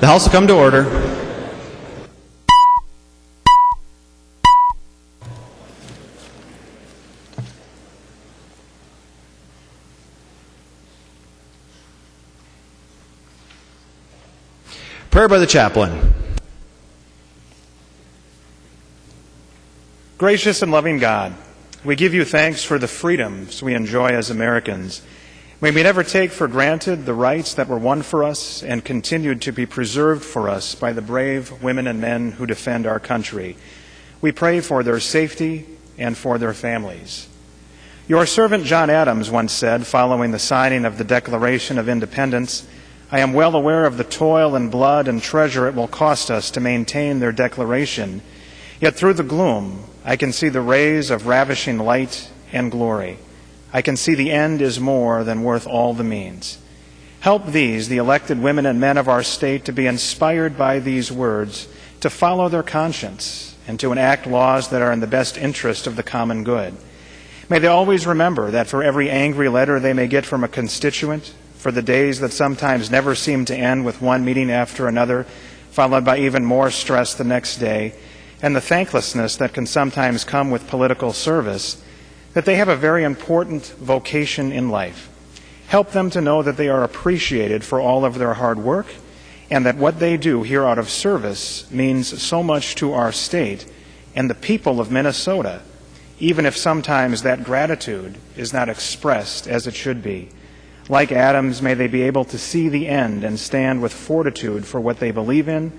The House will come to order. Prayer by the chaplain. Gracious and loving God, we give you thanks for the freedoms we enjoy as Americans. May we never take for granted the rights that were won for us and continued to be preserved for us by the brave women and men who defend our country. We pray for their safety and for their families. Your servant John Adams once said, following the signing of the Declaration of Independence, "I am well aware of the toil and blood and treasure it will cost us to maintain their declaration. Yet through the gloom, I can see the rays of ravishing light and glory. I can see the end is more than worth all the means." Help these, the elected women and men of our state, to be inspired by these words, to follow their conscience, and to enact laws that are in the best interest of the common good. May they always remember that for every angry letter they may get from a constituent, for the days that sometimes never seem to end with one meeting after another, followed by even more stress the next day, and the thanklessness that can sometimes come with political service, that they have a very important vocation in life. Help them to know that they are appreciated for all of their hard work, and that what they do here out of service means so much to our state and the people of Minnesota, even if sometimes that gratitude is not expressed as it should be. Like Adams, may they be able to see the end and stand with fortitude for what they believe in,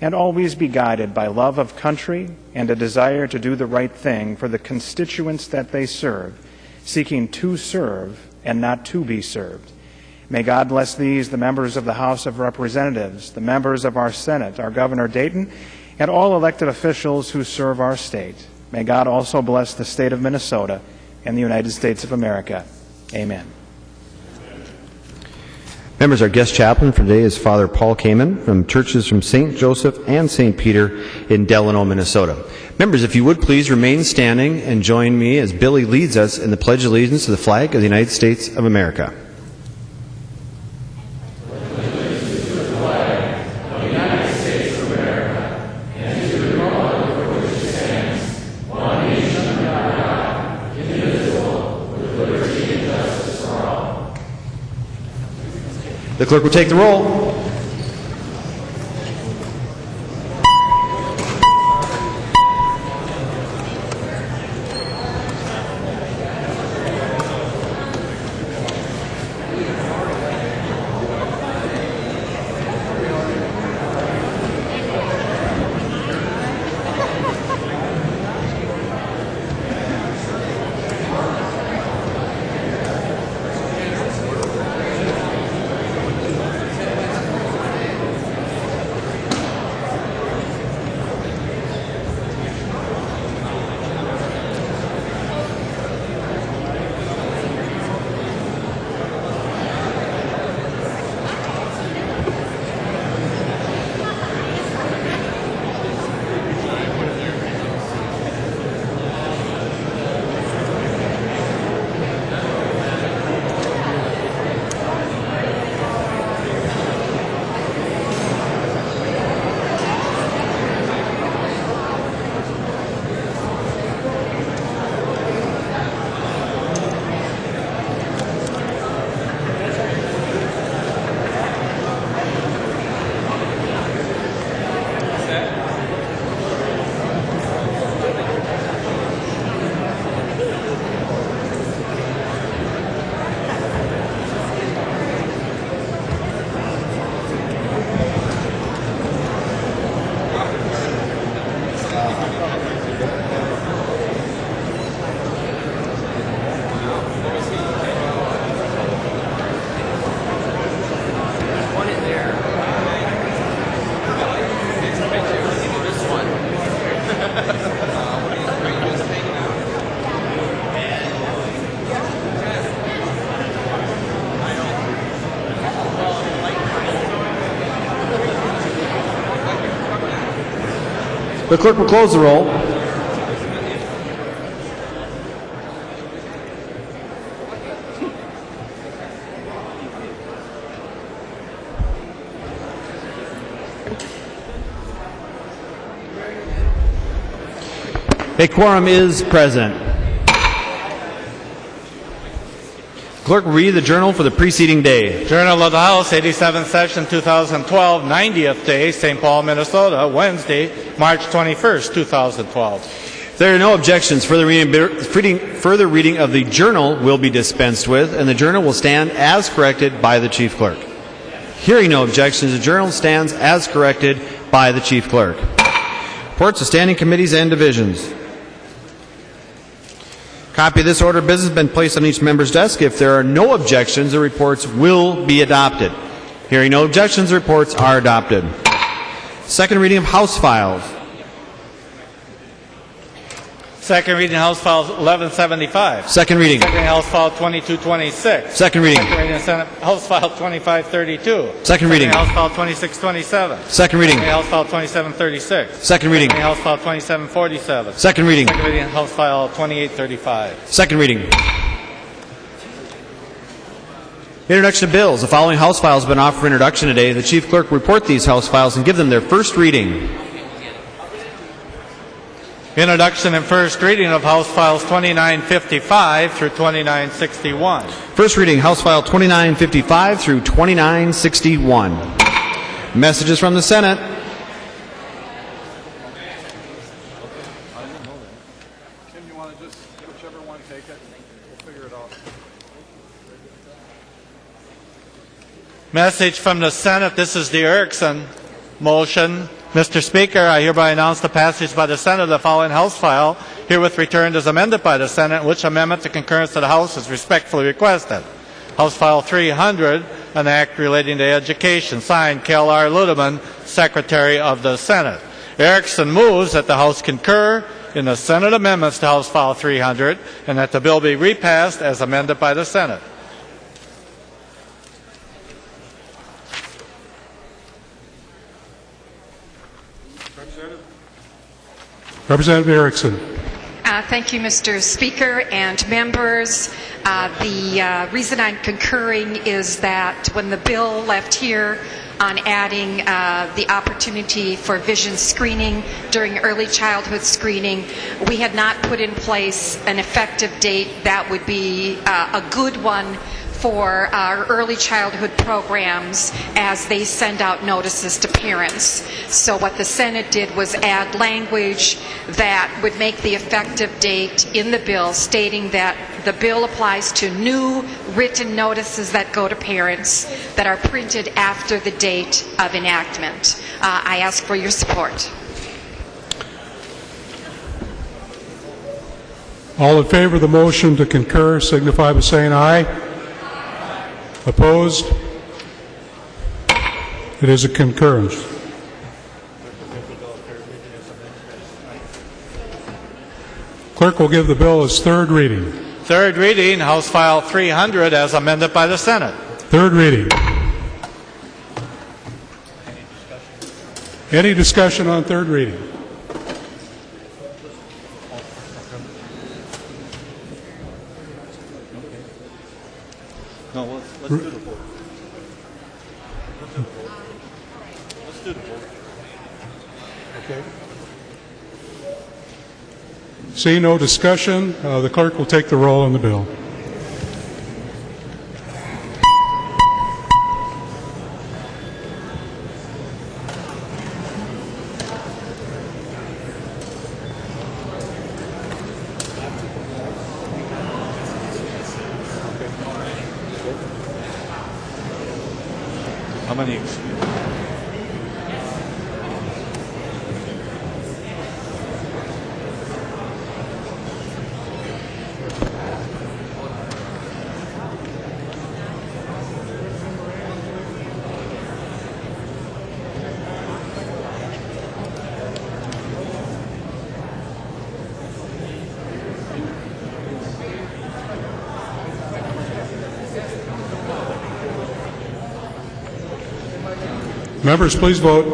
and always be guided by love of country and a desire to do the right thing for the constituents that they serve, seeking to serve and not to be served. May God bless these, the members of the House of Representatives, the members of our Senate, our Governor Dayton, and all elected officials who serve our state. May God also bless the state of Minnesota and the United States of America. Amen. Members, our guest chaplain for today is Father Paul Kamen from churches from St. Joseph and St. Peter in Delano, Minnesota. Members, if you would please remain standing and join me as Billy leads us in the Pledge of Allegiance to the flag of the United States of America. The clerk will take the roll. The clerk will close the roll. A quorum is present. Clerk will read the journal for the preceding day. Journal of the House, 87th session, 2012, 90th day, St. Paul, Minnesota, Wednesday, March 21st, 2012. If there are no objections, further reading of the journal will be dispensed with, and the journal will stand as corrected by the Chief Clerk. Hearing no objections, the journal stands as corrected by the Chief Clerk. Reports of standing committees and divisions. Copy of this order of business has been placed on each member's desk. If there are no objections, the reports will be adopted. Hearing no objections, the reports are adopted. Second reading of House files. Second reading House File 1175. Second reading. Second reading House File 2226. Second reading. Second reading Senate House File 2532. Second reading. House File 2627. Second reading. House File 2736. Second reading. House File 2747. Second reading. Second reading House File 2835. Second reading. Introduction of bills. The following House files have been offered for introduction today. The Chief Clerk will report these House files and give them their first reading. Introduction and first reading of House Files 2955 through 2961. First reading, House File 2955 through 2961. Messages from the Senate. Tim, you want to just, whichever one, take it? We'll figure it out. Message from the Senate. This is the Erickson motion. Mr. Speaker, I hereby announce the passage by the Senate of the following House file, herewith returned as amended by the Senate, which amendment to concurrence of the House is respectfully requested. House File 300, an act relating to education, signed Kel R. Ludeman, Secretary of the Senate. Erickson moves that the House concur in the Senate amendments to House File 300 and that the bill be repassed as amended by the Senate. Representative Erickson. Thank you, Mr. Speaker and members. The reason I'm concurring is that when the bill left here on adding the opportunity for vision screening during early childhood screening, we had not put in place an effective date that would be a good one for our early childhood programs as they send out notices to parents. So what the Senate did was add language that would make the effective date in the bill, stating that the bill applies to new written notices that go to parents that are printed after the date of enactment. I ask for your support. All in favor of the motion to concur signify by saying aye. Opposed? It is a concurrence. Clerk will give the bill its third reading. Third reading, House File 300 as amended by the Senate. Third reading. Any discussion on third reading? No, let's do the vote. Let's do the vote. Okay. Seeing no discussion, the clerk will take the roll on the bill. How many? Members, please vote.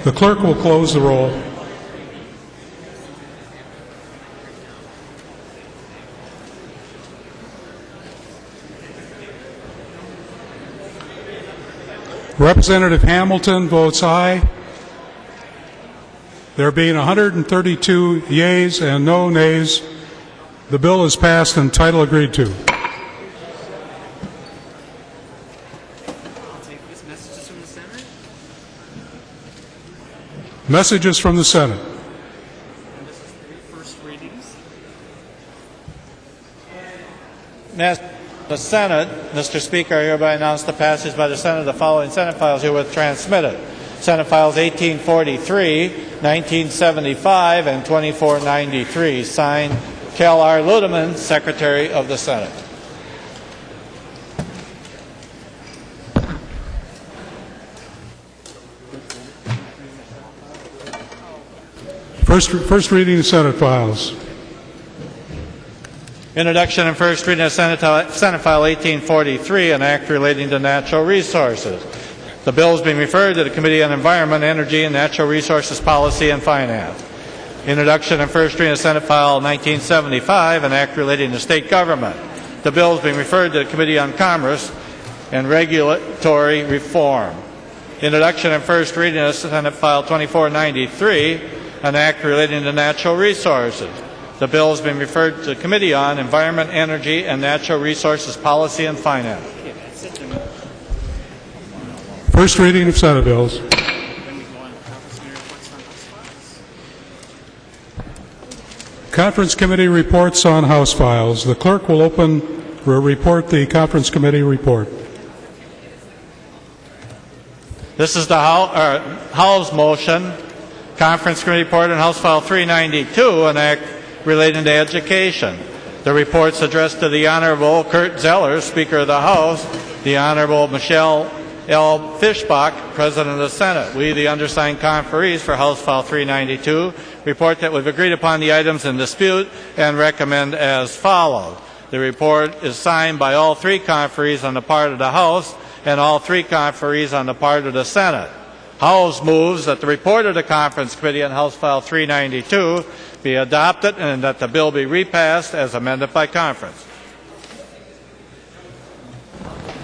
The clerk will close the roll. Representative Hamilton votes aye. There being 132 yeas and no nays, the bill is passed and title agreed to. Messages from the Senate. The Senate, Mr. Speaker, I hereby announce the passage by the Senate of the following Senate files herewith transmitted. Senate Files 1843, 1975, and 2493. Signed, Cal R. Ludeman, Secretary of the Senate. First reading of Senate files. Introduction and first reading of Senate File 1843, an act relating to natural resources. The bill is being referred to the Committee on Environment, Energy, and Natural Resources Policy and Finance. Introduction and first reading of Senate File 1975, an act relating to state government. The bill is being referred to the Committee on Commerce and Regulatory Reform. Introduction and first reading of Senate File 2493, an act relating to natural resources. The bill has been referred to the Committee on Environment, Energy, and Natural Resources Policy and Finance. First reading of Senate bills. Conference Committee reports on House files. The clerk will report the Conference Committee report. This is the House motion. Conference Committee report on House File 392, an act relating to education. The report's addressed to the Honorable Kurt Zeller, Speaker of the House, the Honorable Michelle L. Fishbach, President of the Senate. We, the undersigned conferees for House File 392, report that we've agreed upon the items in dispute and recommend as follows. The report is signed by all three conferees on the part of the House and all three conferees on the part of the Senate. House moves that the report of the Conference Committee on House File 392 be adopted and that the bill be repassed as amended by conference.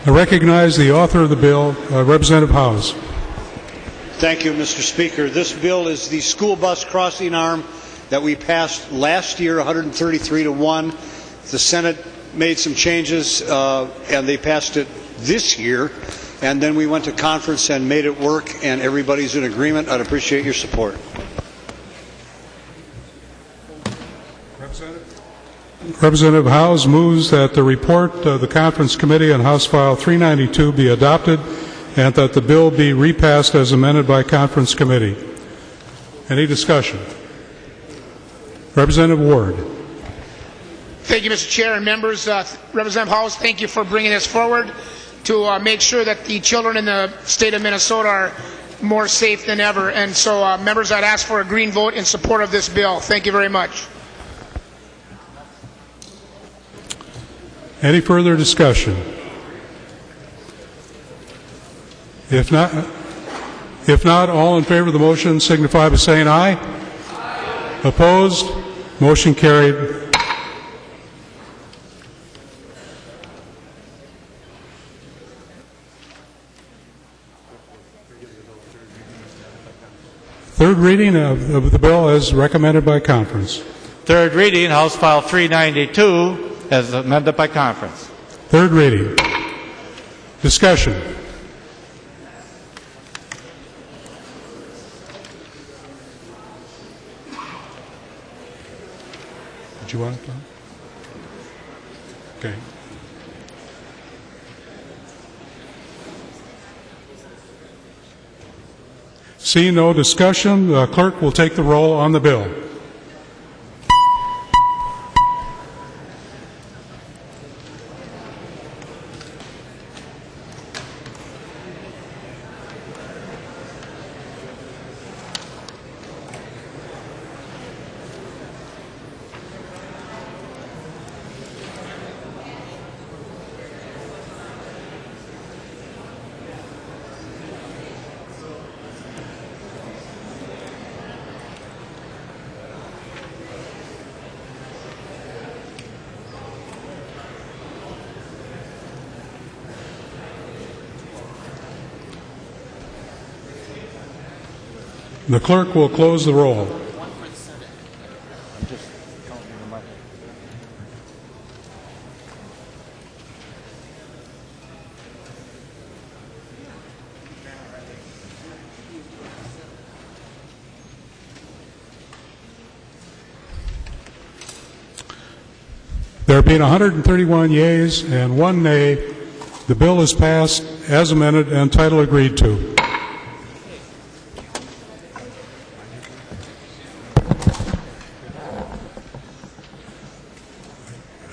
I recognize the author of the bill, Representative Howes. Thank you, Mr. Speaker. This bill is the school bus crossing arm that we passed last year, 133 to 1. The Senate made some changes and they passed it this year. And then we went to conference and made it work, and everybody's in agreement. I'd appreciate your support. Representative Howes moves that the report of the Conference Committee on House File 392 be adopted and that the bill be repassed as amended by Conference Committee. Any discussion? Representative Ward. Thank you, Mr. Chair and members. Representative Howes, thank you for bringing this forward to make sure that the children in the state of Minnesota are more safe than ever. And so, members, I'd ask for a green vote in support of this bill. Thank you very much. Any further discussion? If not, all in favor of the motion signify by saying aye. Aye. Opposed? Motion carried. Third reading of the bill as recommended by conference. Third reading, House File 392, as amended by conference. Third reading. Discussion. Did you want it, Tom? Okay. Seeing no discussion, the clerk will take the roll on the bill. The clerk will close the roll. There being 131 yeas and 1 nay, the bill is passed as amended and title agreed to.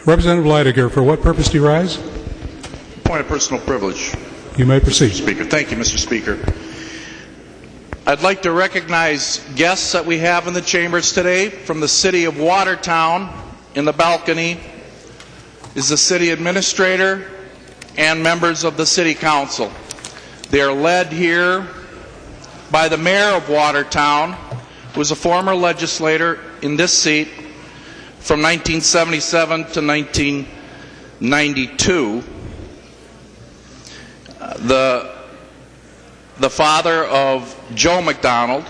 Representative Leidiger, for what purpose do you rise? Point of personal privilege. You may proceed. Mr. Speaker. Thank you, Mr. Speaker. I'd like to recognize guests that we have in the chambers today. From the city of Watertown, in the balcony, is the city administrator and members of the city council. They are led here by the mayor of Watertown, who was a former legislator in this seat from 1977 to 1992. The father of Joe McDonald,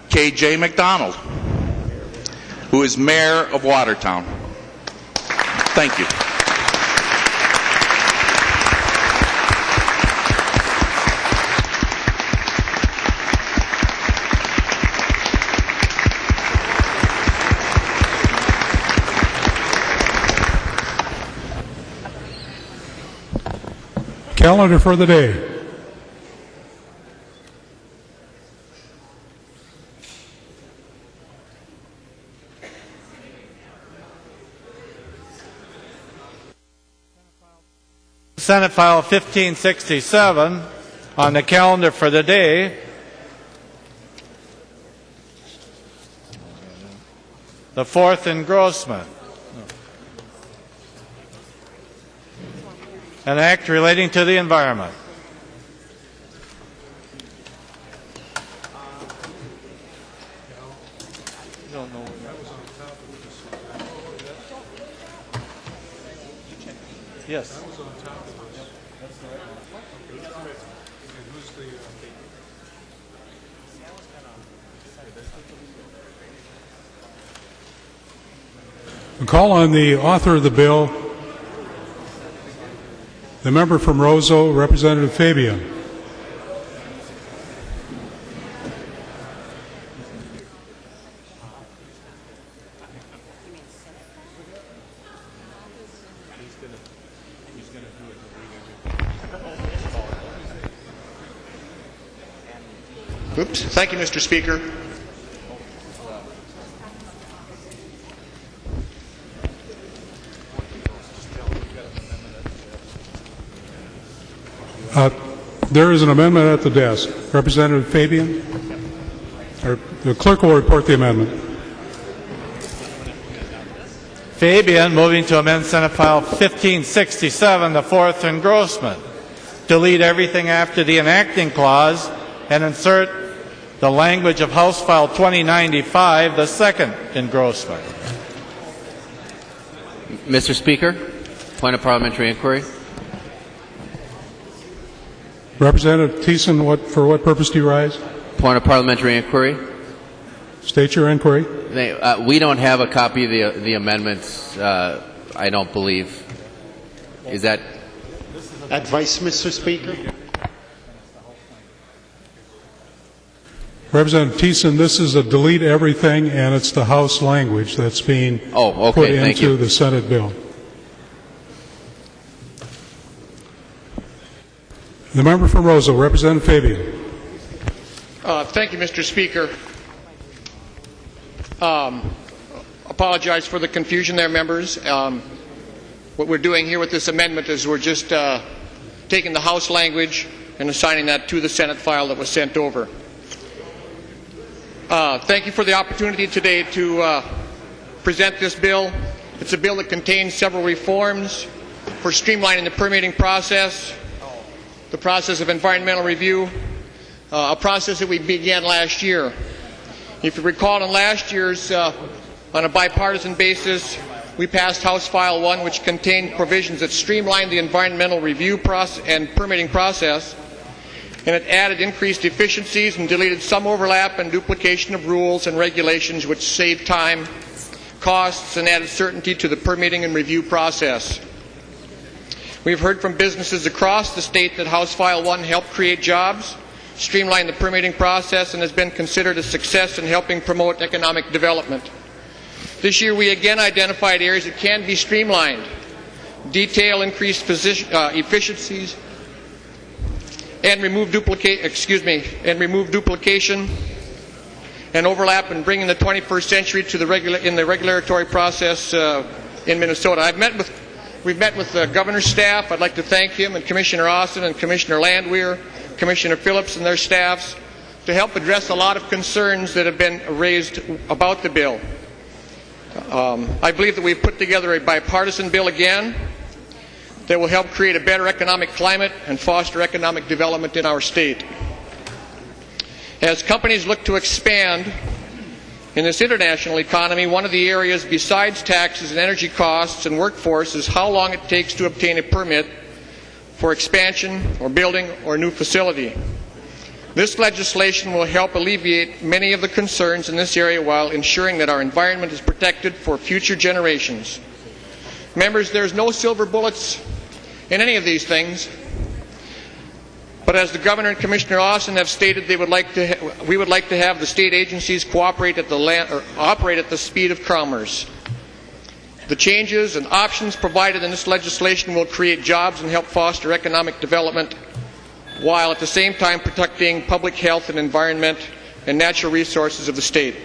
K.J. McDonald, who is mayor of Watertown. Thank you. Calendar for the day. Senate File 1567 on the calendar for the day. The fourth engrossment. An act relating to the environment. Yes. Call on the author of the bill, the member from Roseau, Representative Fabian. Oops. Thank you, Mr. Speaker. There is an amendment at the desk. Representative Fabian? Or the clerk will report the amendment. Fabian moving to amend Senate File 1567, the fourth engrossment. Delete everything after the enacting clause and insert the language of House File 2095, the second engrossment. Mr. Speaker, point of parliamentary inquiry. Representative Thiessen, for what purpose do you rise? Point of parliamentary inquiry. State your inquiry. We don't have a copy of the amendments, I don't believe. Is that Advice, Mr. Speaker? Representative Thiessen, this is a delete everything, and it's the House language that's being put into the Senate bill. The member from Roseau, Representative Fabian. Thank you, Mr. Speaker. Apologize for the confusion there, members. What we're doing here with this amendment is we're just taking the House language and assigning that to the Senate file that was sent over. Thank you for the opportunity today to present this bill. It's a bill that contains several reforms for streamlining the permitting process, the process of environmental review, a process that we began last year. If you recall, in last year's, on a bipartisan basis, we passed House File 1, which contained provisions that streamlined the environmental review process and permitting process. and it added increased efficiencies and deleted some overlap and duplication of rules and regulations, which saved time, costs, and added certainty to the permitting and review process. We've heard from businesses across the state that House File 1 helped create jobs, streamline the permitting process, and has been considered a success in helping promote economic development. This year we again identified areas that can be streamlined, detail increased efficiencies, and remove duplication and overlap, and bringing the 21st century to the regulatory process in Minnesota. We've met with the governor's staff. I'd like to thank him and Commissioner Austin and Commissioner Landwehr, Commissioner Phillips and their staffs to help address a lot of concerns that have been raised about the bill. I believe that we've put together a bipartisan bill again that will help create a better economic climate and foster economic development in our state. As companies look to expand in this international economy, one of the areas besides taxes and energy costs and workforce is how long it takes to obtain a permit for expansion or building or new facility. This legislation will help alleviate many of the concerns in this area while ensuring that our environment is protected for future generations. Members, there's no silver bullets in any of these things, but as the Governor and Commissioner Austin have stated, we would like to have the state agencies operate at the speed of commerce. The changes and options provided in this legislation will create jobs and help foster economic development, while at the same time protecting public health and environment and natural resources of the state.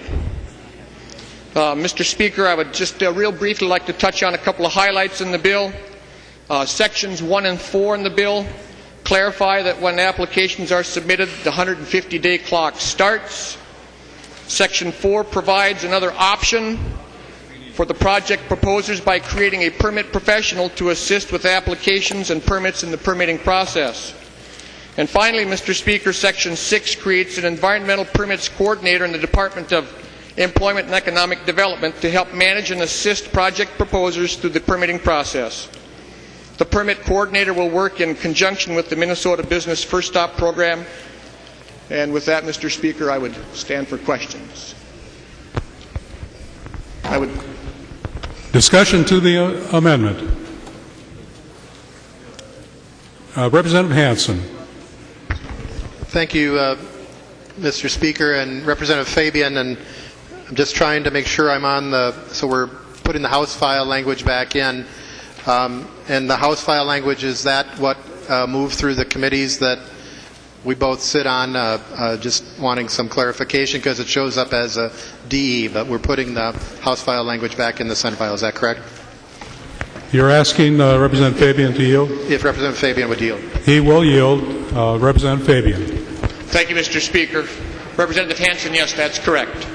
Mr. Speaker, I would just real briefly like to touch on a couple of highlights in the bill. Sections 1 and 4 in the bill clarify that when applications are submitted, the 150-day clock starts. Section 4 provides another option for the project proposers by creating a permit professional to assist with applications and permits in the permitting process. And finally, Mr. Speaker, Section 6 creates an environmental permits coordinator in the Department of Employment and Economic Development to help manage and assist project proposers through the permitting process. The permit coordinator will work in conjunction with the Minnesota Business First Stop program. And with that, Mr. Speaker, I would stand for questions. Discussion to the amendment. Representative Hansen. Thank you, Mr. Speaker, and Representative Fabian. And I'm just trying to make sure I'm on so we're putting the House file language back in. And the House file language, is that what moved through the committees that we both sit on? Just wanting some clarification because it shows up as a DE, but we're putting the House file language back in the Senate file. Is that correct? You're asking Representative Fabian to yield? If Representative Fabian would yield. He will yield. Representative Fabian. Thank you, Mr. Speaker. Representative Hansen, yes, that's correct.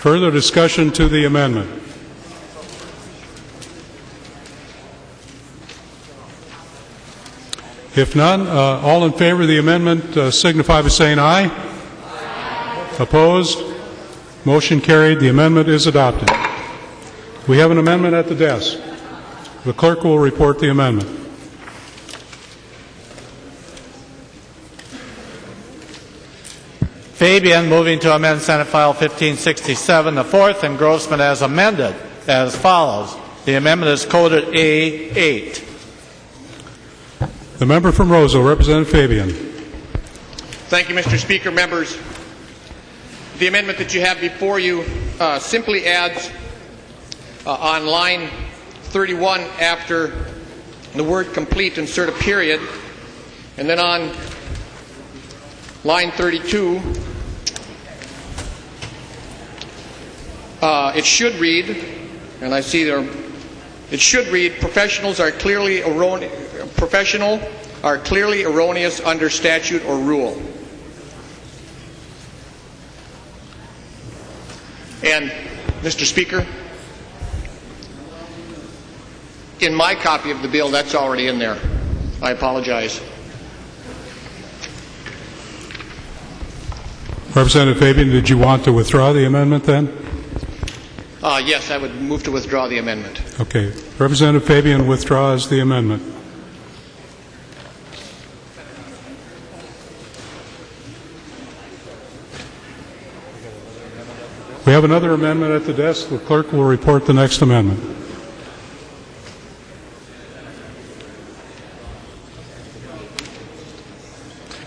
Further discussion to the amendment. If none, all in favor of the amendment signify by saying aye. Aye. Opposed? Motion carried. The amendment is adopted. We have an amendment at the desk. The clerk will report the amendment. Fabian moving to amend Senate File 1567, the fourth, and Grossman as amended as follows. The amendment is coded A8. The member from Roseau, Representative Fabian. Thank you, Mr. Speaker. Members, the amendment that you have before you simply adds on line 31 after the word complete, insert a period, and then on line 32, it should read, and I see there, it should read, professional are clearly erroneous under statute or rule. And, Mr. Speaker, in my copy of the bill, that's already in there. I apologize. Representative Fabian, did you want to withdraw the amendment then? Yes, I would move to withdraw the amendment. Okay. Representative Fabian withdraws the amendment. We have another amendment at the desk. The clerk will report the next amendment.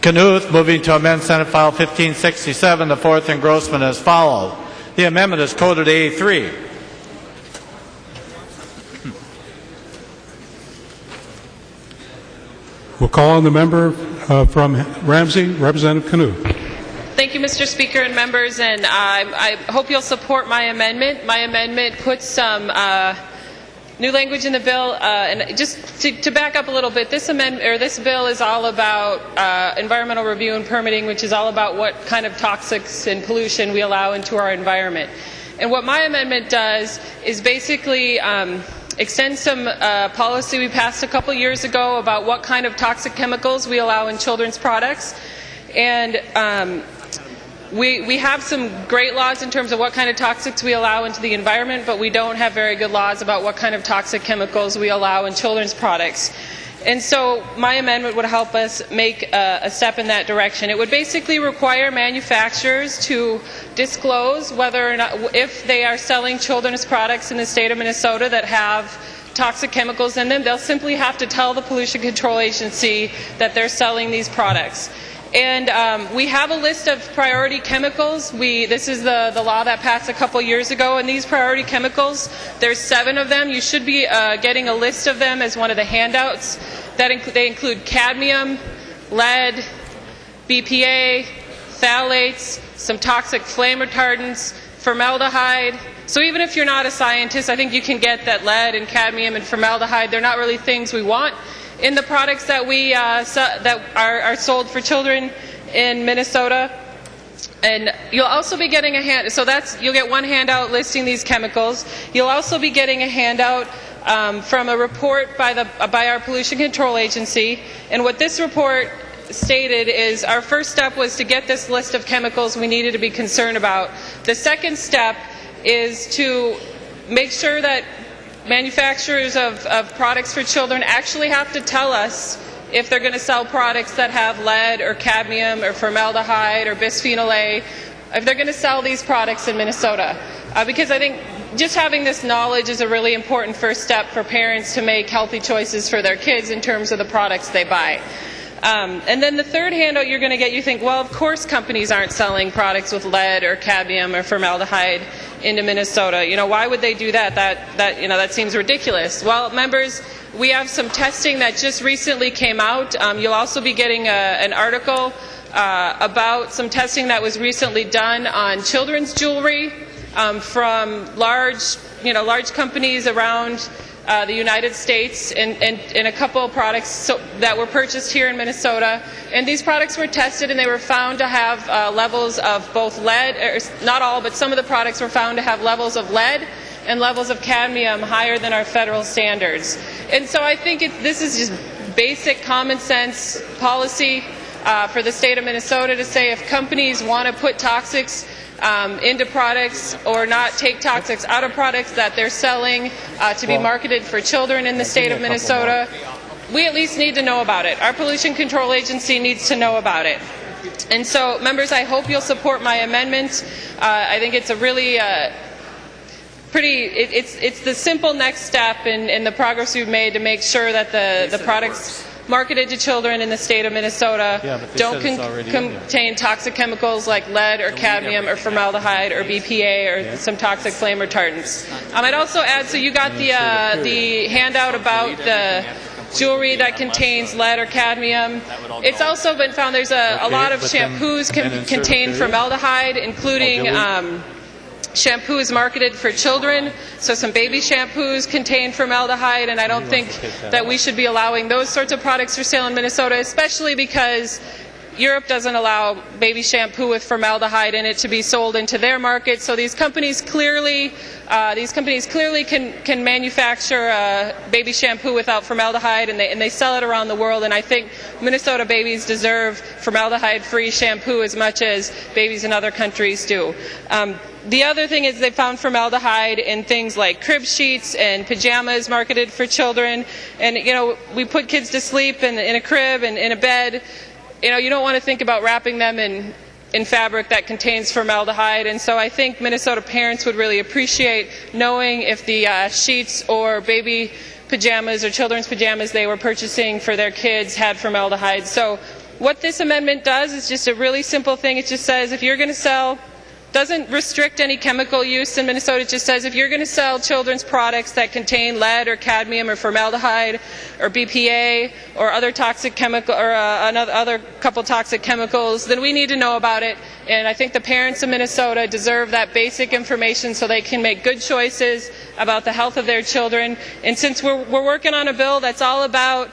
Knuth moving to amend Senate File 1567, the fourth engrossment as follows. The amendment is coded A3. We'll call on the member from Ramsey, Representative Knuth. Thank you, Mr. Speaker and members, and I hope you'll support my amendment. My amendment puts some new language in the bill, and just to back up a little bit, this bill is all about environmental review and permitting, which is all about what kind of toxics and pollution we allow into our environment. And what my amendment does is basically extend some policy we passed a couple years ago about what kind of toxic chemicals we allow in children's products. And we have some great laws in terms of what kind of toxics we allow into the environment, but we don't have very good laws about what kind of toxic chemicals we allow in children's products. And so my amendment would help us make a step in that direction. It would basically require manufacturers to disclose whether or not, if they are selling children's products in the state of Minnesota that have toxic chemicals in them, they'll simply have to tell the Pollution Control Agency that they're selling these products. And we have a list of priority chemicals. This is the law that passed a couple years ago, and these priority chemicals, there's 7 of them. You should be getting a list of them as one of the handouts. They include cadmium, lead, BPA, phthalates, some toxic flame retardants, formaldehyde. So even if you're not a scientist, I think you can get that lead and cadmium and formaldehyde, they're not really things we want in the products that that are sold for children in Minnesota. And you'll also be getting a you'll get one handout listing these chemicals. You'll also be getting a handout from a report by our Pollution Control Agency. And what this report stated is our first step was to get this list of chemicals we needed to be concerned about. The second step is to make sure that manufacturers of products for children actually have to tell us if they're going to sell products that have lead or cadmium or formaldehyde or bisphenol A, if they're going to sell these products in Minnesota. Because I think just having this knowledge is a really important first step for parents to make healthy choices for their kids in terms of the products they buy. And then the third handout you're going to get, you think, well, of course companies aren't selling products with lead or cadmium or formaldehyde into Minnesota. You know, why would they do that? That seems ridiculous. Well, members, we have some testing that just recently came out. You'll also be getting an article about some testing that was recently done on children's jewelry from large companies around the United States and a couple of products that were purchased here in Minnesota. And these products were tested and they were found to have levels of both lead, or not all, but some of the products were found to have levels of lead and levels of cadmium higher than our federal standards. And so I think this is just basic common sense policy for the state of Minnesota to say if companies want to put toxics into products or not take toxics out of products that they're selling to be marketed for children in the state of Minnesota, we at least need to know about it. Our Pollution Control Agency needs to know about it. And so, members, I hope you'll support my amendment. I think it's a really it's the simple next step in the progress we've made to make sure that the products marketed to children in the state of Minnesota don't contain toxic chemicals like lead or cadmium or formaldehyde or BPA or some toxic flame retardants. I'd also add, so you got the handout about the jewelry that contains lead or cadmium. It's also been found there's a lot of shampoos contain formaldehyde, including shampoos marketed for children, so some baby shampoos contain formaldehyde, and I don't think that we should be allowing those sorts of products for sale in Minnesota, especially because Europe doesn't allow baby shampoo with formaldehyde in it to be sold into their market. So these companies clearly can manufacture baby shampoo without formaldehyde, and they sell it around the world. And I think Minnesota babies deserve formaldehyde-free shampoo as much as babies in other countries do. The other thing is they found formaldehyde in things like crib sheets and pajamas marketed for children. And we put kids to sleep in a crib and in a bed. You don't want to think about wrapping them in in fabric that contains formaldehyde, and so I think Minnesota parents would really appreciate knowing if the sheets or baby pajamas or children's pajamas they were purchasing for their kids had formaldehyde. So what this amendment does is just a really simple thing. It just says if you're going to sell, doesn't restrict any chemical use in Minnesota. It just says if you're going to sell children's products that contain lead or cadmium or formaldehyde or BPA or other toxic chemical or other couple toxic chemicals, then we need to know about it. And I think the parents of Minnesota deserve that basic information so they can make good choices about the health of their children. And since we're working on a bill that's all about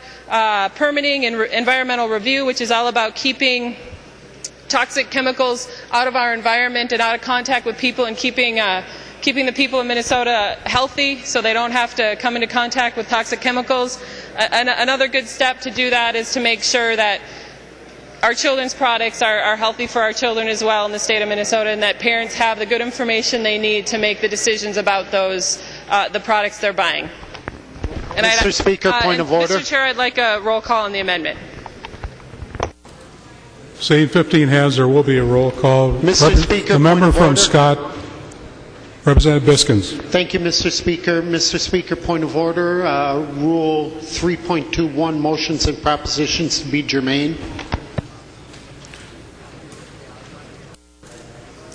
permitting and environmental review, which is all about keeping toxic chemicals out of our environment and out of contact with people and keeping the people of Minnesota healthy so they don't have to come into contact with toxic chemicals. Another good step to do that is to make sure that our children's products are healthy for our children as well in the state of Minnesota, and that parents have the good information they need to make the decisions about those the products they're buying. And Mr. Speaker, point of order. Mr. Chair, I'd like a roll call on the amendment. Seeing 15 hands, there will be a roll call. Mr. Speaker, the member point of from order. Scott, Representative Biskins. Thank you, Mr. Speaker. Mr. Speaker, point of order. Rule 3.21, motions and propositions to be germane.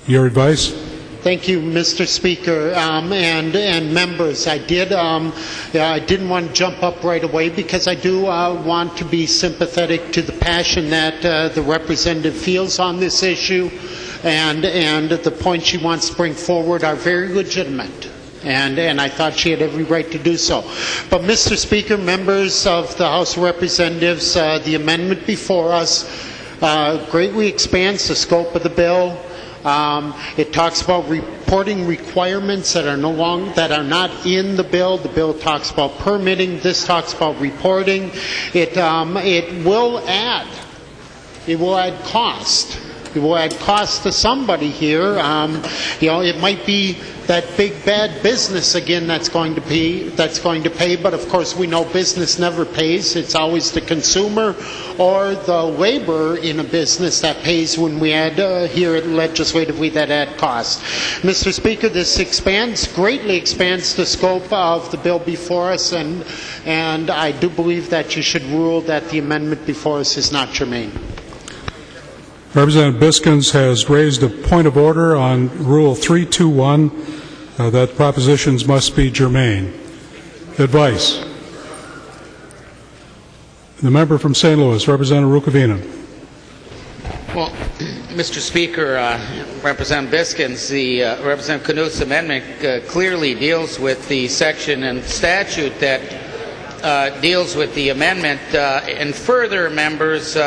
Your advice? Thank you, Mr. Speaker, and members. I didn't want to jump up right away because I do want to be sympathetic to the passion that the representative feels on this issue, and the points she wants to bring forward are very legitimate. And I thought she had every right to do so. But, Mr. Speaker, members of the House of Representatives, the amendment before us greatly expands the scope of the bill. It talks about reporting requirements that are not in the bill. The bill talks about permitting. This talks about reporting. It will add cost. It will add cost to somebody here. It might be that big bad business again that's going to pay. But of course, we know business never pays. It's always the consumer or the labor in a business that pays when we add here legislatively that add cost. Mr. Speaker, this greatly expands the scope of the bill before us, and I do believe that you should rule that the amendment before us is not germane. Representative Biskins has raised a point of order on Rule 321 that propositions must be germane. Advice. The member from St. Louis, Representative Rukavina. Well, Mr. Speaker, Representative Biskins, Representative Knuth's amendment clearly deals with the section and statute that deals with the amendment, and further, members,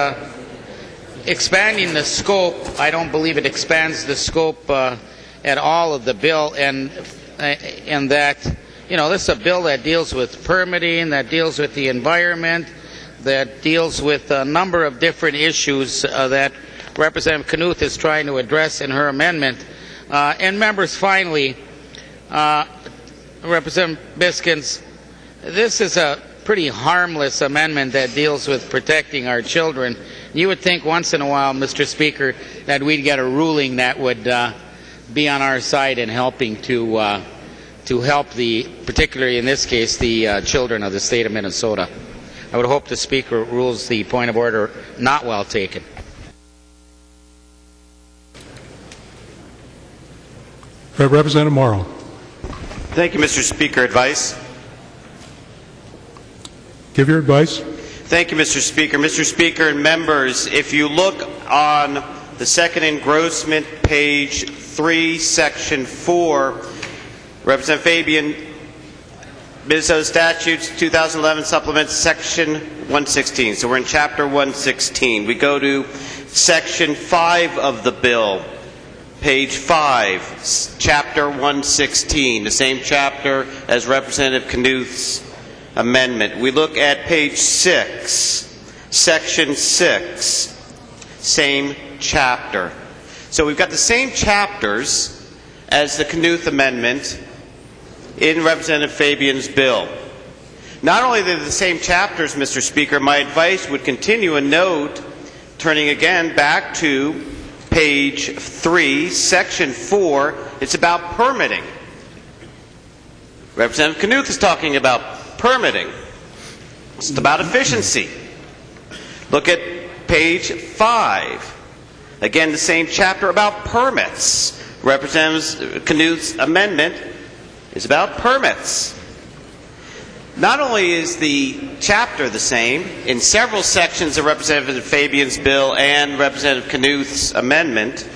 expanding the scope, I don't believe it expands the scope at all of the bill, and that, this is a bill that deals with permitting, that deals with the environment, that deals with a number of different issues that Representative Knuth is trying to address in her amendment. And members, finally, Representative Biskins, this is a pretty harmless amendment that deals with protecting our children. You would think once in a while, Mr. Speaker, that we'd get a ruling that would be on our side in helping to help particularly in this case, the children of the state of Minnesota. I would hope the Speaker rules the point of order not well taken. Representative Morrow. Thank you, Mr. Speaker. Advice? Give your advice. Thank you, Mr. Speaker. Mr. Speaker and members, if you look on the second engrossment, page 3, section 4, Representative Fabian, Minnesota Statutes 2011 supplements section 116. So we're in chapter 116. We go to section 5 of the bill, page 5, chapter 116, the same chapter as Representative Knuth's amendment. We look at page 6, section 6, same chapter. So we've got the same chapters as the Knuth amendment in Representative Fabian's bill. Not only are they the same chapters, Mr. Speaker, my advice would continue a note, turning again back to page 3, section 4, it's about permitting. Representative Knuth is talking about permitting. It's about efficiency. Look at page 5. Again, the same chapter about permits. Representative Knuth's amendment is about permits. Not only is the chapter the same in several sections of Representative Fabian's bill and Representative Knuth's amendment,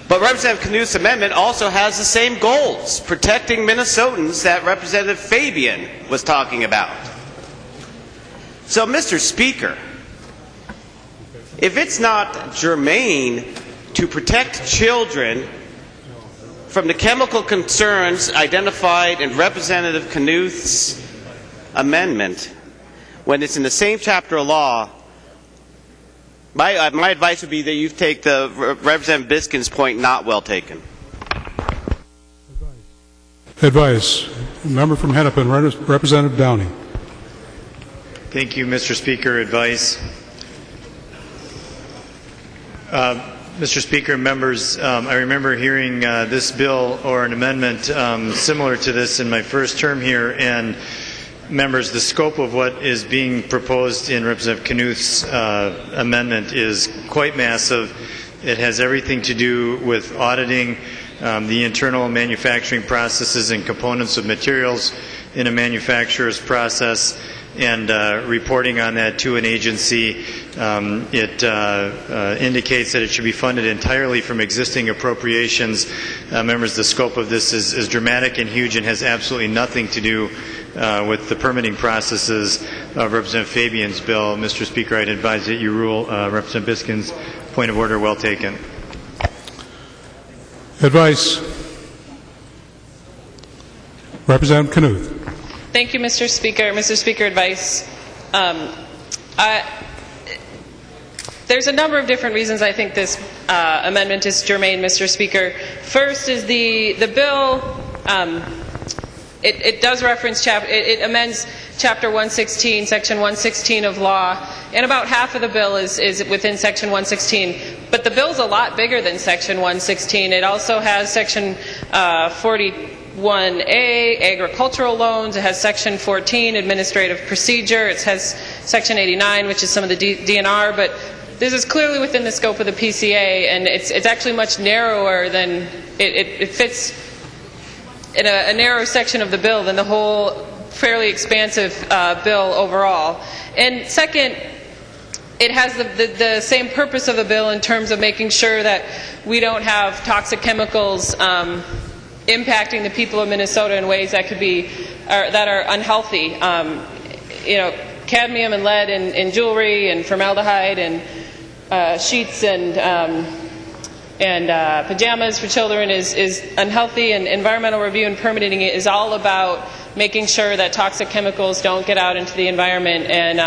but Representative Knuth's amendment also has the same goals, protecting Minnesotans, that Representative Fabian was talking about. So, Mr. Speaker, if it's not germane to protect children from the chemical concerns identified in Representative Knuth's amendment, when it's in the same chapter of law, my advice would be that you take the Representative Biskin's point not well taken. Advice. Member from Hennepin, Representative Downey. Thank you, Mr. Speaker. Advice. Mr. Speaker, members, I remember hearing this bill or an amendment similar to this in my first term here, and members, the scope of what is being proposed in Representative Knuth's amendment is quite massive. It has everything to do with auditing the internal manufacturing processes and components of materials in a manufacturer's process, and reporting on that to an agency. It indicates that it should be funded entirely from existing appropriations. Members, the scope of this is dramatic and huge and has absolutely nothing to do with the permitting processes of Representative Fabian's bill. Mr. Speaker, I'd advise that you rule Representative Biskin's point of order well taken. Advice. Representative Knuth. Thank you, Mr. Speaker. Mr. Speaker, advice. There's a number of different reasons I think this amendment is germane, Mr. Speaker. First is the bill. It does reference it amends Chapter 116, Section 116 of law, and about half of the bill is within Section 116. But the bill's a lot bigger than Section 116. It also has Section 41A, agricultural loans. It has Section 14, administrative procedure. It has Section 89, which is some of the DNR. But this is clearly within the scope of the PCA, and it's actually much narrower than it fits in a narrow section of the bill than the whole fairly expansive bill overall. And second, it has the same purpose of the bill in terms of making sure that we don't have toxic chemicals impacting the people of Minnesota in ways that could be that are unhealthy. Cadmium and lead in jewelry and formaldehyde and sheets and pajamas for children is unhealthy, and environmental review and permitting is all about making sure that toxic chemicals don't get out into the environment and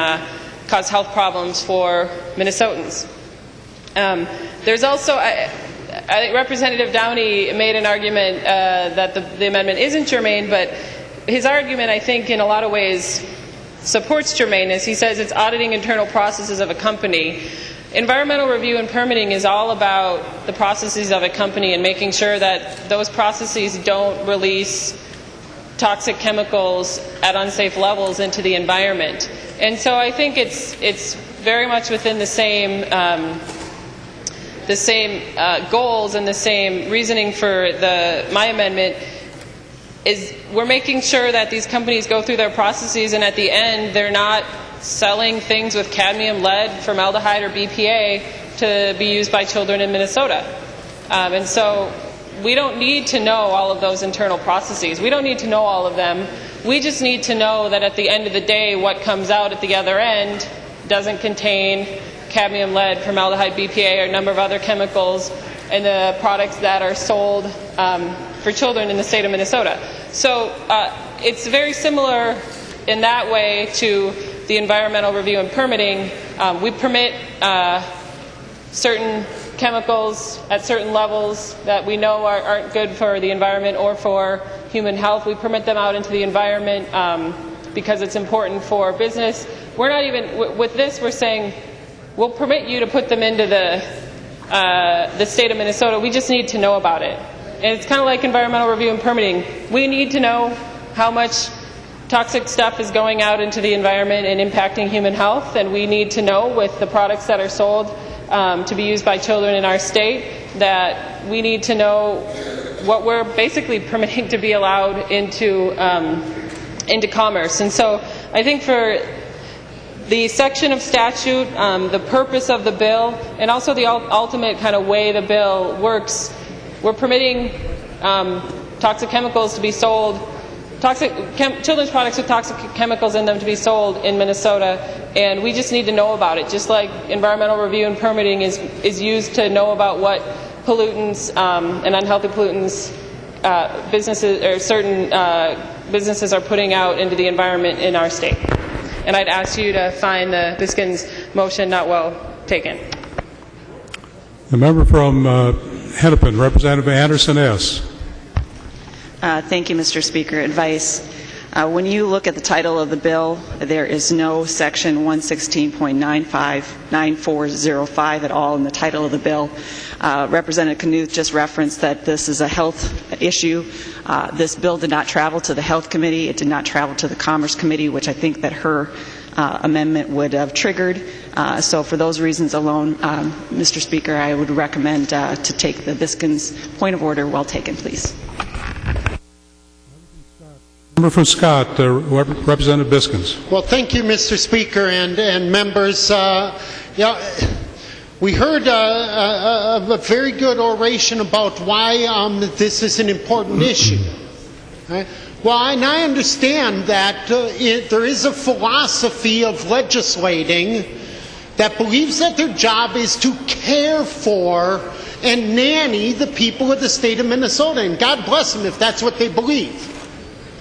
cause health problems for Minnesotans. There's also, I think Representative Downey made an argument that the amendment isn't germane, but his argument, I think, in a lot of ways supports germaneness. He says it's auditing internal processes of a company. Environmental review and permitting is all about the processes of a company and making sure that those processes don't release toxic chemicals at unsafe levels into the environment. And so I think it's very much within the same goals and the same reasoning for my amendment. Is we're making sure that these companies go through their processes, and at the end they're not selling things with cadmium, lead, formaldehyde, or BPA to be used by children in Minnesota. And so we don't need to know all of those internal processes. We don't need to know all of them. We just need to know that at the end of the day, what comes out at the other end doesn't contain cadmium, lead, formaldehyde, BPA, or a number of other chemicals in the products that are sold for children in the state of Minnesota. So it's very similar in that way to the environmental review and permitting. We permit certain chemicals at certain levels that we know aren't good for the environment or for human health. We permit them out into the environment because it's important for business. We're not even, with this, we're saying we'll permit you to put them into the the state of Minnesota. We just need to know about it. And it's kind of like environmental review and permitting. We need to know how much toxic stuff is going out into the environment and impacting human health, and we need to know with the products that are sold to be used by children in our state that we need to know what we're basically permitting to be allowed into commerce. And so I think for the section of statute, the purpose of the bill, and also the ultimate kind of way the bill works, we're permitting toxic chemicals to be sold, children's products with toxic chemicals in them to be sold in Minnesota, and we just need to know about it, just like environmental review and permitting is used to know about what pollutants and unhealthy pollutants businesses or certain businesses are putting out into the environment in our state. And I'd ask you to find the Biskins motion not well taken. The member from Hennepin, Representative Anderson S. Thank you, Mr. Speaker. Advice. When you look at the title of the bill, there is no section 116.959405 at all in the title of the bill. Representative Knuth just referenced that this is a health issue. This bill did not travel to the Health Committee. It did not travel to the Commerce Committee, which I think that her amendment would have triggered. So for those reasons alone, Mr. Speaker, I would recommend to take the Biskins point of order well taken, please. Member from Scott, Representative Biskins. Well, thank you, Mr. Speaker and members. We heard a very good oration about why this is an important issue. Right? Well, and I understand that there is a philosophy of legislating that believes that their job is to care for and nanny the people of the state of Minnesota, and God bless them if that's what they believe.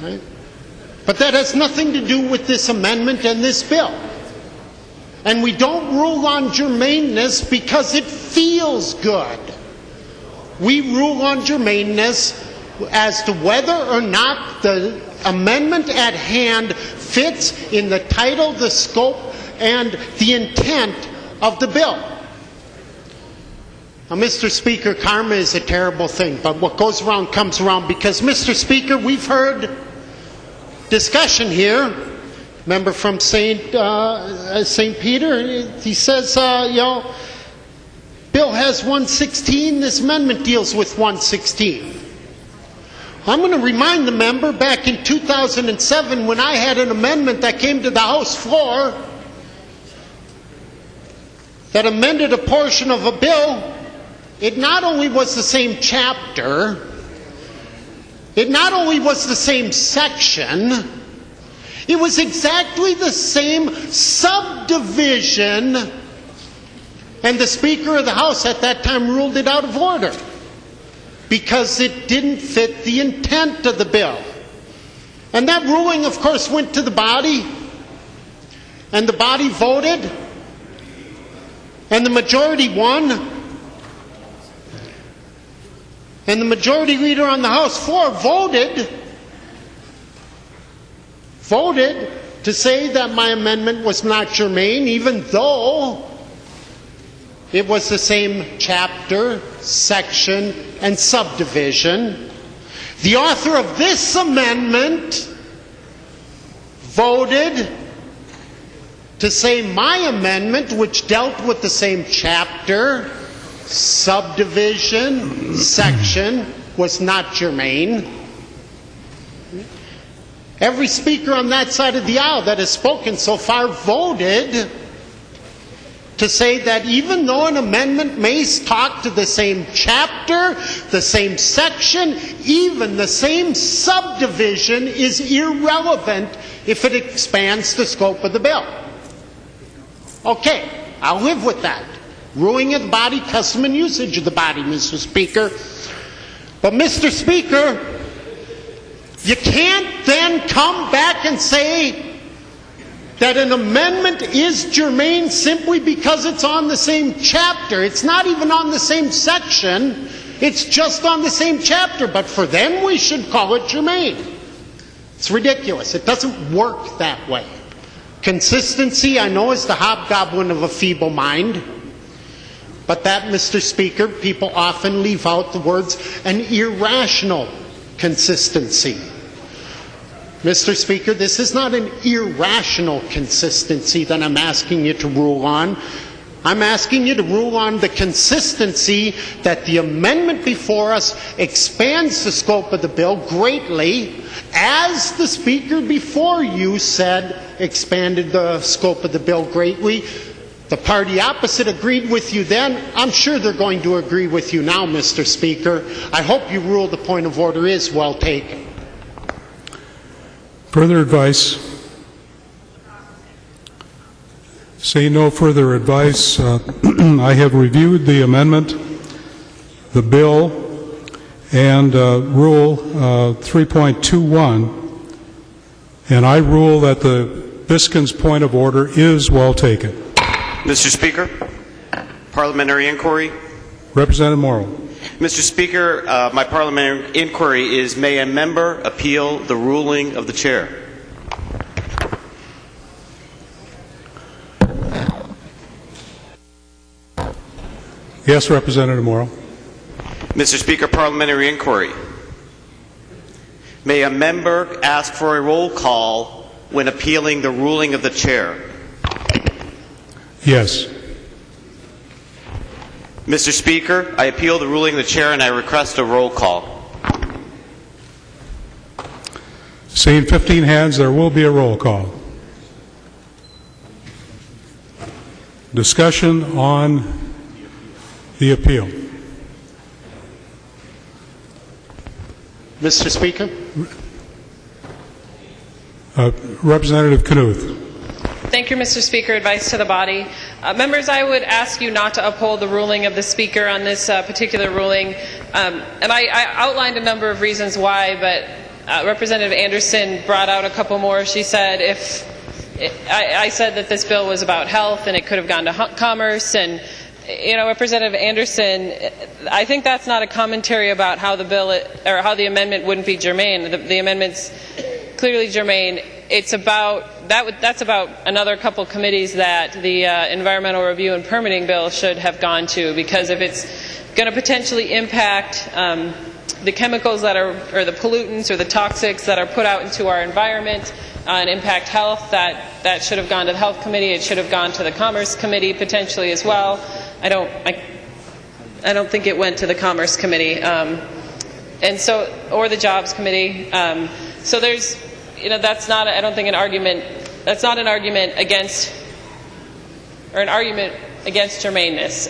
Right? But that has nothing to do with this amendment and this bill. And we don't rule on germaneness because it feels good. We rule on germaneness as to whether or not the amendment at hand fits in the title, the scope, and the intent of the bill. Now, Mr. Speaker, karma is a terrible thing, but what goes around comes around, because, Mr. Speaker, we've heard discussion here. Member from St. Peter, he says, bill has 116, this amendment deals with 116. I'm going to remind the member, back in 2007, when I had an amendment that came to the House floor that amended a portion of a bill, it not only was the same chapter, it not only was the same section, it was exactly the same subdivision, and the Speaker of the House at that time ruled it out of order because it didn't fit the intent of the bill. And that ruling, of course, went to the body, and the body voted, and the majority won, and the majority leader on the House floor voted to say that my amendment was not germane, even though it was the same chapter, section, and subdivision. The author of this amendment voted to say my amendment, which dealt with the same chapter, subdivision, section, was not germane. Every speaker on that side of the aisle that has spoken so far voted to say that even though an amendment may talk to the same chapter, the same section, even the same subdivision, is irrelevant if it expands the scope of the bill. Okay, I'll live with that. Ruling of the body, custom and usage of the body, Mr. Speaker. But, Mr. Speaker, you can't then come back and say that an amendment is germane simply because it's on the same chapter. It's not even on the same section. It's just on the same chapter. But for them, we should call it germane. It's ridiculous. It doesn't work that way. Consistency, I know, is the hobgoblin of a feeble mind. But that, Mr. Speaker, people often leave out the words an irrational consistency. Mr. Speaker, this is not an irrational consistency that I'm asking you to rule on. I'm asking you to rule on the consistency that the amendment before us expands the scope of the bill greatly, as the Speaker before you said expanded the scope of the bill greatly. The party opposite agreed with you then. I'm sure they're going to agree with you now, Mr. Speaker. I hope you rule the point of order is well taken. Further advice? Seeing no further advice, I have reviewed the amendment, the bill, and Rule 3.21, and I rule that the Biskins point of order is well taken. Mr. Speaker, parliamentary inquiry. Representative Morrow. Mr. Speaker, my parliamentary inquiry is, may a member appeal the ruling of the chair? Yes, Representative Morrow. Mr. Speaker, parliamentary inquiry. May a member ask for a roll call when appealing the ruling of the chair? Yes. Mr. Speaker, I appeal the ruling of the chair and I request a roll call. Seeing 15 hands, there will be a roll call. Discussion on the appeal. Mr. Speaker? Representative Knuth. Thank you, Mr. Speaker. Advice to the body. Members, I would ask you not to uphold the ruling of the Speaker on this particular ruling. And I outlined a number of reasons why, but Representative Anderson brought out a couple more. She said I said that this bill was about health and it could have gone to commerce, and Representative Anderson, I think that's not a commentary about how the bill or how the amendment wouldn't be germane. The amendment's clearly germane. It's about that's about another couple committees that the environmental review and permitting bill should have gone to, because if it's going to potentially impact the chemicals that are, or the pollutants or the toxics that are put out into our environment and impact health, that should have gone to the Health Committee. It should have gone to the Commerce Committee potentially as well. I don't think it went to the Commerce Committee, and so, or the Jobs Committee. So there's, that's not, I don't think an argument. That's not an argument against, or an argument against germaneness.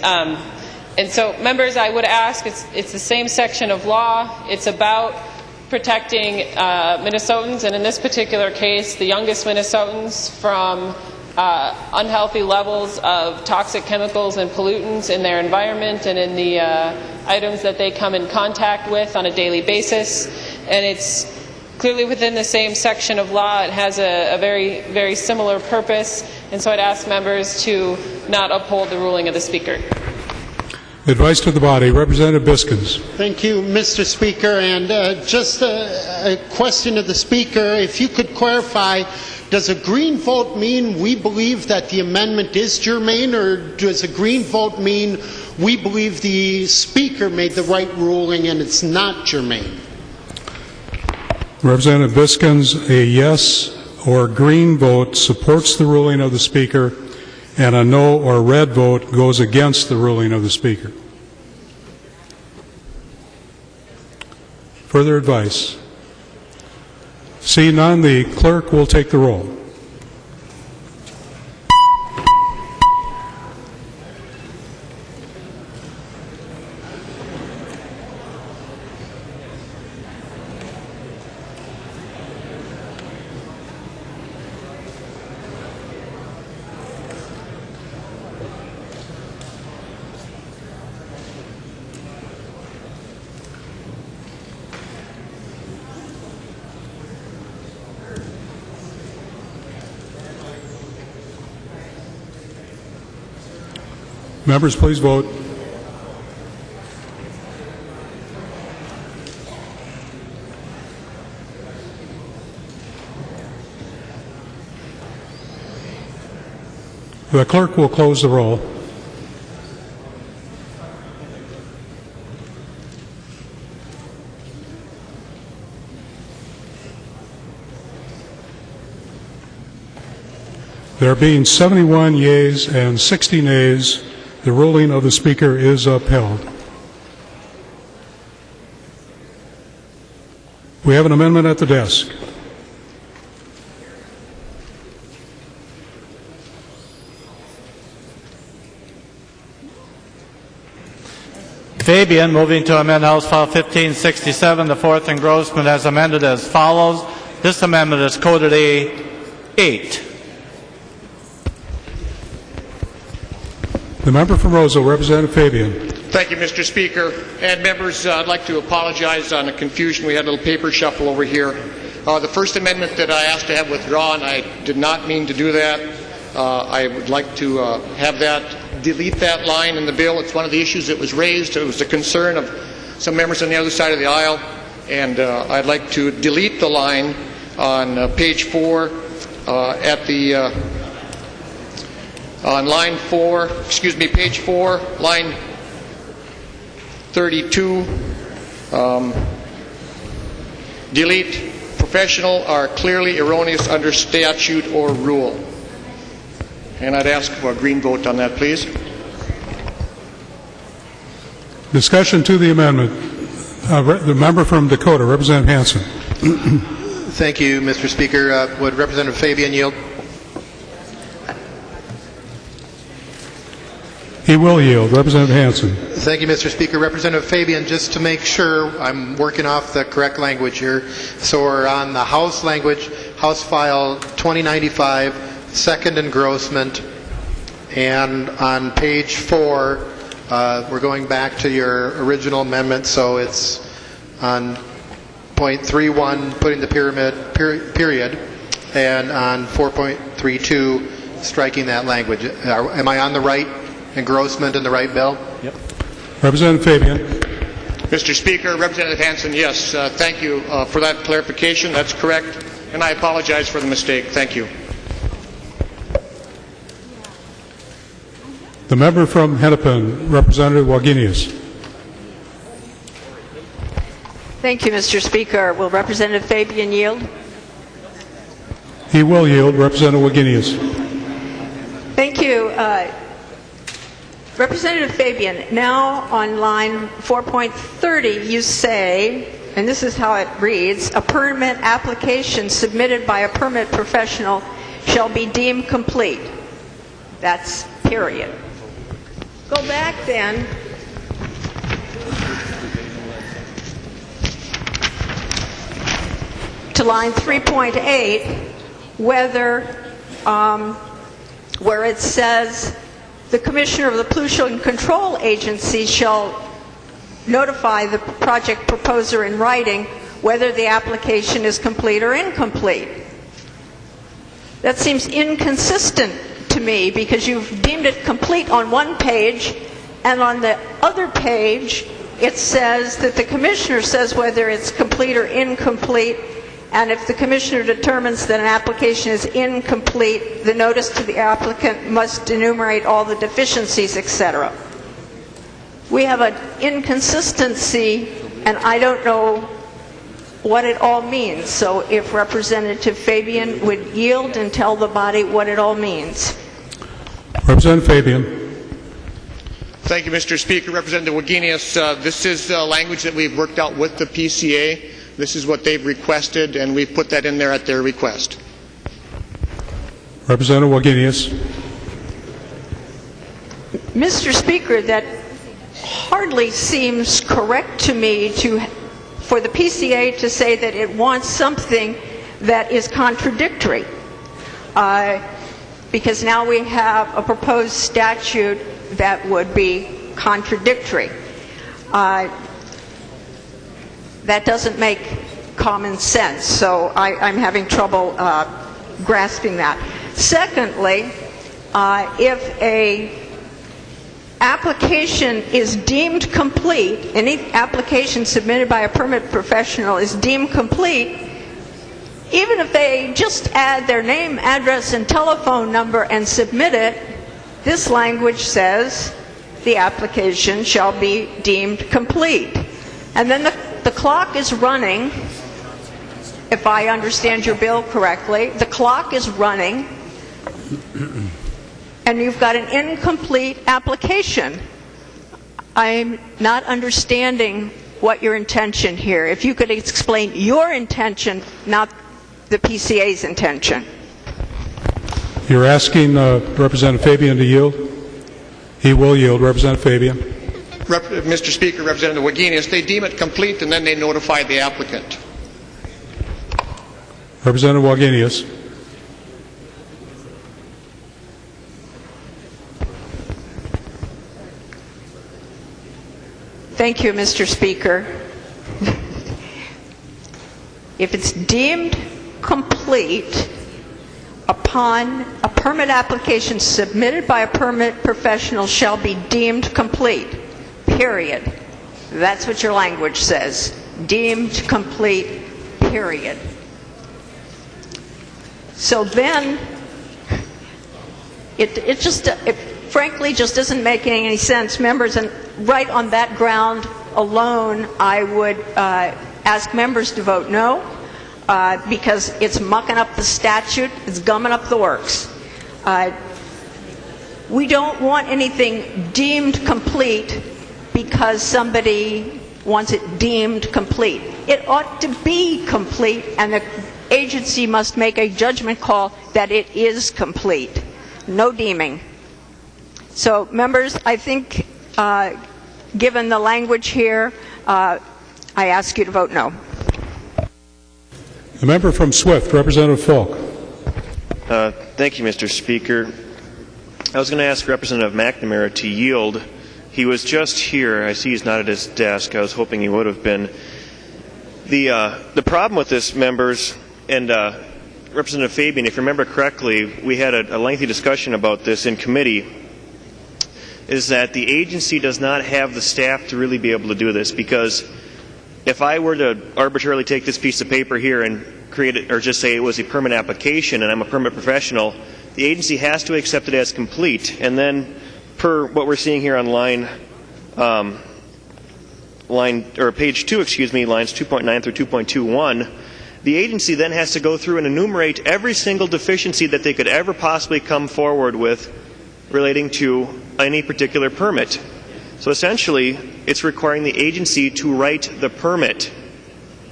And so, members, I would ask, it's the same section of law. It's about protecting Minnesotans, and in this particular case, the youngest Minnesotans, from unhealthy levels of toxic chemicals and pollutants in their environment and in the items that they come in contact with on a daily basis. And it's clearly within the same section of law. It has a very, very similar purpose. And so I'd ask members to not uphold the ruling of the Speaker. Advice to the body. Representative Biskins. Thank you, Mr. Speaker. And just a question of the Speaker. If you could clarify, does a green vote mean we believe that the amendment is germane, or does a green vote mean we believe the Speaker made the right ruling and it's not germane? Representative Biskins, a yes or green vote supports the ruling of the Speaker, and a no or red vote goes against the ruling of the Speaker. Further advice? Seeing none, the clerk will take the roll. Members, please vote. The clerk will close the roll. There being 71 yeas and 60 nays, the ruling of the Speaker is upheld. We have an amendment at the desk. Fabian moving to amend House File 1567, the fourth engrossment as amended as follows. This amendment is coded A8. The member from Roseau, Representative Fabian. Thank you, Mr. Speaker. And members, I'd like to apologize on the confusion. We had a little paper shuffle over here. The first amendment that I asked to have withdrawn, I did not mean to do that. I would like to have that, delete that line in the bill. It's one of the issues that was raised. It was a concern of some members on the other side of the aisle. And I'd like to delete the line on page 4 at the on line 4, excuse me, page 4, line 32, delete professional are clearly erroneous under statute or rule. And I'd ask for a green vote on that, please. Discussion to the amendment. The member from Dakota, Representative Hansen. Thank you, Mr. Speaker. Would Representative Fabian yield? He will yield. Representative Hansen. Thank you, Mr. Speaker. Representative Fabian, just to make sure I'm working off the correct language here. So we're on the House language, House File 2095, second engrossment, and on page 4, we're going back to your original amendment, so it's on point 3.1, putting the period, and on 4.32, striking that language. Am I on the right engrossment in the right bill? Yep. Representative Fabian. Mr. Speaker, Representative Hansen, yes, thank you for that clarification. That's correct, and I apologize for the mistake. Thank you. The member from Hennepin, Representative Wagenius. Thank you, Mr. Speaker. Will Representative Fabian yield? He will yield. Representative Wagenius. Thank you. Representative Fabian, now on line 4.30 you say, and this is how it reads, a permit application submitted by a permit professional shall be deemed complete. That's period. Go back then to line 3.8, where it says the Commissioner of the Pollution Control Agency shall notify the project proposer in writing whether the application is complete or incomplete. That seems inconsistent to me because you've deemed it complete on one page, and on the other page it says that the Commissioner says whether it's complete or incomplete, and if the Commissioner determines that an application is incomplete, the notice to the applicant must enumerate all the deficiencies, etc. We have an inconsistency, and I don't know what it all means. So if Representative Fabian would yield and tell the body what it all means. Representative Fabian. Thank you, Mr. Speaker. Representative Wagenius, this is language that we've worked out with the PCA. This is what they've requested, and we've put that in there at their request. Representative Wagenius. Mr. Speaker, that hardly seems correct to me for the PCA to say that it wants something that is contradictory. Because now we have a proposed statute that would be contradictory. That doesn't make common sense, so I'm having trouble grasping that. Secondly, if a application is deemed complete, any application submitted by a permit professional is deemed complete, even if they just add their name, address, and telephone number and submit it, this language says the application shall be deemed complete. And then the clock is running, if I understand your bill correctly, the clock is running and you've got an incomplete application. I'm not understanding what your intention here. If you could explain your intention, not the PCA's intention. You're asking Representative Fabian to yield? He will yield. Representative Fabian. Mr. Speaker, Representative Wagenius, they deem it complete and then they notify the applicant. Representative Wagenius. Thank you, Mr. Speaker. If it's deemed complete upon a permit application submitted by a permit professional shall be deemed complete, period. That's what your language says. Deemed complete, period. So then, it frankly just isn't making any sense. Members, and right on that ground alone, I would ask members to vote no, because it's mucking up the statute, it's gumming up the works. We don't want anything deemed complete because somebody wants it deemed complete. It ought to be complete, and the agency must make a judgment call that it is complete. No deeming. So, members, I think, given the language here, I ask you to vote no. The member from Swift, Representative Falk. Thank you, Mr. Speaker. I was going to ask Representative McNamara to yield. He was just here. I see he's not at his desk. I was hoping he would have been. The problem with this, members, and Representative Fabian, if you remember correctly, we had a lengthy discussion about this in committee, is that the agency does not have the staff to really be able to do this, because if I were to arbitrarily take this piece of paper here and create it, or just say it was a permit application and I'm a permit professional, the agency has to accept it as complete, and then per what we're seeing here on page 2, lines 2.9 through 2.21, the agency then has to go through and enumerate every single deficiency that they could ever possibly come forward with relating to any particular permit. So essentially, it's requiring the agency to write the permit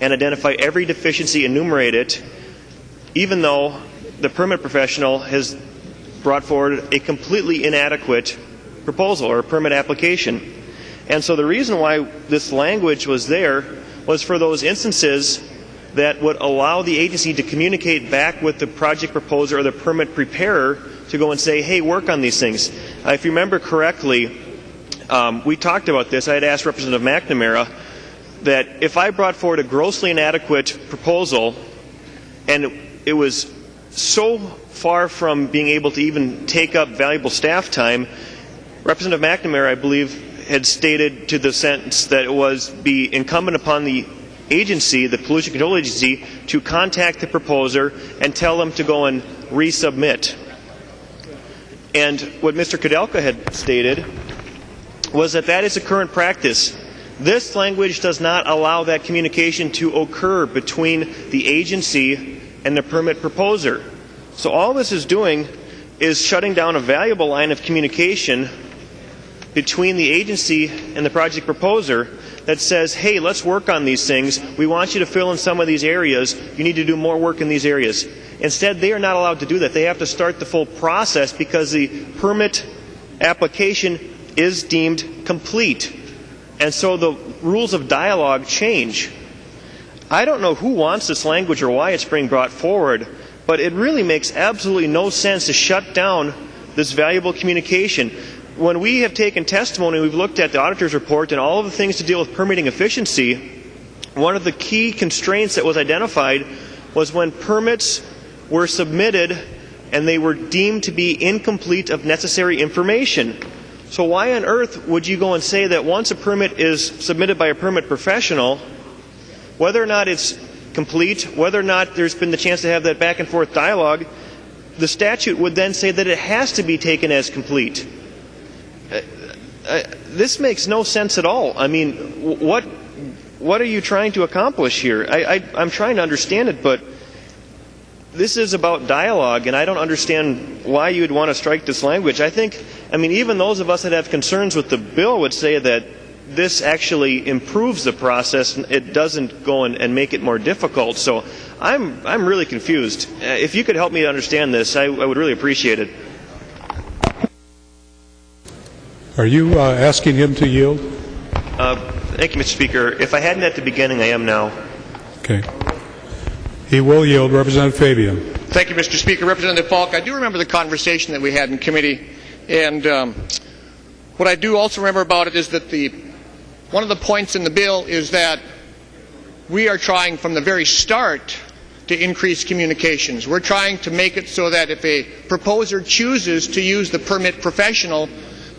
and identify every deficiency, enumerate it, even though the permit professional has brought forward a completely inadequate proposal or permit application. And so the reason why this language was there was for those instances that would allow the agency to communicate back with the project proposer or the permit preparer to go and say, hey, work on these things. If you remember correctly, we talked about this. I had asked Representative McNamara that if I brought forward a grossly inadequate proposal and it was so far from being able to even take up valuable staff time, Representative McNamara, I believe, had stated to the sentence that it was be incumbent upon the agency, the Pollution Control Agency, to contact the proposer and tell them to go and resubmit. And what Mr. Kudelka had stated was that that is a current practice. This language does not allow that communication to occur between the agency and the permit proposer. So all this is doing is shutting down a valuable line of communication between the agency and the project proposer that says, hey, let's work on these things. We want you to fill in some of these areas. You need to do more work in these areas. Instead, they are not allowed to do that. They have to start the full process because the permit application is deemed complete. And so the rules of dialogue change. I don't know who wants this language or why it's being brought forward, but it really makes absolutely no sense to shut down this valuable communication. When we have taken testimony, we've looked at the auditor's report and all of the things to deal with permitting efficiency, one of the key constraints that was identified was when permits were submitted and they were deemed to be incomplete of necessary information. So why on earth would you go and say that once a permit is submitted by a permit professional, whether or not it's complete, whether or not there's been the chance to have that back and forth dialogue, the statute would then say that it has to be taken as complete. This makes no sense at all. I mean, what are you trying to accomplish here? I'm trying to understand it, but this is about dialogue, and I don't understand why you'd want to strike this language. I mean, even those of us that have concerns with the bill would say that this actually improves the process. It doesn't go and make it more difficult. So I'm really confused. If you could help me understand this, I would really appreciate it. Are you asking him to yield? Thank you, Mr. Speaker. If I hadn't at the beginning, I am now. Okay. He will yield. Representative Fabian. Thank you, Mr. Speaker. Representative Falk, I do remember the conversation that we had in committee, and what I do also remember about it is that one of the points in the bill is that we are trying from the very start to increase communications. We're trying to make it so that if a proposer chooses to use the permit professional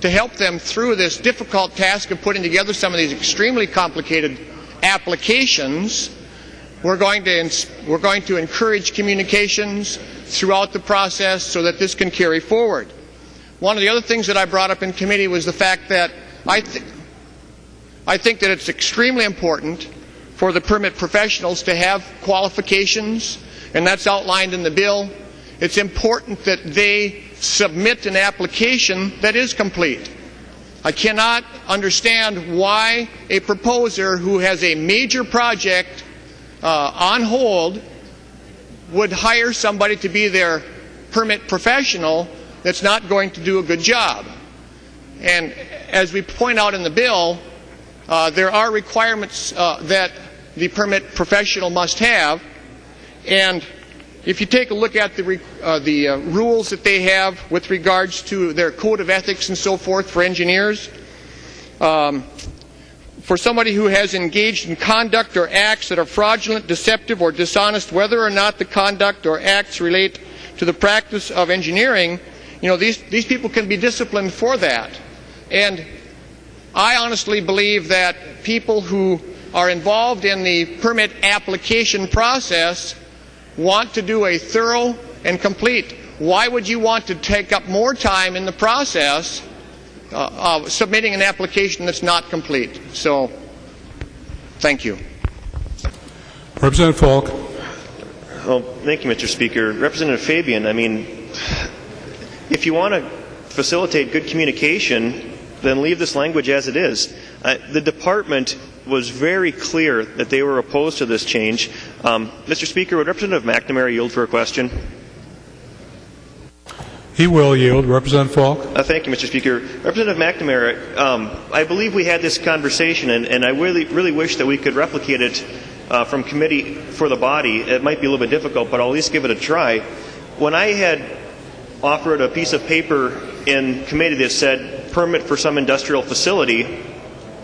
to help them through this difficult task of putting together some of these extremely complicated applications, we're going to encourage communications throughout the process so that this can carry forward. One of the other things that I brought up in committee was the fact that I think that it's extremely important for the permit professionals to have qualifications, and that's outlined in the bill. It's important that they submit an application that is complete. I cannot understand why a proposer who has a major project on hold would hire somebody to be their permit professional that's not going to do a good job. And as we point out in the bill, there are requirements that the permit professional must have, and if you take a look at the rules that they have with regards to their code of ethics and so forth for engineers, for somebody who has engaged in conduct or acts that are fraudulent, deceptive, or dishonest, whether or not the conduct or acts relate to the practice of engineering, these people can be disciplined for that. And I honestly believe that people who are involved in the permit application process want to do a thorough and complete. Why would you want to take up more time in the process of submitting an application that's not complete? So, thank you. Representative Falk. Well, thank you, Mr. Speaker. Representative Fabian, I mean, if you want to facilitate good communication, then leave this language as it is. The department was very clear that they were opposed to this change. Mr. Speaker, would Representative McNamara yield for a question? He will yield. Representative Falk. Thank you, Mr. Speaker. Representative McNamara, I believe we had this conversation, and I really wish that we could replicate it from committee for the body. It might be a little bit difficult, but I'll at least give it a try. When I had offered a piece of paper in committee that said permit for some industrial facility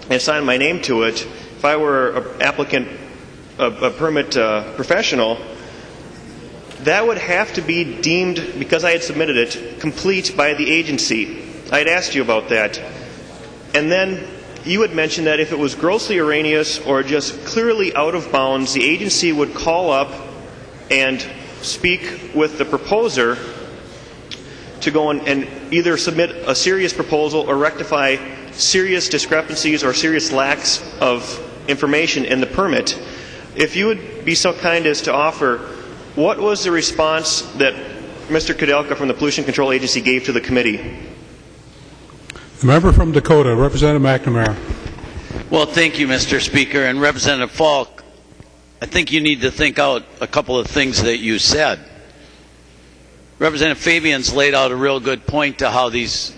and signed my name to it, if I were an applicant, a permit professional, that would have to be deemed, because I had submitted it, complete by the agency. I had asked you about that. And then you had mentioned that if it was grossly erroneous or just clearly out of bounds, the agency would call up and speak with the proposer to go and either submit a serious proposal or rectify serious discrepancies or serious lacks of information in the permit. If you would be so kind as to offer, what was the response that Mr. Kudelka from the Pollution Control Agency gave to the committee? The member from Dakota, Representative McNamara. Well, thank you, Mr. Speaker. And Representative Falk, I think you need to think out a couple of things that you said. Representative Fabian's laid out a real good point to how these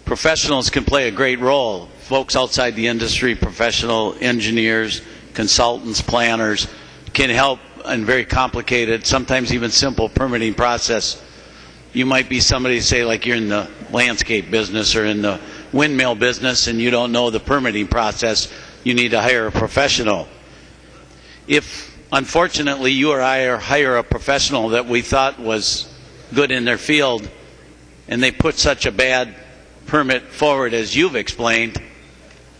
professionals can play a great role. Folks outside the industry, professional engineers, consultants, planners, can help in very complicated, sometimes even simple permitting process. You might be somebody, say, like you're in the landscape business or in the windmill business and you don't know the permitting process. You need to hire a professional. If, unfortunately, you or I hire a professional that we thought was good in their field and they put such a bad permit forward as you've explained,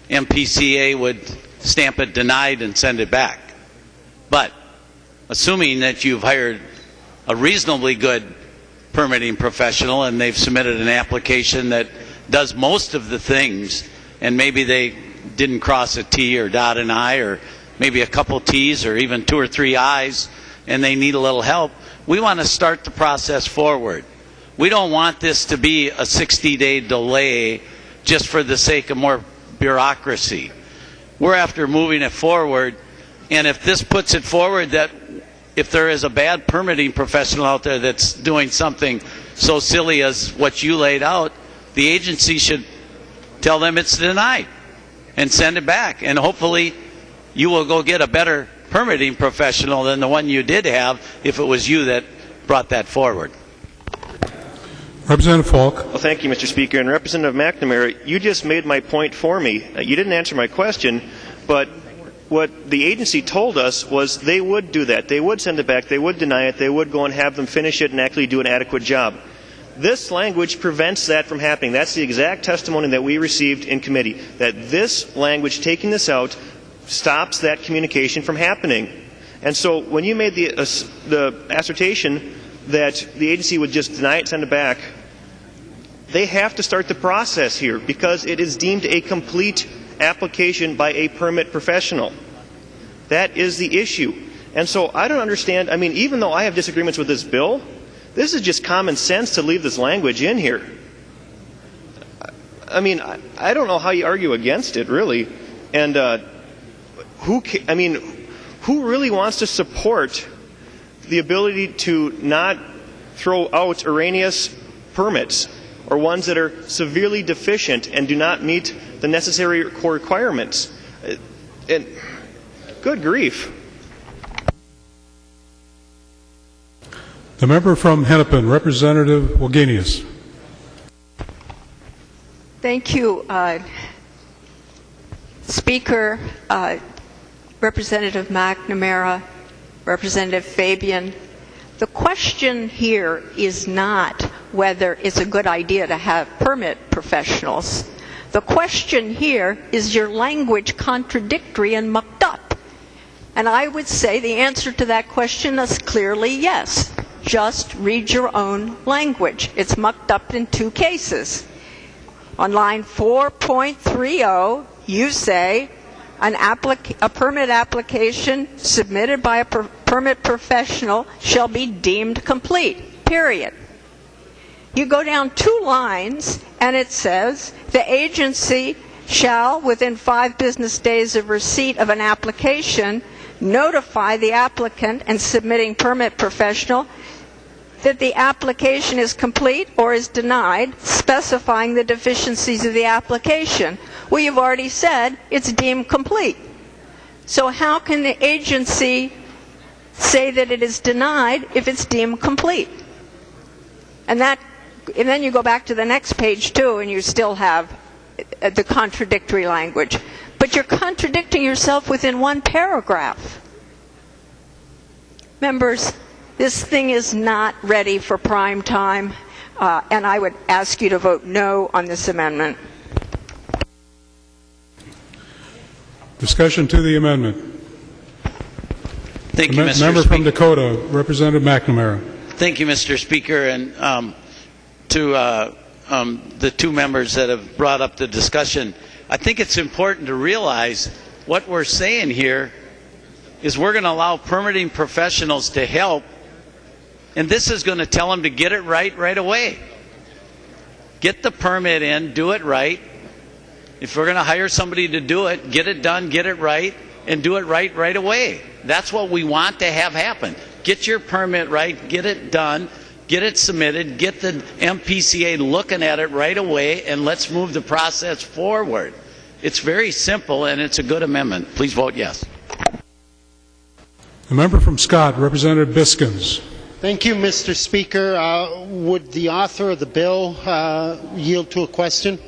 MPCA would stamp it denied and send it back. But assuming that you've hired a reasonably good permitting professional and they've submitted an application that does most of the things, and maybe they didn't cross a T or dot an I, or maybe a couple T's or even 2 or 3 I's, and they need a little help, We want to start the process forward. We don't want this to be a 60-day delay just for the sake of more bureaucracy. We're after moving it forward, and if this puts it forward that if there is a bad permitting professional out there that's doing something so silly as what you laid out, the agency should tell them it's denied and send it back. And hopefully you will go get a better permitting professional than the one you did have if it was you that brought that forward. Representative Falk. Well, thank you, Mr. Speaker. And Representative McNamara, you just made my point for me. You didn't answer my question, but what the agency told us was they would do that. They would send it back. They would deny it. They would go and have them finish it and actually do an adequate job. This language prevents that from happening. That's the exact testimony that we received in committee, that this language, taking this out, stops that communication from happening. And so when you made the assertion that the agency would just deny it, send it back, they have to start the process here because it is deemed a complete application by a permit professional. That is the issue. And so I don't understand, I mean, even though I have disagreements with this bill, this is just common sense to leave this language in here. I mean, I don't know how you argue against it, really. And who really wants to support the ability to not throw out erroneous permits or ones that are severely deficient and do not meet the necessary core requirements? And good grief. The member from Hennepin, Representative Wagenius. Thank you, Speaker, Representative McNamara, Representative Fabian. The question here is not whether it's a good idea to have permit professionals. The question here is your language contradictory and mucked up? And I would say the answer to that question is clearly yes. Just read your own language. It's mucked up in two cases. On line 4.30, you say a permit application submitted by a permit professional shall be deemed complete, period. You go down 2 lines and it says the agency shall, within 5 business days of receipt of an application, notify the applicant and submitting permit professional that the application is complete or is denied, specifying the deficiencies of the application. Well, you've already said it's deemed complete. So how can the agency say that it is denied if it's deemed complete? And then you go back to the next page too, and you still have the contradictory language. But you're contradicting yourself within one paragraph. Members, this thing is not ready for prime time, and I would ask you to vote no on this amendment. Discussion to the amendment. Thank you, Mr. Member Speaker. from Dakota, Representative McNamara. Thank you, Mr. Speaker, and to the 2 members that have brought up the discussion. I think it's important to realize what we're saying here is we're going to allow permitting professionals to help, and this is going to tell them to get it right away. Get the permit in, do it right. If we're going to hire somebody to do it, get it done, get it right, and do it right away. That's what we want to have happen. Get your permit right, get it done, get it submitted, get the MPCA looking at it right away, and let's move the process forward. It's very simple, and it's a good amendment. Please vote yes. The member from Scott, Representative Biskins. Thank you, Mr. Speaker. Would the author of the bill yield to a question?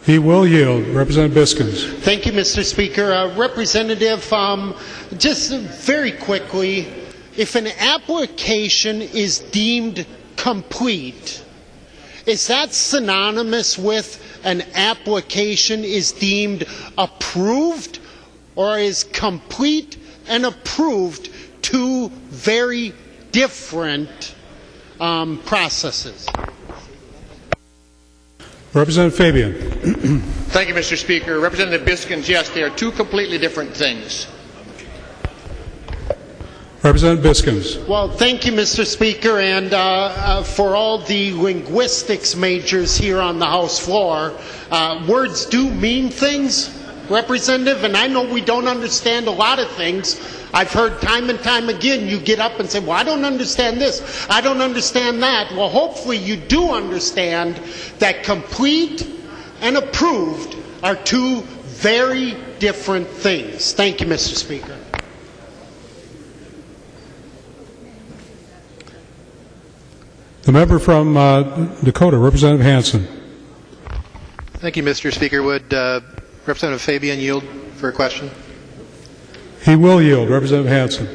He will yield. Representative Biskins. Thank you, Mr. Speaker. Representative, just very quickly, if an application is deemed complete, is that synonymous with an application is deemed approved, or is complete and approved 2 very different processes? Representative Fabian. Thank you, Mr. Speaker. Representative Biskins, yes, they are 2 completely different things. Representative Representative Biskins. Well, thank you, Mr. Speaker, and for all the linguistics majors here on the House floor, words do mean things, Representative, and I know we don't understand a lot of things. I've heard time and time again you get up and say, well, I don't understand this, I don't understand that. Well, hopefully you do understand that complete and approved are two very different things. Thank you, Mr. Speaker. The member from Dakota, Representative Hansen. Thank you, Mr. Speaker. Would Representative Fabian yield for a question? He will yield. Representative Hansen.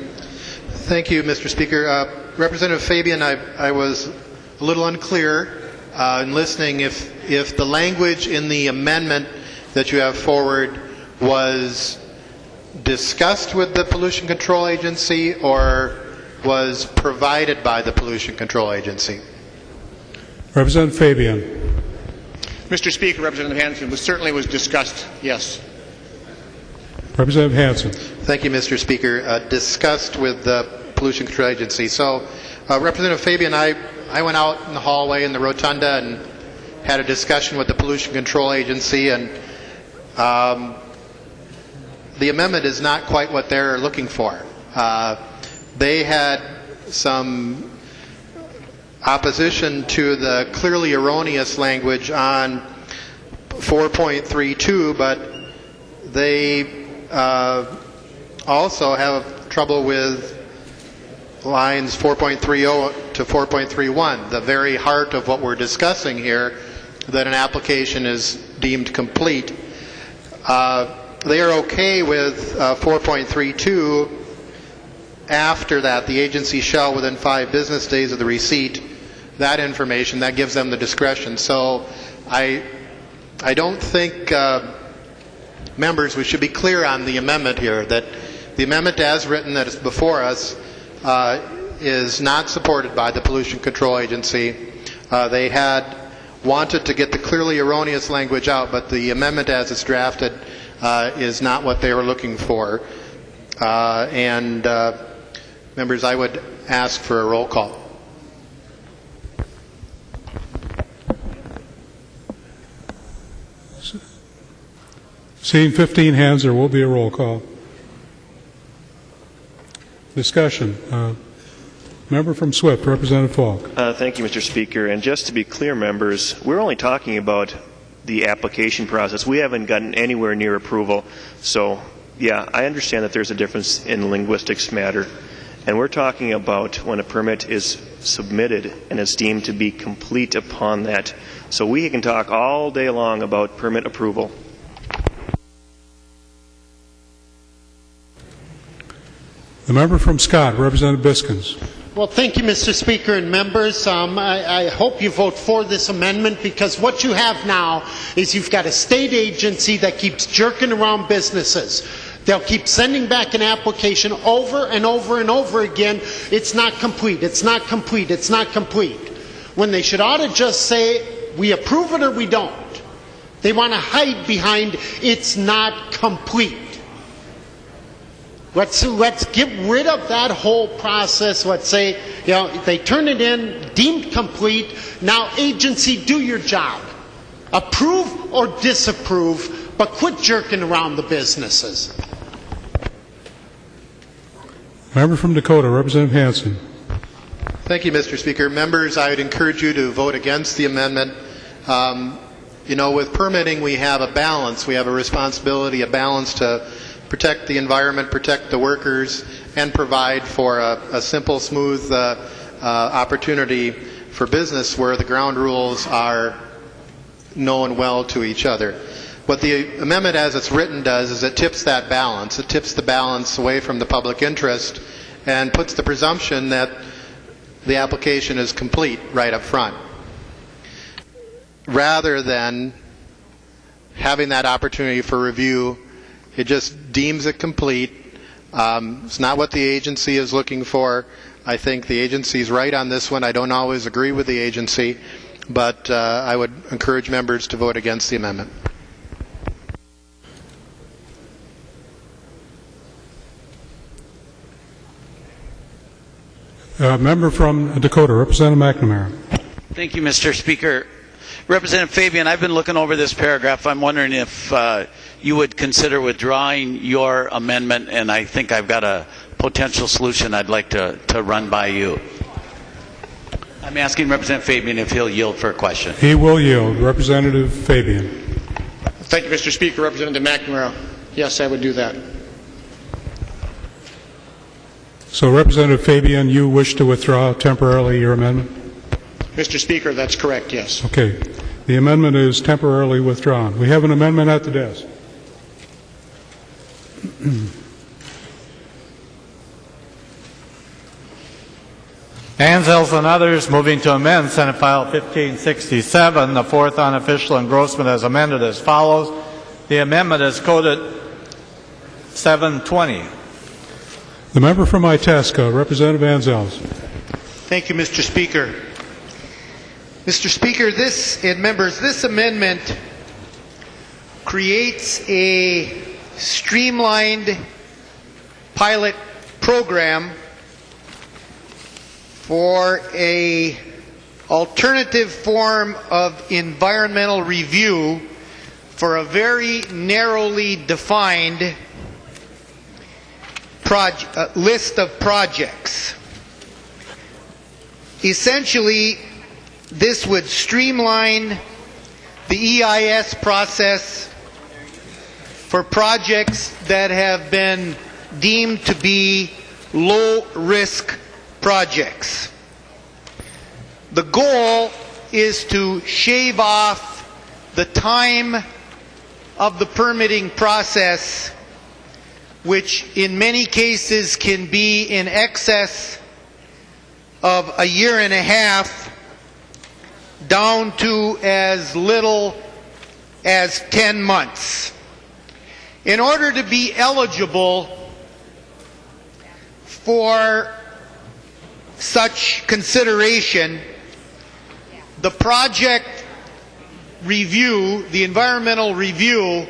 Thank you, Mr. Speaker. Representative Fabian, I was a little unclear in listening if the language in the amendment that you have forward was discussed with the Pollution Control Agency or was provided by the Pollution Control Agency. Representative Fabian. Mr. Speaker, Representative Hansen, certainly was discussed, yes. Representative Hansen. Thank you, Mr. Speaker. Discussed with the Pollution Control Agency. So, Representative Fabian, I went out in the hallway in the rotunda and had a discussion with the Pollution Control Agency, and the amendment is not quite what they're looking for. They had some opposition to the clearly erroneous language on 4.32, but they also have trouble with lines 4.30 to 4.31, the very heart of what we're discussing here, that an application is deemed complete. They are okay with 4.32. After that, the agency shall, within 5 business days of the receipt, that information, that gives them the discretion. So I don't think, members, we should be clear on the amendment here, that the amendment as written that is before us is not supported by the Pollution Control Agency. They had wanted to get the clearly erroneous language out, but the amendment as it's drafted is not what they were looking for. Members, I would ask for a roll call. Seeing 15 hands, there will be a roll call. Discussion. Member from Swift, Representative Falk. Thank you, Mr. Speaker. And just to be clear, members, we're only talking about the application process. We haven't gotten anywhere near approval. So, yeah, I understand that there's a difference in linguistics matter. And we're talking about when a permit is submitted and is deemed to be complete upon that. So we can talk all day long about permit approval. The member from Scott, Representative Biskins. Well, thank you, Mr. Speaker and members. I hope you vote for this amendment, because what you have now is you've got a state agency that keeps jerking around businesses. They'll keep sending back an application over and over and over again. It's not complete, it's not complete, it's not complete. When they should ought to just say, we approve it or we don't. They want to hide behind, it's not complete. Let's get rid of that whole process. Let's say, they turn it in, deemed complete. Now, agency, do your job. Approve or disapprove, but quit jerking around the businesses. Member from Dakota, Representative Hansen. Thank you, Mr. Speaker. Members, I would encourage you to vote against the amendment. With permitting, we have a balance. We have a responsibility, a balance to protect the environment, protect the workers, and provide for a simple, smooth opportunity for business where the ground rules are known well to each other. What the amendment as it's written does is it tips that balance. It tips the balance away from the public interest and puts the presumption that the application is complete right up front, rather than having that opportunity for review. It just deems it complete. It's not what the agency is looking for. I think the agency is right on this one. I don't always agree with the agency, but I would encourage members to vote against the amendment. Member from Dakota, Representative McNamara. Thank you, Mr. Speaker. Representative Fabian, I've been looking over this paragraph. I'm wondering if you would consider withdrawing your amendment, and I think I've got a potential solution I'd like to run by you. I'm asking Representative Fabian if he'll yield for a question. He will yield. Representative Fabian. Thank you, Mr. Speaker. Representative McNamara. Yes, I would do that. So, Representative Fabian, you wish to withdraw temporarily your amendment? Mr. Speaker, that's correct, yes. Okay. The amendment is temporarily withdrawn. We have an amendment at the desk. Anzels and others moving to amend Senate File 1567, the fourth unofficial engrossment as amended as follows. The amendment is coded 720. The member from Itasca, Representative Anzels. Thank you, Mr. Speaker. Mr. Speaker, this amendment creates a streamlined pilot program for an alternative form of environmental review for a very narrowly defined list of projects. Essentially, this would streamline the EIS process for projects that have been deemed to be low-risk projects. The goal is to shave off the time of the permitting process, which in many cases can be in excess of a year and a half, down to as little as 10 months. In order to be eligible for such consideration, the project review, the environmental review,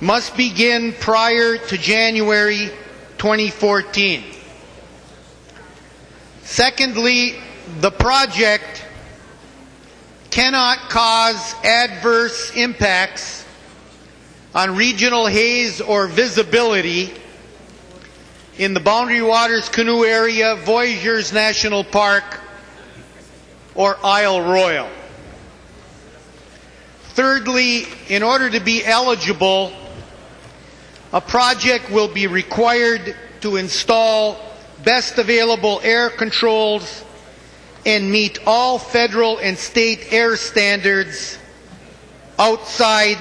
must begin prior to January 2014. Secondly, the project cannot cause adverse impacts on regional haze or visibility in the Boundary Waters Canoe Area, Voyageurs National Park, or Isle Royal. Thirdly, in order to be eligible, a project will be required to install best available air controls and meet all federal and state air standards outside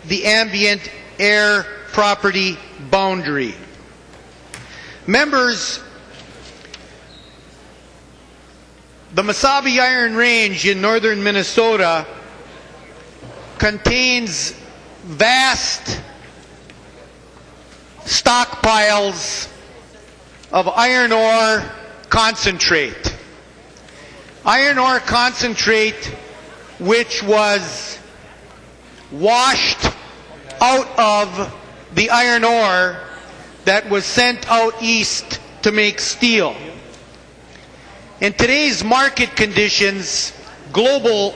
the ambient air property boundary. Members, the Mesabi Iron Range in northern Minnesota contains vast stockpiles of iron ore concentrate. Iron ore concentrate which was washed out of the iron ore that was sent out east to make steel. In today's market conditions, global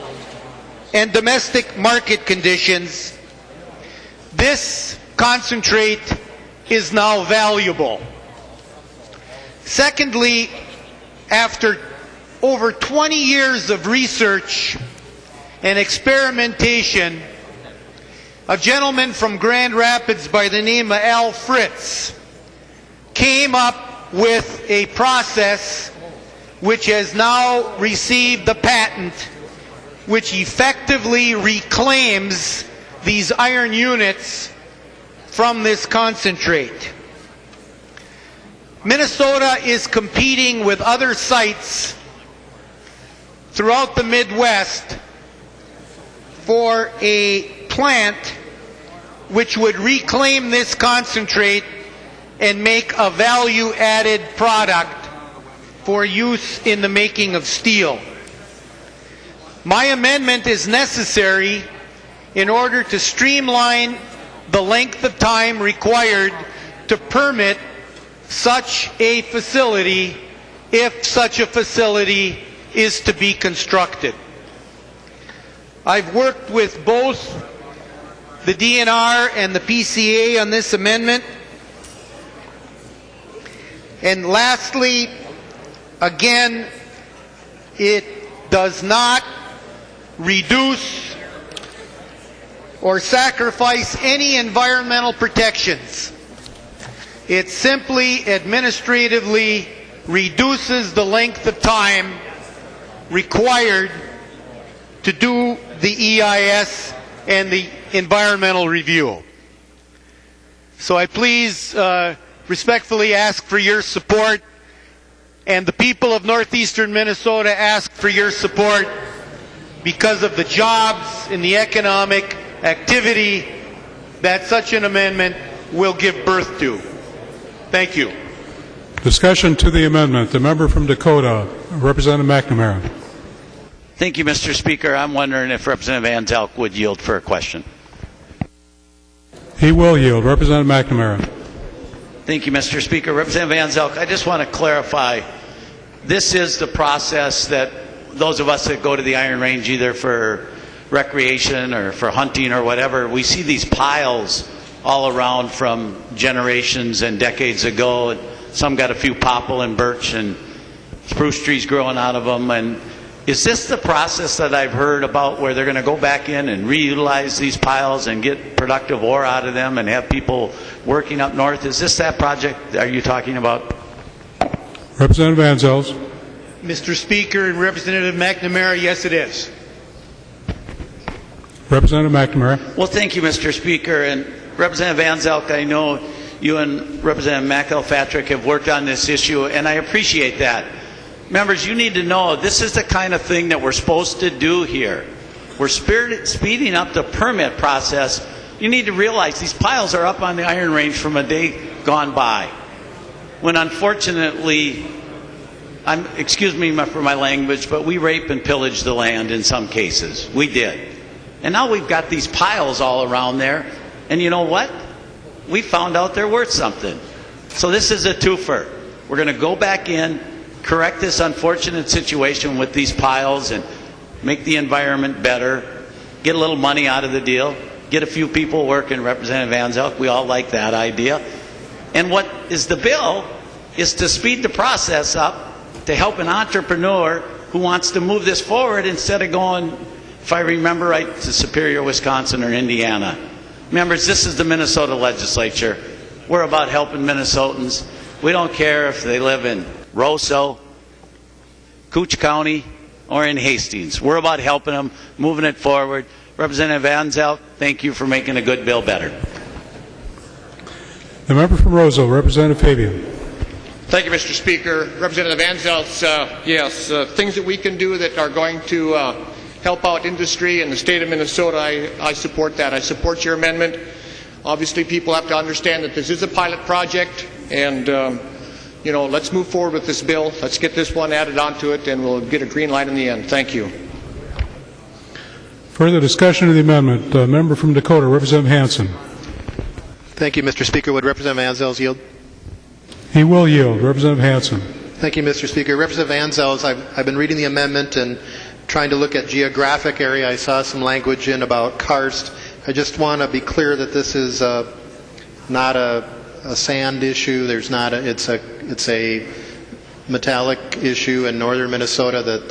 and domestic market conditions, this concentrate is now valuable. Secondly, after over 20 years of research and experimentation, a gentleman from Grand Rapids by the name of Al Fritz came up with a process which has now received the patent, which effectively reclaims these iron units from this concentrate. Minnesota is competing with other sites throughout the Midwest for a plant which would reclaim this concentrate and make a value-added product for use in the making of steel. My amendment is necessary in order to streamline the length of time required to permit such a facility if such a facility is to be constructed. I've worked with both the DNR and the PCA on this amendment. And lastly, again, it does not reduce or sacrifice any environmental protections. It simply administratively reduces the length of time required to do the EIS and the environmental review. So I please respectfully ask for your support, and the people of northeastern Minnesota ask for your support because of the jobs and the economic activity that such an amendment will give birth to. Thank you. Discussion to the amendment. The member from Dakota, Representative McNamara. Thank you, Mr. Speaker. I'm wondering if Representative Van Zelk would yield for a question. He will yield. Representative McNamara. Thank you, Mr. Speaker. Representative Van Zelk, I just want to clarify, this is the process that those of us that go to the Iron Range either for recreation or for hunting or whatever, we see these piles all around from generations and decades ago. And some got a few popple and birch and spruce trees growing out of them. And is this the process that I've heard about where they're going to go back in and reutilize these piles and get productive ore out of them and have people working up north? Is this that project are you talking about? Representative Van Zelk. Mr. Speaker and Representative McNamara, yes it is. Representative McNamara. Well, thank you, Mr. Speaker. And Representative Van Zelk, I know you and Representative McElpatrick have worked on this issue, and I appreciate that. Members, you need to know this is the kind of thing that we're supposed to do here. We're speeding up the permit process. You need to realize these piles are up on the Iron Range from a day gone by, when unfortunately, excuse me for my language, but we rape and pillage the land in some cases. We did. And now we've got these piles all around there, and you know what? We found out they're worth something. So this is a twofer. We're going to go back in, correct this unfortunate situation with these piles and make the environment better, get a little money out of the deal, get a few people working. Representative Van Zelk, we all like that idea. And what is the bill is to speed the process up to help an entrepreneur who wants to move this forward instead of going, if I remember right, to Superior, Wisconsin or Indiana. Members, this is the Minnesota legislature. We're about helping Minnesotans. We don't care if they live in Roseau, Cooch County, or in Hastings. We're about helping them, moving it forward. Representative Van Zelk, thank you for making a good bill better. The member from Roseau, Representative Fabian. Thank you, Mr. Speaker. Representative Van Zelk, yes, things that we can do that are going to help out industry in the state of Minnesota, I support that. I support your amendment. Obviously, people have to understand that this is a pilot project, and you know, let's move forward with this bill. Let's get this one added onto it, and we'll get a green light in the end. Thank you. Further discussion of the amendment. Member from Dakota, Representative Hansen. Thank you, Mr. Speaker. Would Representative Van Zelk yield? He will yield. Representative Hansen. Thank you, Mr. Speaker. Representative Van Zelk, I've been reading the amendment and trying to look at geographic area. I saw some language in about karst. I just want to be clear that this is not a sand issue. There's not a, it's a metallic issue in northern Minnesota, that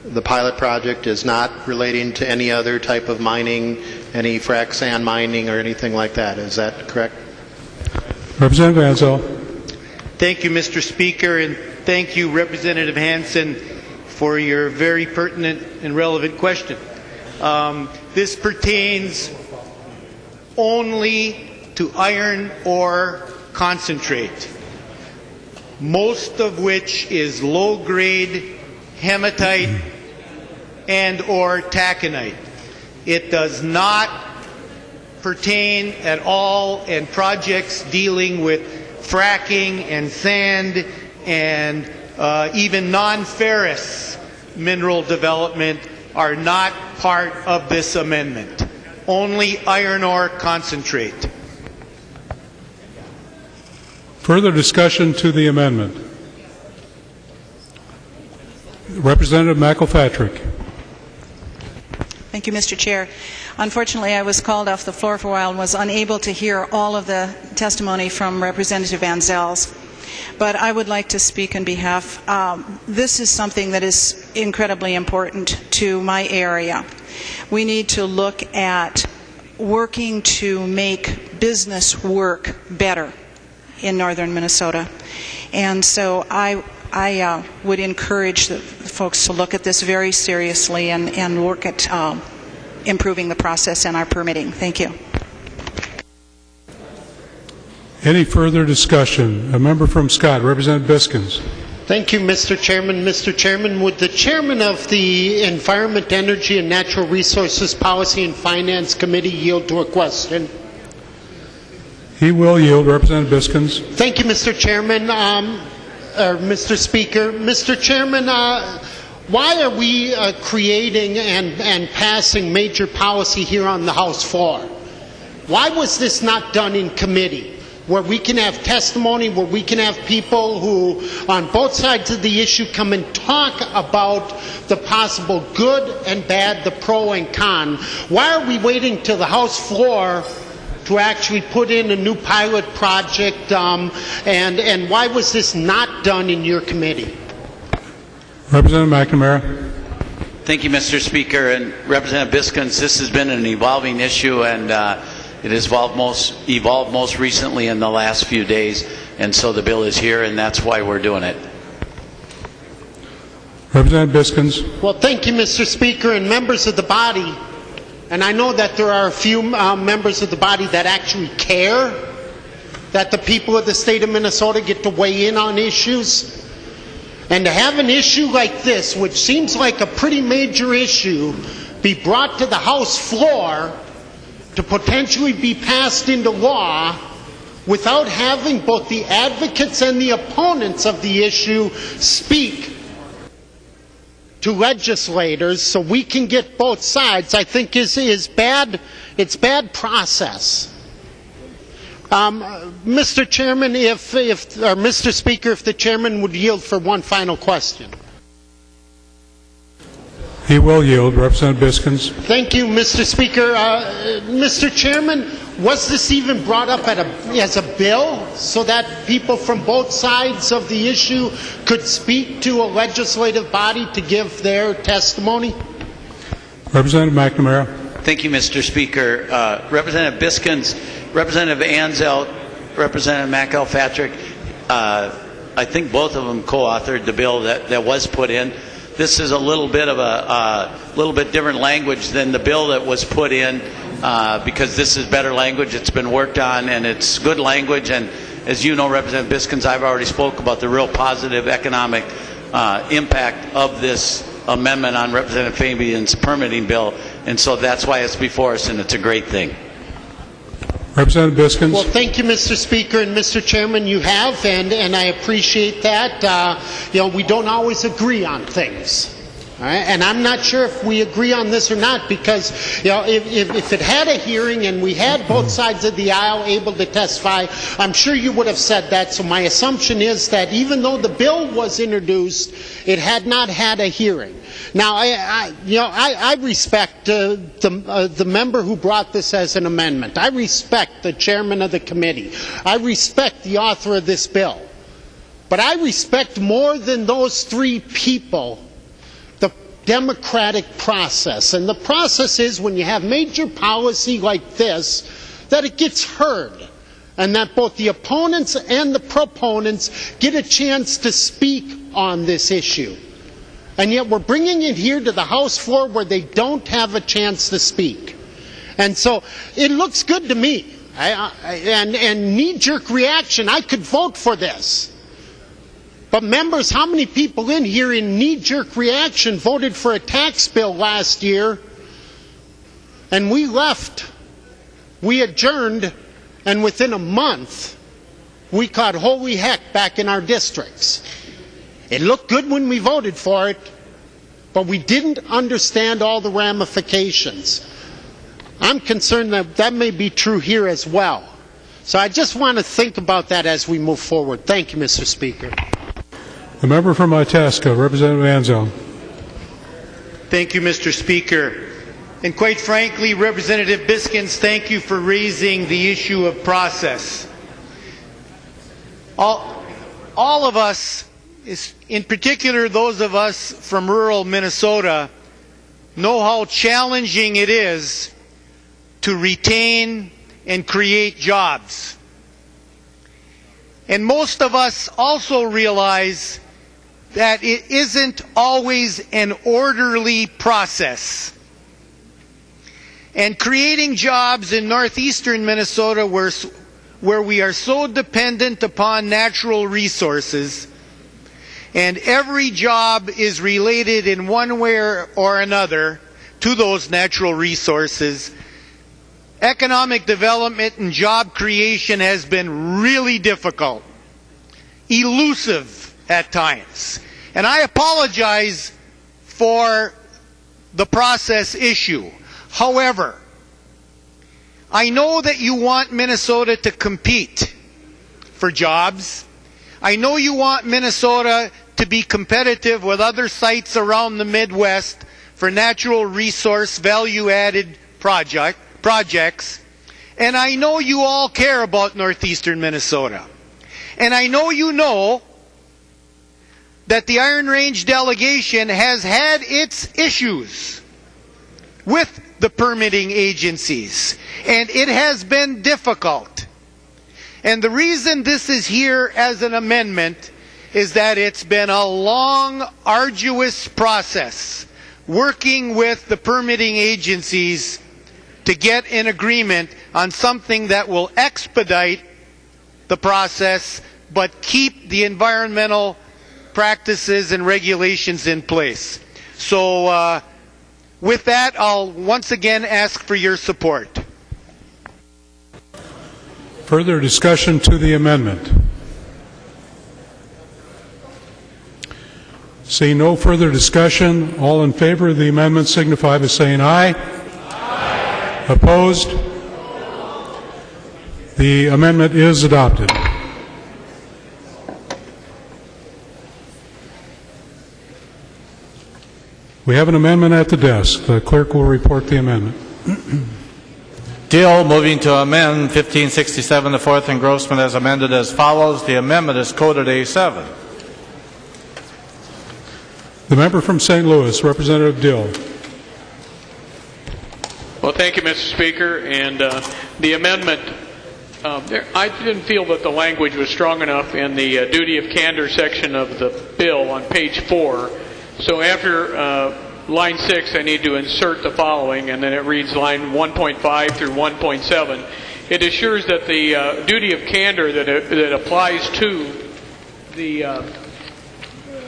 the pilot project is not relating to any other type of mining, any frac sand mining or anything like that. Is that correct? Representative Van Zelk. Thank you, Mr. Speaker, and thank you, Representative Hansen, for your very pertinent and relevant question. This pertains only to iron ore concentrate, most of which is low-grade hematite and or taconite. It does not pertain at all in projects dealing with fracking and sand and even non-ferrous mineral development are not part of this amendment. Only iron ore concentrate. Further discussion to the amendment. Representative McElpatrick. Thank you, Mr. Chair. Unfortunately, I was called off the floor for a while and was unable to hear all of the testimony from Representative Anzel's. But I would like to speak on behalf. This is something that is incredibly important to my area. We need to look at working to make business work better in northern Minnesota. And so I would encourage the folks to look at this very seriously and work at improving the process and our permitting. Thank you. Any further discussion? A member from Scott, Representative Biskins. Thank you, Mr. Chairman. Mr. Chairman, would the chairman of the Environment, Energy, and Natural Resources Policy and Finance Committee yield to a question? He will yield. Representative Biskins. Thank you, Mr. Chairman. Mr. Speaker. Mr. Chairman, why are we creating and passing major policy here on the House floor? Why was this not done in committee, where we can have testimony, where we can have people who, on both sides of the issue, come and talk about the possible good and bad, the pro and con? Why are we waiting till the House floor to actually put in a new pilot project, and why was this not done in your committee? Representative McNamara. Thank you, Mr. Speaker. And Representative Biskins, this has been an evolving issue, and it has evolved most recently in the last few days, and so the bill is here, and that's why we're doing it. Representative Biskins. Well, thank you, Mr. Speaker, and members of the body. And I know that there are a few members of the body that actually care that the people of the state of Minnesota get to weigh in on issues. And to have an issue like this, which seems like a pretty major issue, be brought to the House floor to potentially be passed into law without having both the advocates and the opponents of the issue speak to legislators so we can get both sides, I think is bad. It's bad process. Mr. Chairman, or Mr. Speaker, if the chairman would yield for one final question. He will yield. Representative Biskins. Thank you, Mr. Speaker. Mr. Chairman, was this even brought up as a bill so that people from both sides of the issue could speak to a legislative body to give their testimony? Representative McNamara. Thank you, Mr. Speaker. Representative Biskins, Representative Anzel, Representative McElpatrick, I think both of them co-authored the bill that was put in. This is a little bit of a little bit different language than the bill that was put in because this is better language. It's been worked on and it's good language. And as you know, Representative Biskins, I've already spoke about the real positive economic impact of this amendment on Representative Fabian's permitting bill. And so that's why it's before us, and it's a great thing. Representative Biskins. Well, thank you, Mr. Speaker, and Mr. Chairman, you have, and I appreciate that. We don't always agree on things. All right? And I'm not sure if we agree on this or not because, if it had a hearing and we had both sides of the aisle able to testify, I'm sure you would have said that. So my assumption is that even though the bill was introduced, it had not had a hearing. Now, I respect the member who brought this as an amendment. I respect the chairman of the committee. I respect the author of this bill. But I respect more than those three people the democratic process. And the process is when you have major policy like this, that it gets heard. And that both the opponents and the proponents get a chance to speak on this issue. And yet we're bringing it here to the House floor where they don't have a chance to speak. And so it looks good to me. And knee-jerk reaction, I could vote for this. But members, how many people in here in knee-jerk reaction voted for a tax bill last year and we left, we adjourned, and within a month we caught holy heck back in our districts? It looked good when we voted for it, but we didn't understand all the ramifications. I'm concerned that that may be true here as well. So I just want to think about that as we move forward. Thank you, Mr. Speaker. The member from Itasca, Representative Ansel. Thank you, Mr. Speaker. And quite frankly, Representative Biskins, thank you for raising the issue of process. All of us, in particular those of us from rural Minnesota, know how challenging it is to retain and create jobs. And most of us also realize that it isn't always an orderly process. And creating jobs in northeastern Minnesota where we are so dependent upon natural resources, and every job is related in one way or another to those natural resources, economic development and job creation has been really difficult, elusive at times. And I apologize for the process issue. However, I know that you want Minnesota to compete for jobs. I know you want Minnesota to be competitive with other sites around the Midwest for natural resource value-added projects. And I know you all care about northeastern Minnesota. And I know you know that the Iron Range delegation has had its issues with the permitting agencies, and it has been difficult. And the reason this is here as an amendment is that it's been a long, arduous process working with the permitting agencies to get an agreement on something that will expedite the process but keep the environmental practices and regulations in place. So with that, I'll once again ask for your support. Further discussion to the amendment? Seeing no further discussion, all in favor of the amendment signify by saying aye. Aye. Opposed? The amendment is adopted. We have an amendment at the desk. The clerk will report the amendment. Deal moving to amend 1567, the fourth engrossment as amended as follows. The amendment is coded A7. The member from St. Louis, Representative Dill. Well, thank you, Mr. Speaker. And the amendment, I didn't feel that the language was strong enough in the duty of candor section of the bill on page 4. So after line 6, I need to insert the following, and then it reads line 1.5 through 1.7. It assures that the duty of candor that applies to the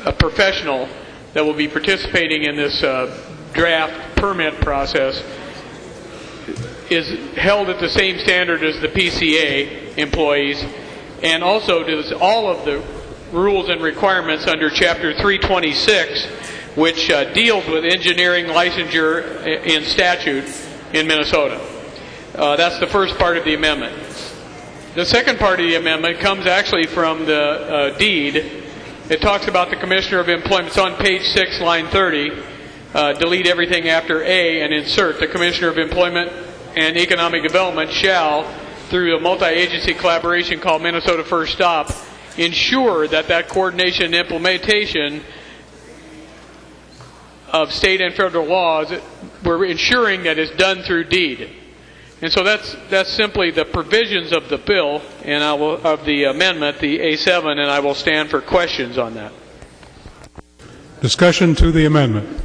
a professional that will be participating in this draft permit process is held at the same standard as the PCA employees, and also does all of the rules and requirements under Chapter 326, which deals with engineering licensure in statute in Minnesota. That's the first part of the amendment. The second part of the amendment comes actually from the deed. It talks about the Commissioner of Employment. It's on page 6, line 30. Delete everything after A and insert the Commissioner of Employment and Economic Development shall, through a multi-agency collaboration called Minnesota First Stop, ensure that coordination and implementation of state and federal laws, we're ensuring that it's done through deed. And so that's simply the provisions of the bill and of the amendment, the A7, and I will stand for questions on that. Discussion to the amendment.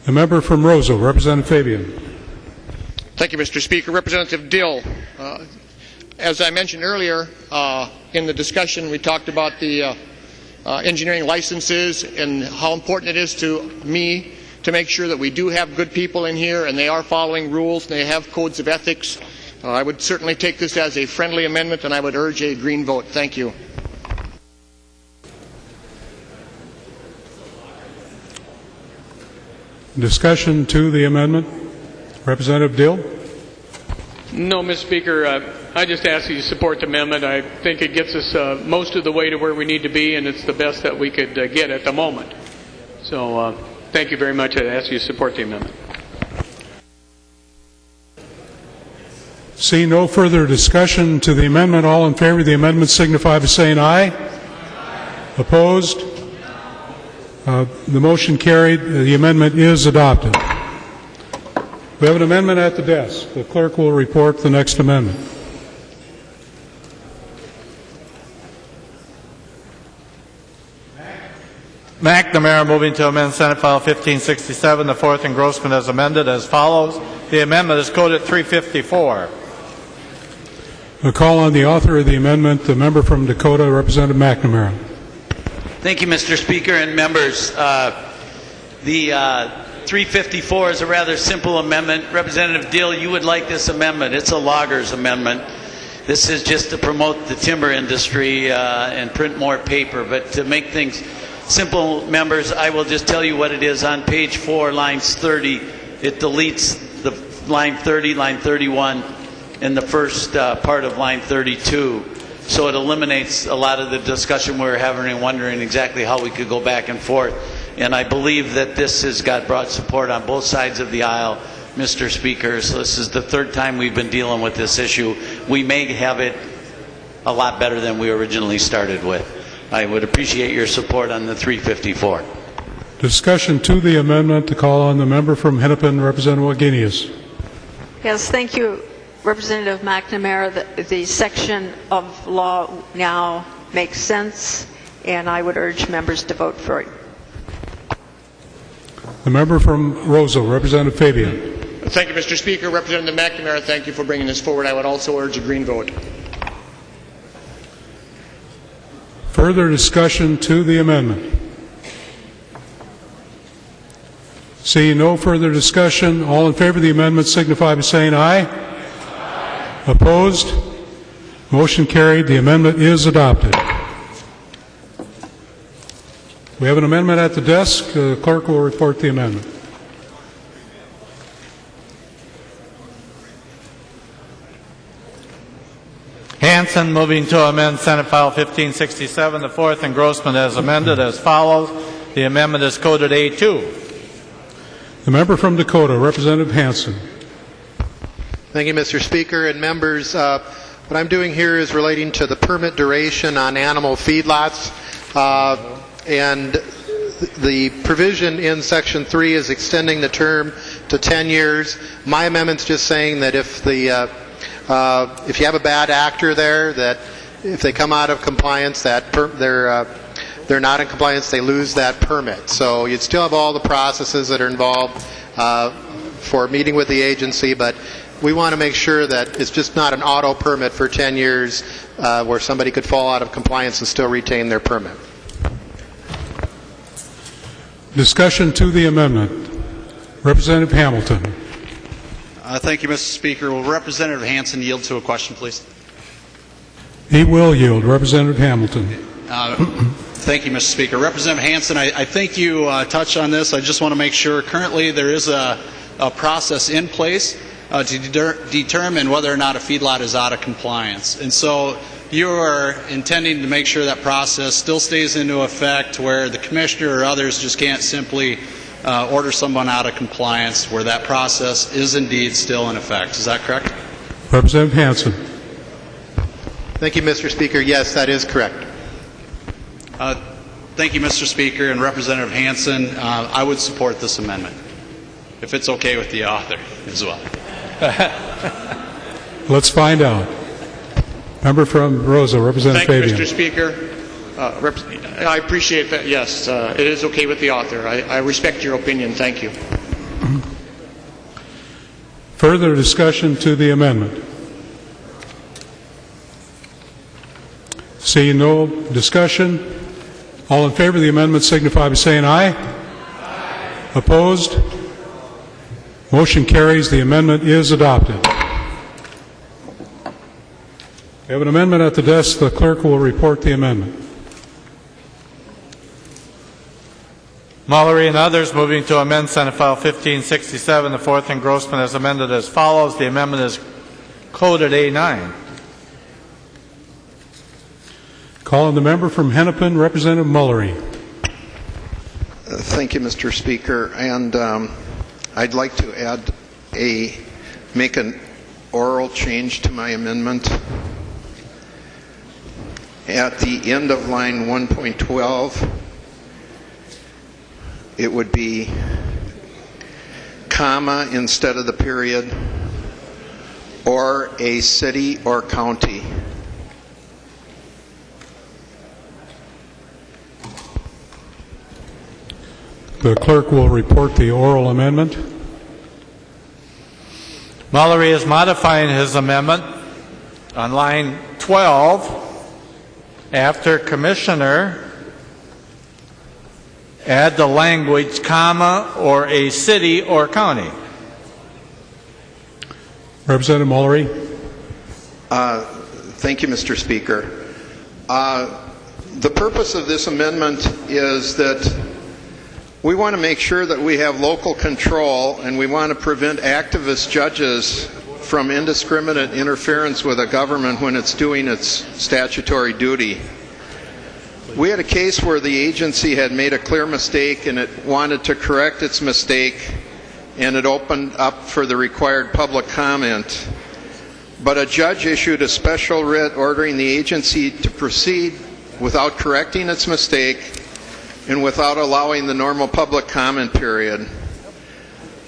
The member from Roseau, Representative Fabian. Thank you, Mr. Speaker. Representative Dill, as I mentioned earlier in the discussion, we talked about the engineering licenses and how important it is to me to make sure that we do have good people in here and they are following rules and they have codes of ethics. I would certainly take this as a friendly amendment, and I would urge a green vote. Thank you. Discussion to the amendment. Representative Dill. No, Mr. Speaker. I just ask you to support the amendment. I think it gets us most of the way to where we need to be, and it's the best that we could get at the moment. So thank you very much. I ask you to support the amendment. See no further discussion to the amendment. All in favor of the amendment signify by saying aye. Opposed? The motion carried. The amendment is adopted. We have an amendment at the desk. The clerk will report the next amendment. McNamara moving to amend Senate File 1567, the fourth engrossment as amended as follows. The amendment is coded 354. A call on the author of the amendment, the member from Dakota, Representative McNamara. Thank you, Mr. Speaker and members. The 354 is a rather simple amendment. Representative Dill, you would like this amendment. It's a logger's amendment. This is just to promote the timber industry and print more paper. But to make things simple, members, I will just tell you what it is. On page 4, lines 30, it deletes the line 30, line 31, and the first part of line 32. So it eliminates a lot of the discussion we were having and wondering exactly how we could go back and forth. And I believe that this has got broad support on both sides of the aisle, Mr. Speaker. So this is the third time we've been dealing with this issue. We may have it a lot better than we originally started with. I would appreciate your support on the 354. Discussion to the amendment. To call on the member from Hennepin, Representative Wagenius. Yes, thank you, Representative McNamara. The section of law now makes sense, and I would urge members to vote for it. The member from Roseau, Representative Fabian. Thank you, Mr. Speaker. Representative McNamara, thank you for bringing this forward. I would also urge a green vote. Further discussion to the amendment. Seeing no further discussion, all in favor of the amendment signify by saying aye. Aye. Opposed? Motion carried. The amendment is adopted. We have an amendment at the desk. The clerk will report the amendment. Hansen moving to amend Senate File 1567, the fourth engrossment as amended as follows. The amendment is coded A2. The member from Dakota, Representative Hansen. Thank you, Mr. Speaker and members. What I'm doing here is relating to the permit duration on animal feedlots. And the provision in Section 3 is extending the term to 10 years. My amendment's just saying that if you have a bad actor there, that if they come out of compliance, that they're not in compliance, they lose that permit. So you'd still have all the processes that are involved for meeting with the agency, but we want to make sure that it's just not an auto permit for 10 years where somebody could fall out of compliance and still retain their permit. Discussion to the amendment. Representative Hamilton. Thank you, Mr. Speaker. Will Representative Hansen yield to a question, please? He will yield. Representative Hamilton. Thank you, Mr. Speaker. Representative Hansen, I think you touched on this. I just want to make sure. Currently, there is a process in place to determine whether or not a feedlot is out of compliance. And so you are intending to make sure that process still stays into effect where the commissioner or others just can't simply order someone out of compliance, where that process is indeed still in effect. Is that correct? Representative Hansen. Thank you, Mr. Speaker. Yes, that is correct. Thank you, Mr. Speaker. And Representative Hansen, I would support this amendment, if it's okay with the author as well. Let's find out. Member from Roseau, Representative Fabian. Thank you, Mr. Speaker. I appreciate that. Yes, it is okay with the author. I respect your opinion. Thank you. Further discussion to the amendment. Seeing no discussion, all in favor of the amendment signify by saying aye. Aye. Opposed? Motion carries. The amendment is adopted. We have an amendment at the desk. The clerk will report the amendment. Mullery and others moving to amend Senate File 1567, the fourth engrossment as amended as follows. The amendment is coded A9. Calling the member from Hennepin, Representative Mullery. Thank you, Mr. Speaker. And I'd like to make an oral change to my amendment. At the end of line 1.12, it would be comma instead of the period, or a city or county. The clerk will report the oral amendment. Mullery is modifying his amendment on line 12. After Commissioner, add the language, comma, or a city or county. Representative Mullery. Thank you, Mr. Speaker. The purpose of this amendment is that we want to make sure that we have local control, and we want to prevent activist judges from indiscriminate interference with a government when it's doing its statutory duty. We had a case where the agency had made a clear mistake and it wanted to correct its mistake, and it opened up for the required public comment. But a judge issued a special writ ordering the agency to proceed without correcting its mistake and without allowing the normal public comment period.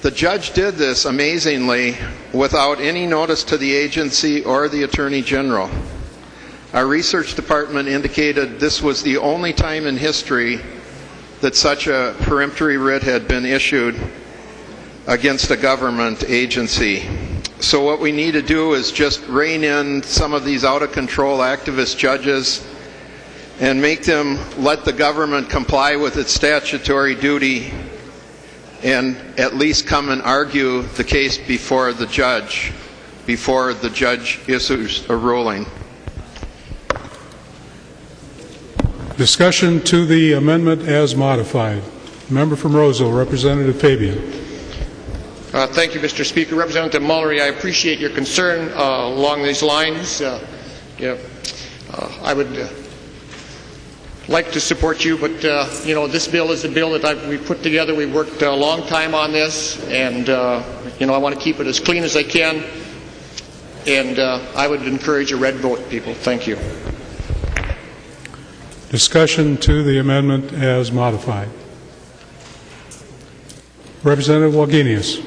The judge did this amazingly without any notice to the agency or the Attorney General. Our research department indicated this was the only time in history that such a peremptory writ had been issued against a government agency. So what we need to do is just rein in some of these out-of-control activist judges and make them let the government comply with its statutory duty and at least come and argue the case before the judge issues a ruling. Discussion to the amendment as modified. Member from Roseville, Representative Fabian. Thank you, Mr. Speaker. Representative Mullery, I appreciate your concern along these lines. I would like to support you, but this bill is a bill that we put together. We worked a long time on this, and I want to keep it as clean as I can. And I would encourage a red vote, people. Thank you. Discussion to the amendment as modified. Representative Wagenius.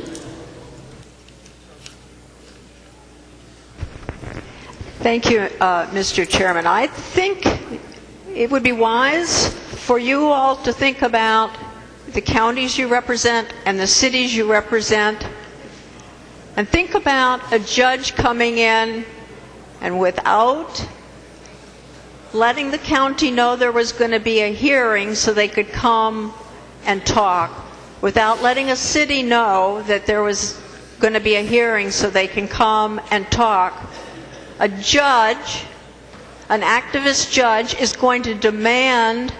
Thank you, Mr. Chairman. I think it would be wise for you all to think about the counties you represent and the cities you represent, and think about a judge coming in and without letting the county know there was going to be a hearing so they could come and talk, without letting a city know that there was going to be a hearing so they can come and talk. A judge, an activist judge, is going to demand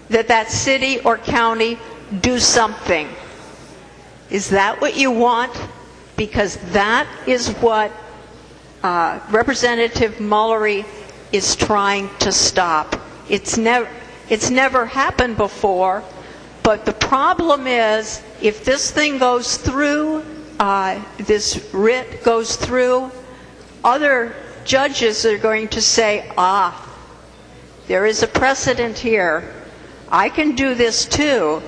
that that city or county do something. Is that what you want? Because that is what Representative Mullery is trying to stop. It's never happened before, but the problem is, if this thing goes through, this writ goes through, other judges are going to say, there is a precedent here. I can do this too.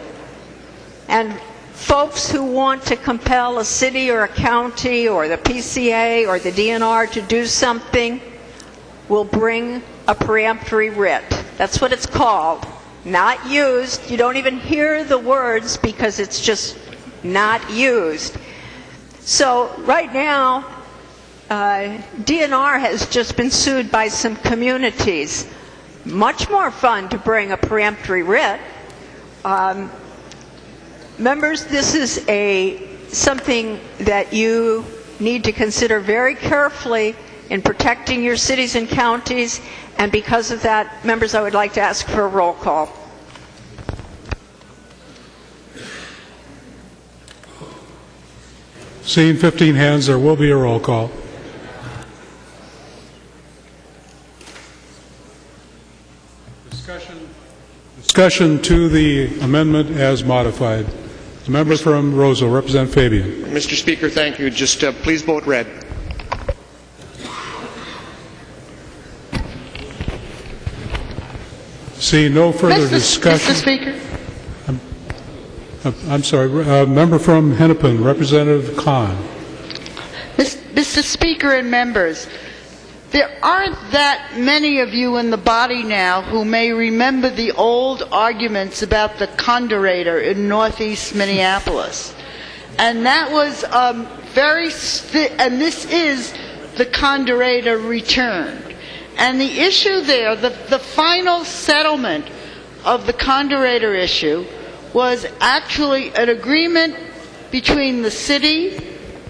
And folks who want to compel a city or a county or the PCA or the DNR to do something will bring a peremptory writ. That's what it's called. Not used. You don't even hear the words because it's just not used. So right now, DNR has just been sued by some communities. Much more fun to bring a peremptory writ. Members, this is something that you need to consider very carefully in protecting your cities and counties, and because of that, members, I would like to ask for a roll call. Seeing 15 hands, there will be a roll call. Discussion to the amendment as modified. The member from Roseville, Representative Fabian. Mr. Speaker, thank you. Just please vote red. See no further discussion. Mr. Speaker. I'm sorry. Member from Hennepin, Representative Kahn. Mr. Speaker and members, there aren't that many of you in the body now who may remember the old arguments about the Condurator in northeast Minneapolis. And that was and this is the Condurator returned. And the issue there, the final settlement of the Condurator issue was actually an agreement between the city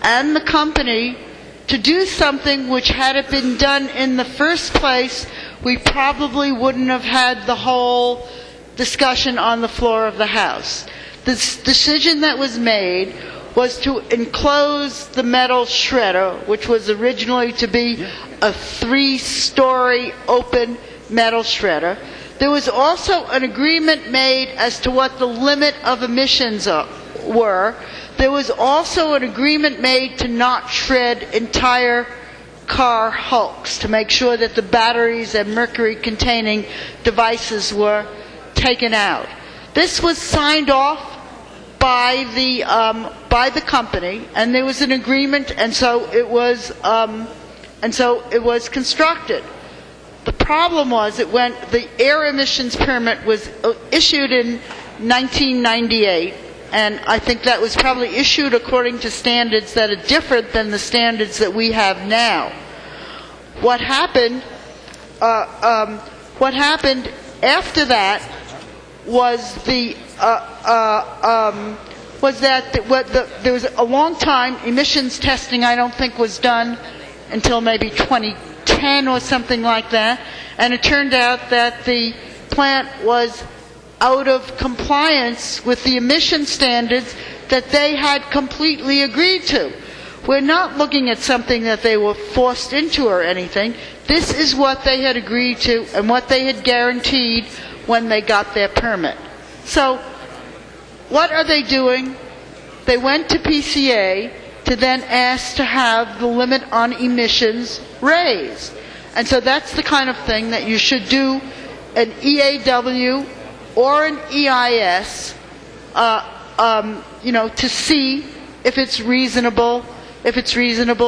and the company to do something which, had it been done in the first place, we probably wouldn't have had the whole discussion on the floor of the House. The decision that was made was to enclose the metal shredder, which was originally to be a 3-story open metal shredder. There was also an agreement made as to what the limit of emissions were. There was also an agreement made to not shred entire car hulks, to make sure that the batteries and mercury-containing devices were taken out. This was signed off by the company, and there was an agreement, and so it was constructed. The problem was the air emissions permit was issued in 1998, and I think that was probably issued according to standards that are different than the standards that we have now. What happened after that was there was a long time emissions testing. I don't think was done until maybe 2010 or something like that, and it turned out that the plant was out of compliance with the emission standards that they had completely agreed to. We're not looking at something that they were forced into or anything. This is what they had agreed to and what they had guaranteed when they got their permit. So what are they doing? They went to PCA to then ask to have the limit on emissions raised. And so that's the kind of thing that you should do an EAW or an EIS, to see if it's reasonable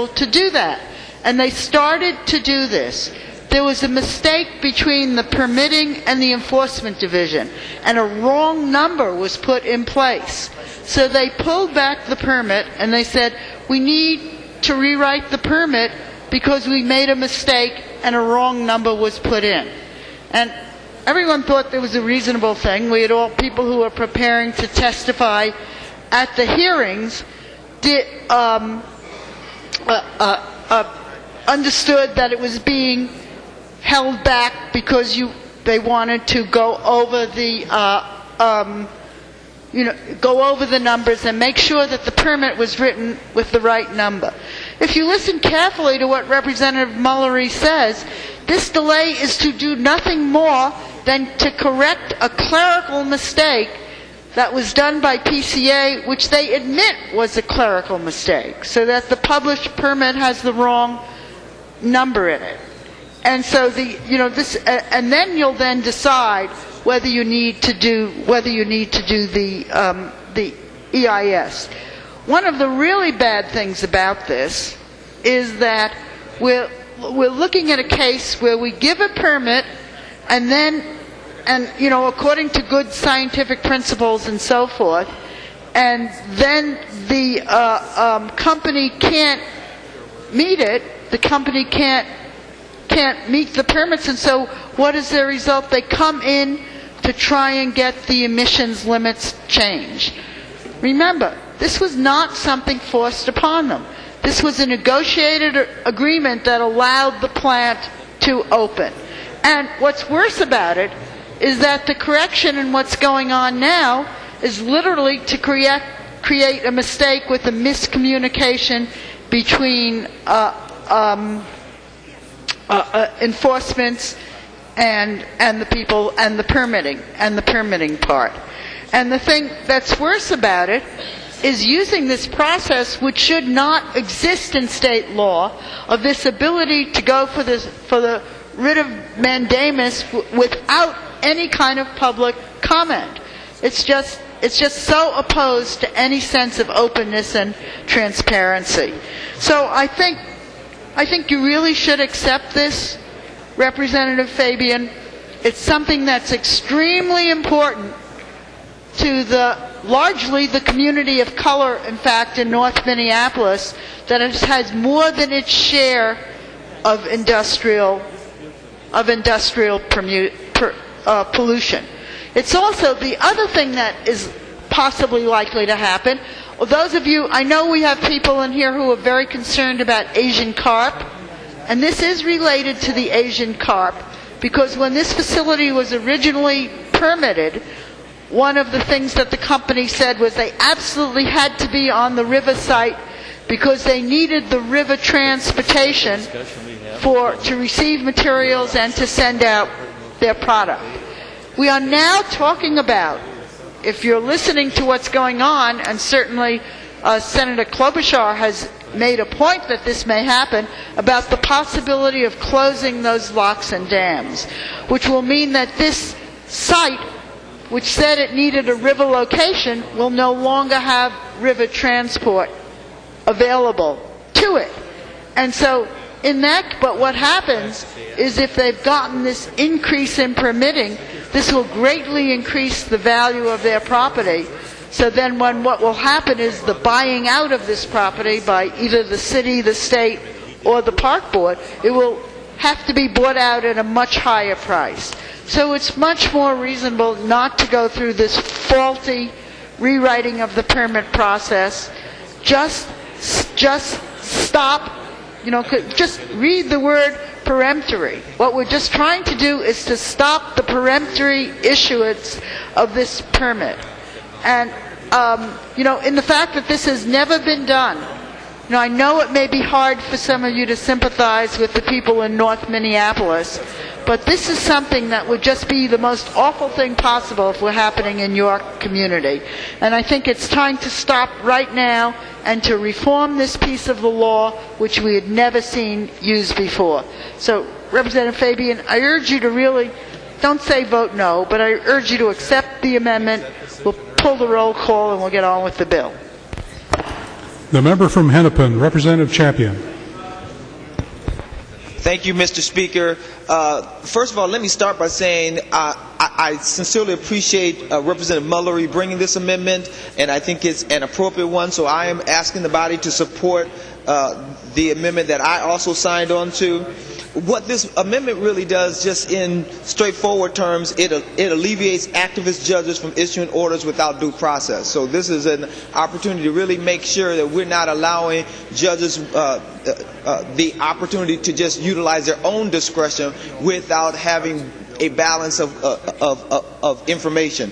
to do that. And they started to do this. There was a mistake between the permitting and the enforcement division, and a wrong number was put in place. So they pulled back the permit and they said, we need to rewrite the permit because we made a mistake and a wrong number was put in. And everyone thought there was a reasonable thing. We had all people who were preparing to testify at the hearings understood that it was being held back because they wanted to go over the numbers and make sure that the permit was written with the right number. If you listen carefully to what Representative Mullery says, this delay is to do nothing more than to correct a clerical mistake that was done by PCA, which they admit was a clerical mistake, so that the published permit has the wrong number in it. And so and then you'll then decide whether you need to do the EIS. One of the really bad things about this is that we're looking at a case where we give a permit and according to good scientific principles and so forth, and then the company can't meet it. The company can't meet the permits, and so what is their result? They come in to try and get the emissions limits changed. Remember, this was not something forced upon them. This was a negotiated agreement that allowed the plant to open. And what's worse about it is that the correction in what's going on now is literally to create a mistake with a miscommunication between enforcements and the people and the permitting part. And the thing that's worse about it is using this process, which should not exist in state law, of this ability to go for the writ of mandamus without any kind of public comment. It's just so opposed to any sense of openness and transparency. So I think you really should accept this, Representative Fabian. It's something that's extremely important to largely the community of color, in fact, in North Minneapolis, that has more than its share of industrial pollution. It's also the other thing that is possibly likely to happen. Well, those of you, I know we have people in here who are very concerned about Asian carp, and this is related to the Asian carp, because when this facility was originally permitted, one of the things that the company said was they absolutely had to be on the river site because they needed the river transportation to receive materials and to send out their product. We are now talking about, if you're listening to what's going on, and certainly Senator Klobuchar has made a point that this may happen, about the possibility of closing those locks and dams, which will mean that this site, which said it needed a river location, will no longer have river transport available to it. And so but what happens is if they've gotten this increase in permitting, this will greatly increase the value of their property. So then what will happen is the buying out of this property by either the city, the state, or the park board, it will have to be bought out at a much higher price. So it's much more reasonable not to go through this faulty rewriting of the permit process. Just stop, just read the word peremptory. What we're just trying to do is to stop the peremptory issuance of this permit. And, in the fact that this has never been done, I know it may be hard for some of you to sympathize with the people in North Minneapolis, but this is something that would just be the most awful thing possible if it were happening in your community. And I think it's time to stop right now and to reform this piece of the law, which we had never seen used before. So, Representative Fabian, I urge you to really, don't say vote no, but I urge you to accept the amendment. We'll pull the roll call and we'll get on with the bill. The member from Hennepin, Representative Champion. Thank you, Mr. Speaker. First of all, let me start by saying I sincerely appreciate Representative Mullery bringing this amendment, and I think it's an appropriate one, so I am asking the body to support the amendment that I also signed on to. What this amendment really does, just in straightforward terms, it alleviates activist judges from issuing orders without due process. So this is an opportunity to really make sure that we're not allowing judges the opportunity to just utilize their own discretion without having a balance of information.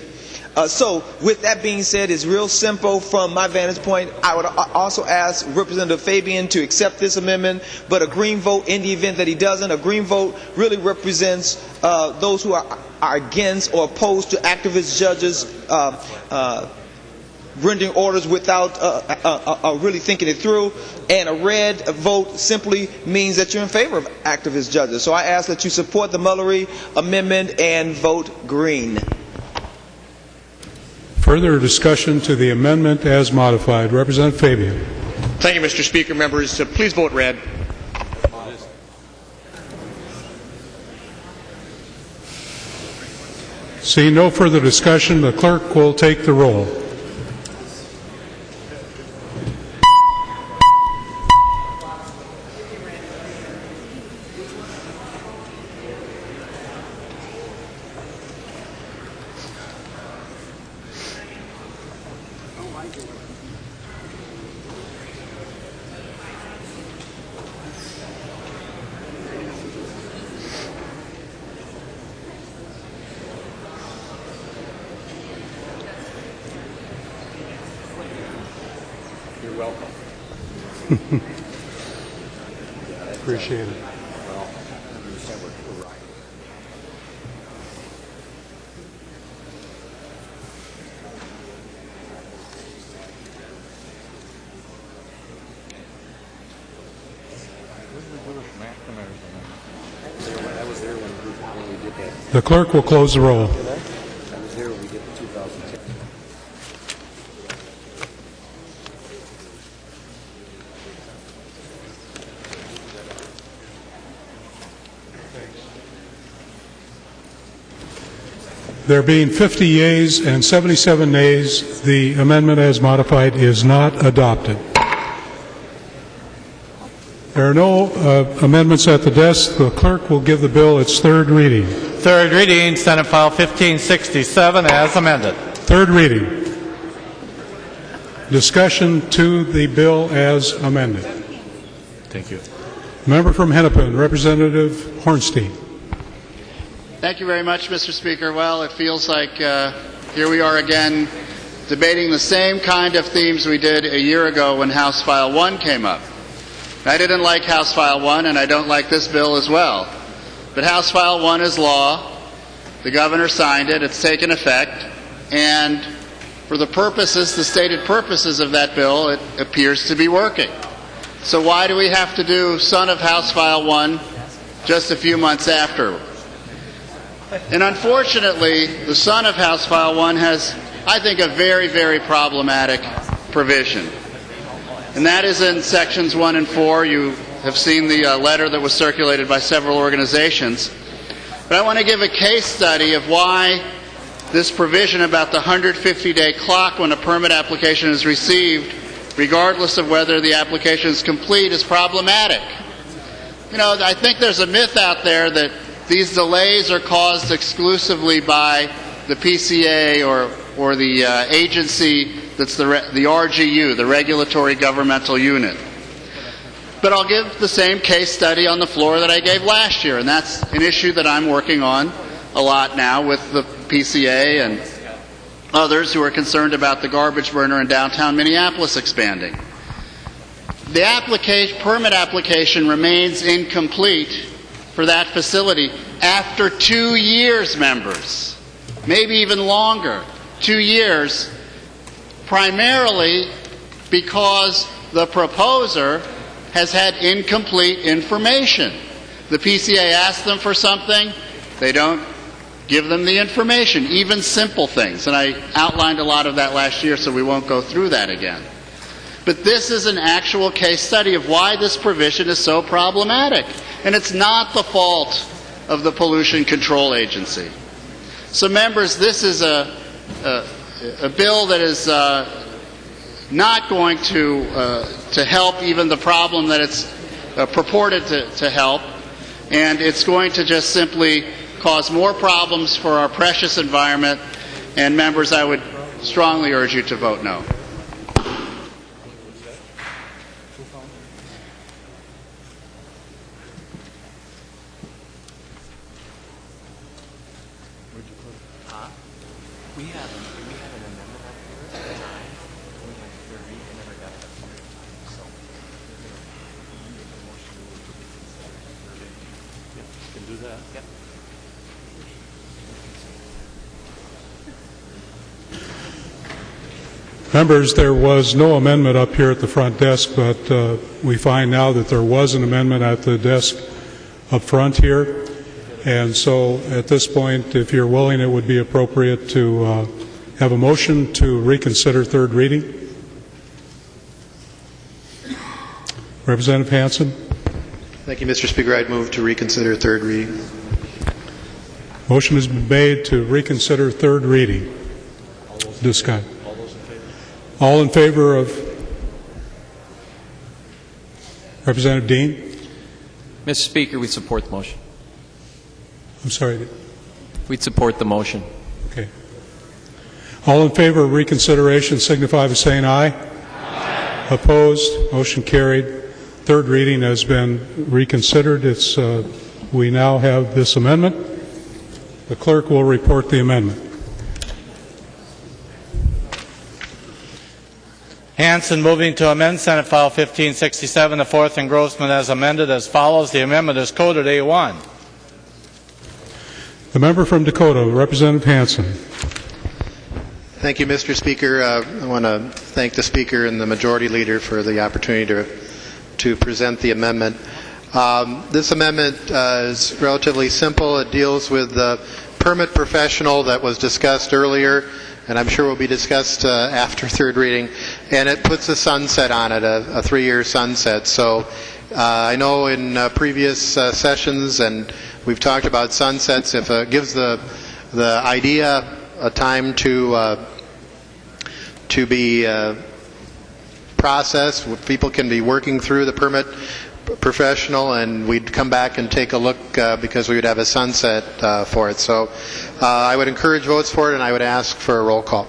So with that being said, it's real simple from my vantage point. I would also ask Representative Fabian to accept this amendment, but a green vote in the event that he doesn't. A green vote really represents those who are against or opposed to activist judges rendering orders without really thinking it through, and a red vote simply means that you're in favor of activist judges. So I ask that you support the Mullery amendment and vote green. Further discussion to the amendment as modified. Representative Fabian. Thank you, Mr. Speaker. Members, please vote red. Seeing no further discussion, the clerk will take the roll. Appreciate it. The clerk will close the roll. There being 50 yeas and 77 nays, the amendment as modified is not adopted. There are no amendments at the desk. The clerk will give the bill its third reading. Third reading, Senate File 1567 as amended. Third reading. Discussion to the bill as amended. Thank you. Member from Hennepin, Representative Hornstein. Thank you very much, Mr. Speaker. Well, it feels like here we are again debating the same kind of themes we did a year ago when House File 1 came up. I didn't like House File 1, and I don't like this bill as well. But House File 1 is law. The governor signed it. It's taken effect. And for the purposes, the stated purposes of that bill, it appears to be working. So why do we have to do son of House File 1 just a few months after? And unfortunately, the son of House File 1 has, I think, a very, very problematic provision. And that is in Sections 1 and 4. You have seen the letter that was circulated by several organizations. But I want to give a case study of why this provision about the 150-day clock when a permit application is received, regardless of whether the application is complete, is problematic. You know, I think there's a myth out there that these delays are caused exclusively by the PCA or the agency that's the RGU, the Regulatory Governmental Unit. But I'll give the same case study on the floor that I gave last year, and that's an issue that I'm working on a lot now with the PCA and others who are concerned about the garbage burner in downtown Minneapolis expanding. The permit application remains incomplete for that facility after 2 years, members, maybe even longer, 2 years, primarily because the proposer has had incomplete information. The PCA asks them for something, they don't give them the information, even simple things. And I outlined a lot of that last year, so we won't go through that again. But this is an actual case study of why this provision is so problematic. And it's not the fault of the Pollution Control Agency. So members, this is a bill that is not going to help even the problem that it's purported to help. And it's going to just simply cause more problems for our precious environment. And members, I would strongly urge you to vote no. Members, there was no amendment up here at the front desk, but we find now that there was an amendment at the desk up front here. And so at this point, if you're willing, it would be appropriate to have a motion to reconsider third reading. Representative Hansen. Thank you, Mr. Speaker. I'd move to reconsider third reading. Motion has been made to reconsider third reading. Discuss. All in favor of Representative Dean? Mr. Speaker, we support the motion. I'm sorry. We'd support the motion. Okay. All in favor of reconsideration signify by saying aye. Aye. Opposed? Motion carried. Third reading has been reconsidered. We now have this amendment. The clerk will report the amendment. Hansen moving to amend Senate File 1567, the fourth engrossment as amended as follows. The amendment is coded A1. The member from Dakota, Representative Hansen. Thank you, Mr. Speaker. I want to thank the Speaker and the Majority Leader for the opportunity to present the amendment. This amendment is relatively simple. It deals with the permit professional that was discussed earlier, and I'm sure will be discussed after third reading, and it puts a sunset on it, a 3-year sunset. So I know in previous sessions, and we've talked about sunsets, if it gives the idea a time to be processed, people can be working through the permit professional, and we'd come back and take a look because we would have a sunset for it. So I would encourage votes for it, and I would ask for a roll call.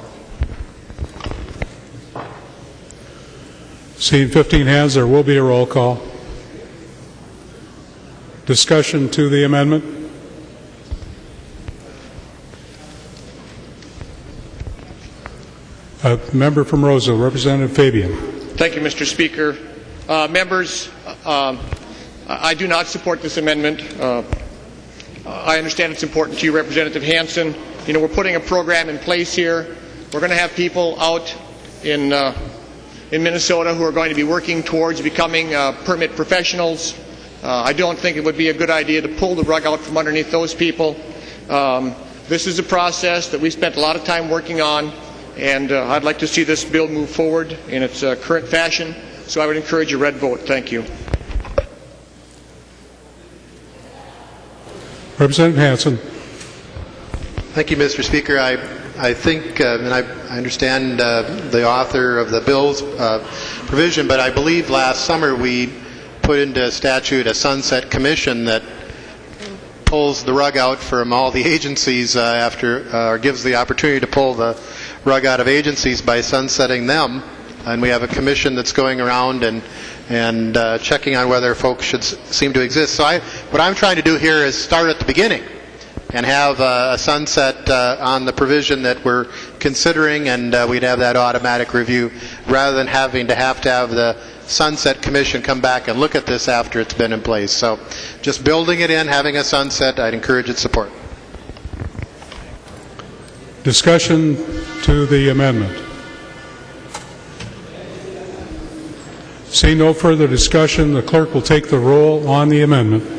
Seeing 15 hands, there will be a roll call. Discussion to the amendment? A member from Roseville, Representative Fabian. Thank you, Mr. Speaker. Members, I do not support this amendment. I understand it's important to you, Representative Hansen. You know, we're putting a program in place here. We're going to have people out in Minnesota who are going to be working towards becoming permit professionals. I don't think it would be a good idea to pull the rug out from underneath those people. This is a process that we spent a lot of time working on, and I'd like to see this bill move forward in its current fashion. So I would encourage a red vote. Thank you. Representative Hansen. Thank you, Mr. Speaker. I think, and I understand the author of the bill's provision, but I believe last summer we put into statute a sunset commission that pulls the rug out from all the agencies or gives the opportunity to pull the rug out of agencies by sunsetting them. And we have a commission that's going around and checking on whether folks should seem to exist. So what I'm trying to do here is start at the beginning and have a sunset on the provision that we're considering, and we'd have that automatic review rather than having to have the Sunset Commission come back and look at this after it's been in place. So just building it in, having a sunset, I'd encourage its support. Discussion to the amendment. Seeing no further discussion, the clerk will take the roll on the amendment.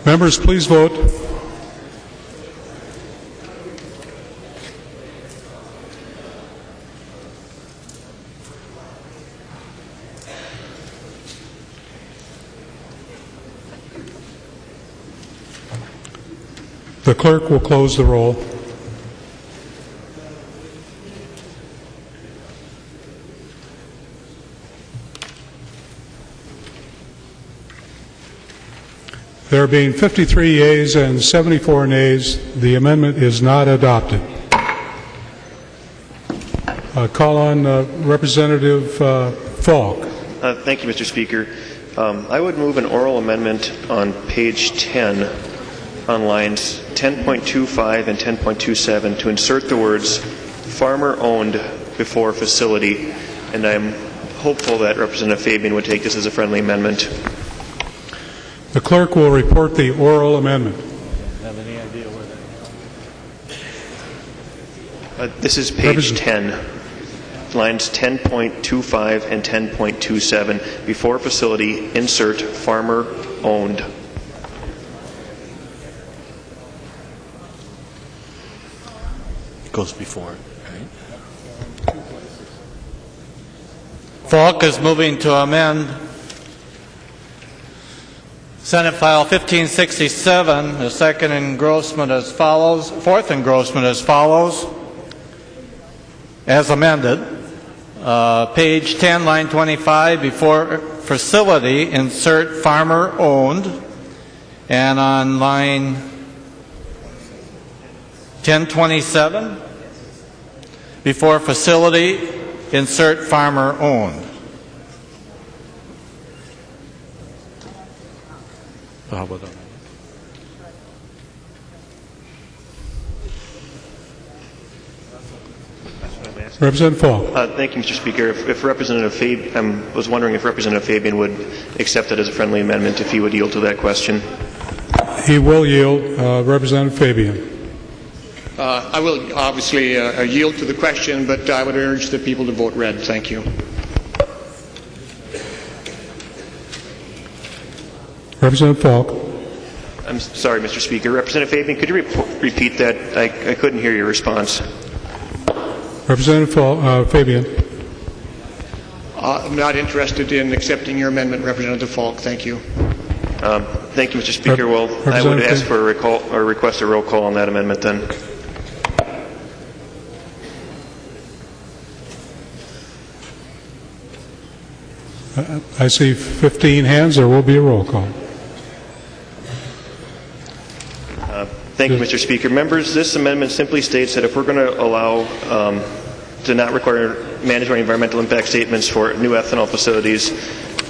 Members, please vote. The clerk will close the roll. There being 53 yeas and 74 nays, the amendment is not adopted. Call on Representative Falk. Thank you, Mr. Speaker. I would move an oral amendment on page 10 on lines 10.25 and 10.27 to insert the words farmer-owned before facility, and I'm hopeful that Representative Fabian would take this as a friendly amendment. The clerk will report the oral amendment. Have any idea where that This is page 10, lines 10.25 and 10.27. Before facility, insert farmer-owned. It goes before, right? Falk is moving to amend Senate File 1567, the second engrossment as follows, fourth engrossment as follows, as amended. Page 10, line 25, before facility, insert farmer owned, and on line 1027, before facility, insert farmer owned. How about that? Representative Falk. Thank you, Mr. Speaker. If Representative Fabian, I was wondering if Representative Fabian would accept it as a friendly amendment if he would yield to that question. He will yield. Representative Fabian. I will obviously yield to the question, but I would urge the people to vote red. Thank you. Representative Falk. I'm sorry, Mr. Speaker. Representative Fabian, could you repeat that? I couldn't hear your response. Representative Fabian. I'm not interested in accepting your amendment, Representative Falk. Thank you. Thank you, Mr. Speaker. Well, I would ask for a recall or request a roll call on that amendment then. I see 15 hands. There will be a roll call. Thank you, Mr. Speaker. Members, this amendment simply states that if we're going to allow to not require mandatory environmental impact statements for new ethanol facilities,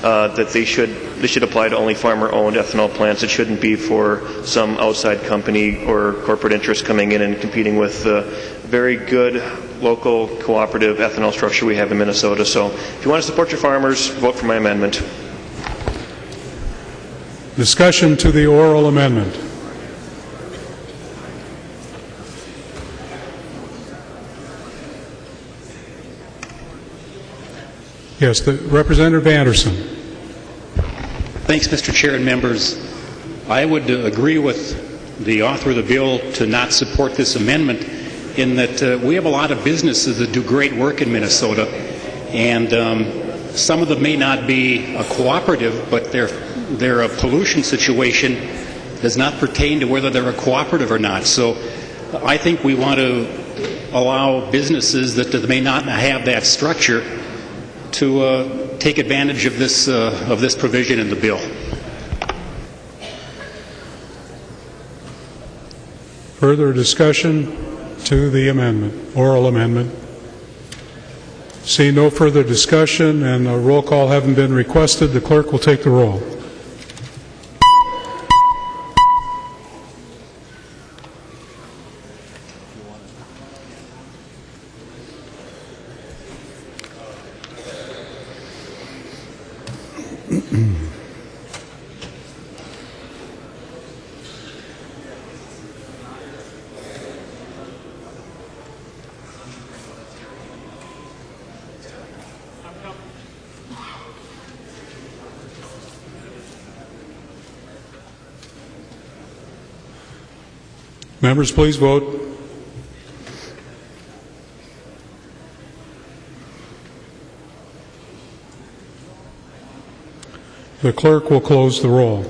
that they should apply to only farmer-owned ethanol plants. It shouldn't be for some outside company or corporate interest coming in and competing with the very good local cooperative ethanol structure we have in Minnesota. So if you want to support your farmers, vote for my amendment. Discussion to the oral amendment. Yes, Representative Anderson. Thanks, Mr. Chair and members. I would agree with the author of the bill to not support this amendment in that we have a lot of businesses that do great work in Minnesota, and some of them may not be a cooperative, but their pollution situation does not pertain to whether they're a cooperative or not. So I think we want to allow businesses that may not have that structure to take advantage of this provision in the bill. Further discussion to the amendment, oral amendment. Seeing no further discussion and a roll call having been requested, the clerk will take the roll. Members, please vote. The clerk will close the roll.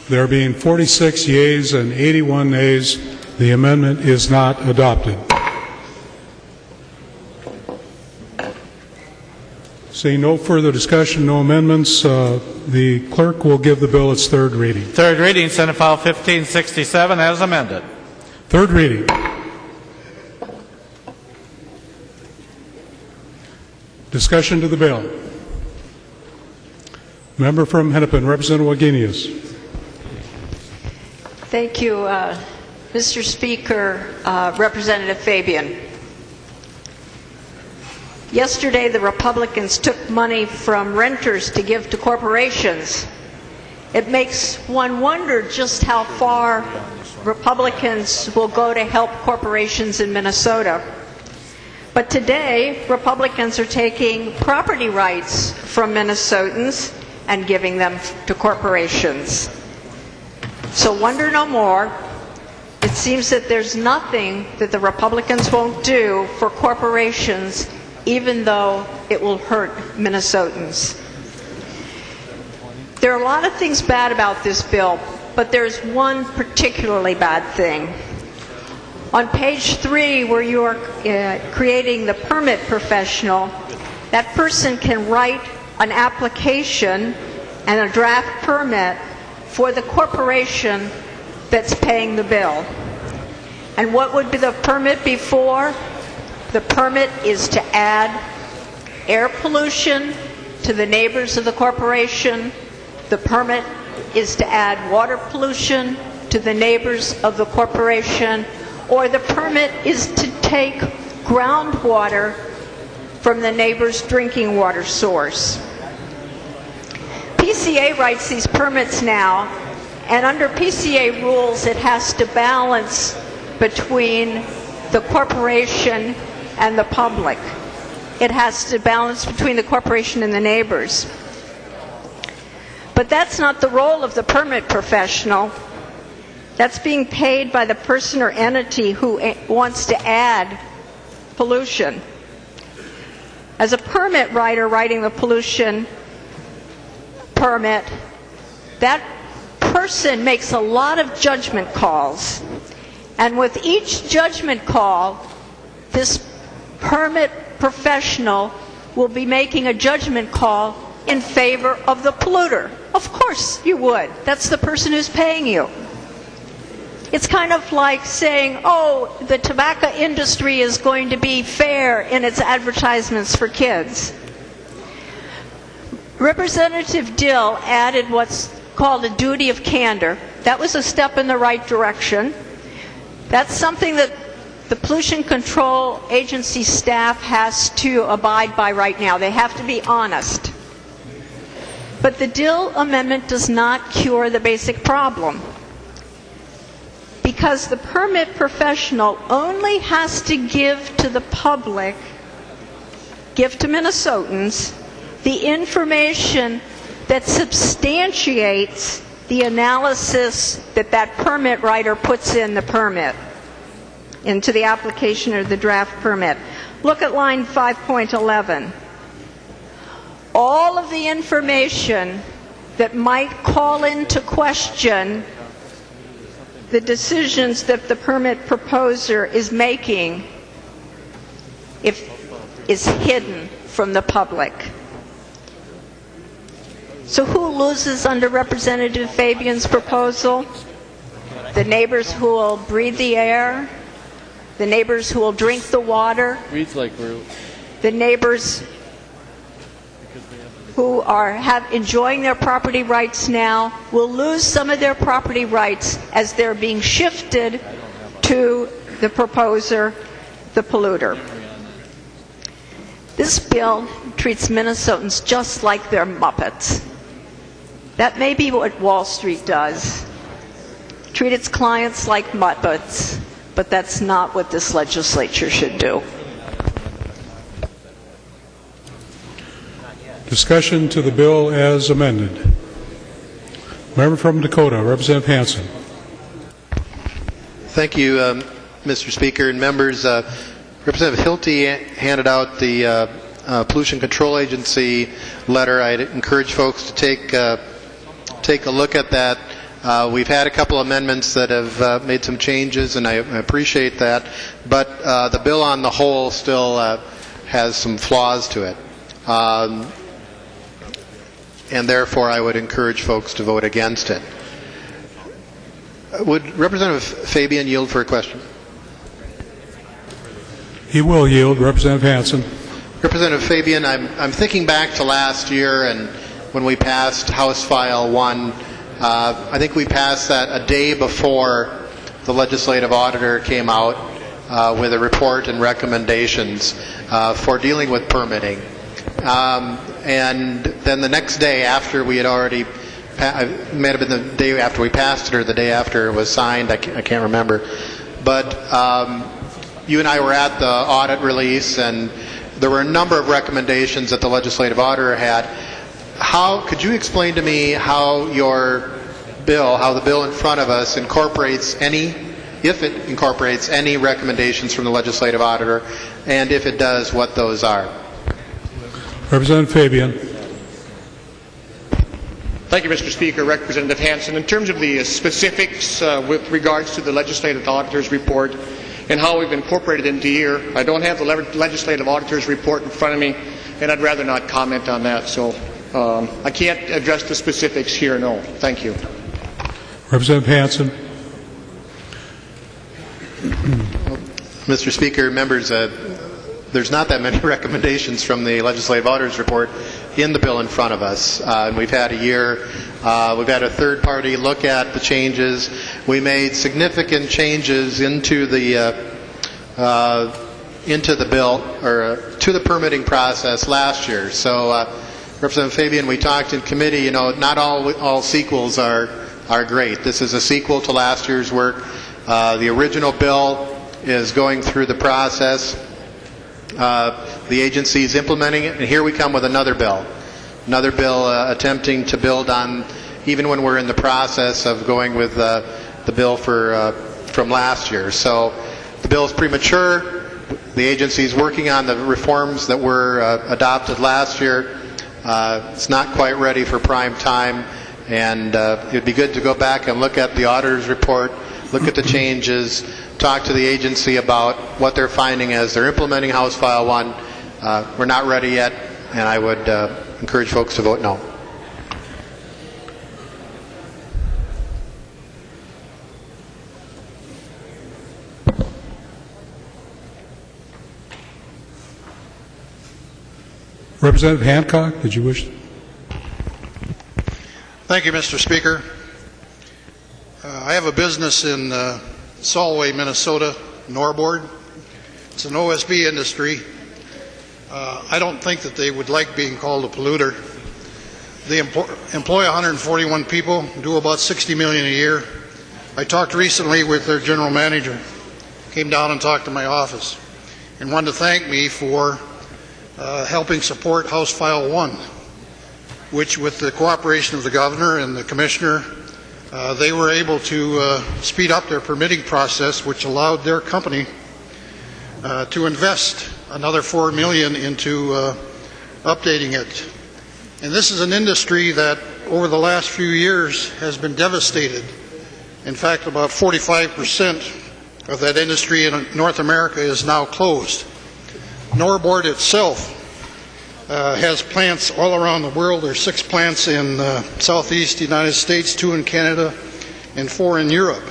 There being 46 yeas and 81 nays, the amendment is not adopted. Seeing no further discussion, no amendments, the clerk will give the bill its third reading. Third reading, Senate File 1567, as amended. Third reading. Discussion to the bill. Member from Hennepin, Representative Wagenius. Thank you, Mr. Speaker, Representative Fabian. Yesterday, the Republicans took money from renters to give to corporations. It makes one wonder just how far Republicans will go to help corporations in Minnesota. But today, Republicans are taking property rights from Minnesotans and giving them to corporations. So wonder no more. It seems that there's nothing that the Republicans won't do for corporations, even though it will hurt Minnesotans. There are a lot of things bad about this bill, but there's one particularly bad thing. On page 3, where you are creating the permit professional, that person can write an application and a draft permit for the corporation that's paying the bill. And what would be the permit be for? The permit is to add air pollution to the neighbors of the corporation. The permit is to add water pollution to the neighbors of the corporation, or the permit is to take groundwater from the neighbor's drinking water source. PCA writes these permits now, and under PCA rules it has to balance between the corporation and the public. It has to balance between the corporation and the neighbors. But that's not the role of the permit professional. That's being paid by the person or entity who wants to add pollution. As a permit writer writing the pollution permit, that person makes a lot of judgment calls. And with each judgment call, this permit professional will be making a judgment call in favor of the polluter. Of course you would. That's the person who's paying you. It's kind of like saying, oh, the tobacco industry is going to be fair in its advertisements for kids. Representative Dill added what's called a duty of candor. That was a step in the right direction. That's something that the Pollution Control Agency staff has to abide by right now. They have to be honest. But the Dill amendment does not cure the basic problem, because the permit professional only has to give to the public, give to Minnesotans, the information that substantiates the analysis that that permit writer puts in the permit, into the application or the draft permit. Look at line 5.11. All of the information that might call into question the decisions that the permit proposer is making is hidden from the public. So who loses under Representative Fabian's proposal? The neighbors who will breathe the air, the neighbors who will drink the water, the neighbors who are enjoying their property rights now will lose some of their property rights as they're being shifted to the proposer, the polluter. This bill treats Minnesotans just like they're Muppets. That may be what Wall Street does. Treat its clients like Muppets, but that's not what this legislature should do. Discussion to the bill as amended. Member from Dakota, Representative Hansen. Thank you, Mr. Speaker and members. Representative Hilty handed out the Pollution Control Agency letter. I'd encourage folks to take a look at that. We've had a couple amendments that have made some changes, and I appreciate that. But the bill on the whole still has some flaws to it. And therefore I would encourage folks to vote against it. Would Representative Fabian yield for a question? He will yield. Representative Hansen. Representative Fabian, I'm thinking back to last year and when we passed House File 1. I think we passed that a day before the legislative auditor came out with a report and recommendations for dealing with permitting. And then the next day after we had already, it may have been the day after we passed it or the day after it was signed, I can't remember. But you and I were at the audit release, and there were a number of recommendations that the legislative auditor had. Could you explain to me how the bill in front of us incorporates if it incorporates any recommendations from the legislative auditor, and if it does, what those are? Representative Fabian. Thank you, Mr. Speaker. Representative Hansen. In terms of the specifics with regards to the legislative auditor's report and how we've incorporated it into here, I don't have the legislative auditor's report in front of me, and I'd rather not comment on that. So I can't address the specifics here, no. Thank you. Representative Hansen. Mr. Speaker, members, there's not that many recommendations from the legislative auditor's report. in the bill in front of us. And we've had a year. We've had a third party look at the changes. We made significant changes into the bill, or to the permitting process last year. So, Representative Fabian, we talked in committee. You know, not all sequels are great. This is a sequel to last year's work. The original bill is going through the process. The agency is implementing it, and here we come with another bill attempting to build on, even when we're in the process of going with the bill from last year. So the bill is premature. The agency is working on the reforms that were adopted last year. It's not quite ready for prime time, and it would be good to go back and look at the auditor's report, look at the changes, talk to the agency about what they're finding as they're implementing House File 1. We're not ready yet, and I would encourage folks to vote no. Representative Hancock, did you wish? Thank you, Mr. Speaker. I have a business in Solway, Minnesota, Norboard. It's an OSB industry. I don't think that they would like being called a polluter. They employ 141 people, do about $60 million a year. I talked recently with their general manager, came down and talked to my office, and wanted to thank me for helping support House File 1, which, with the cooperation of the governor and the commissioner, they were able to speed up their permitting process, which allowed their company to invest another $4 million into updating it. And this is an industry that over the last few years has been devastated. In fact, about 45% of that industry in North America is now closed. Norboard itself has plants all around the world. There are 6 plants in southeast United States, 2 in Canada, and 4 in Europe.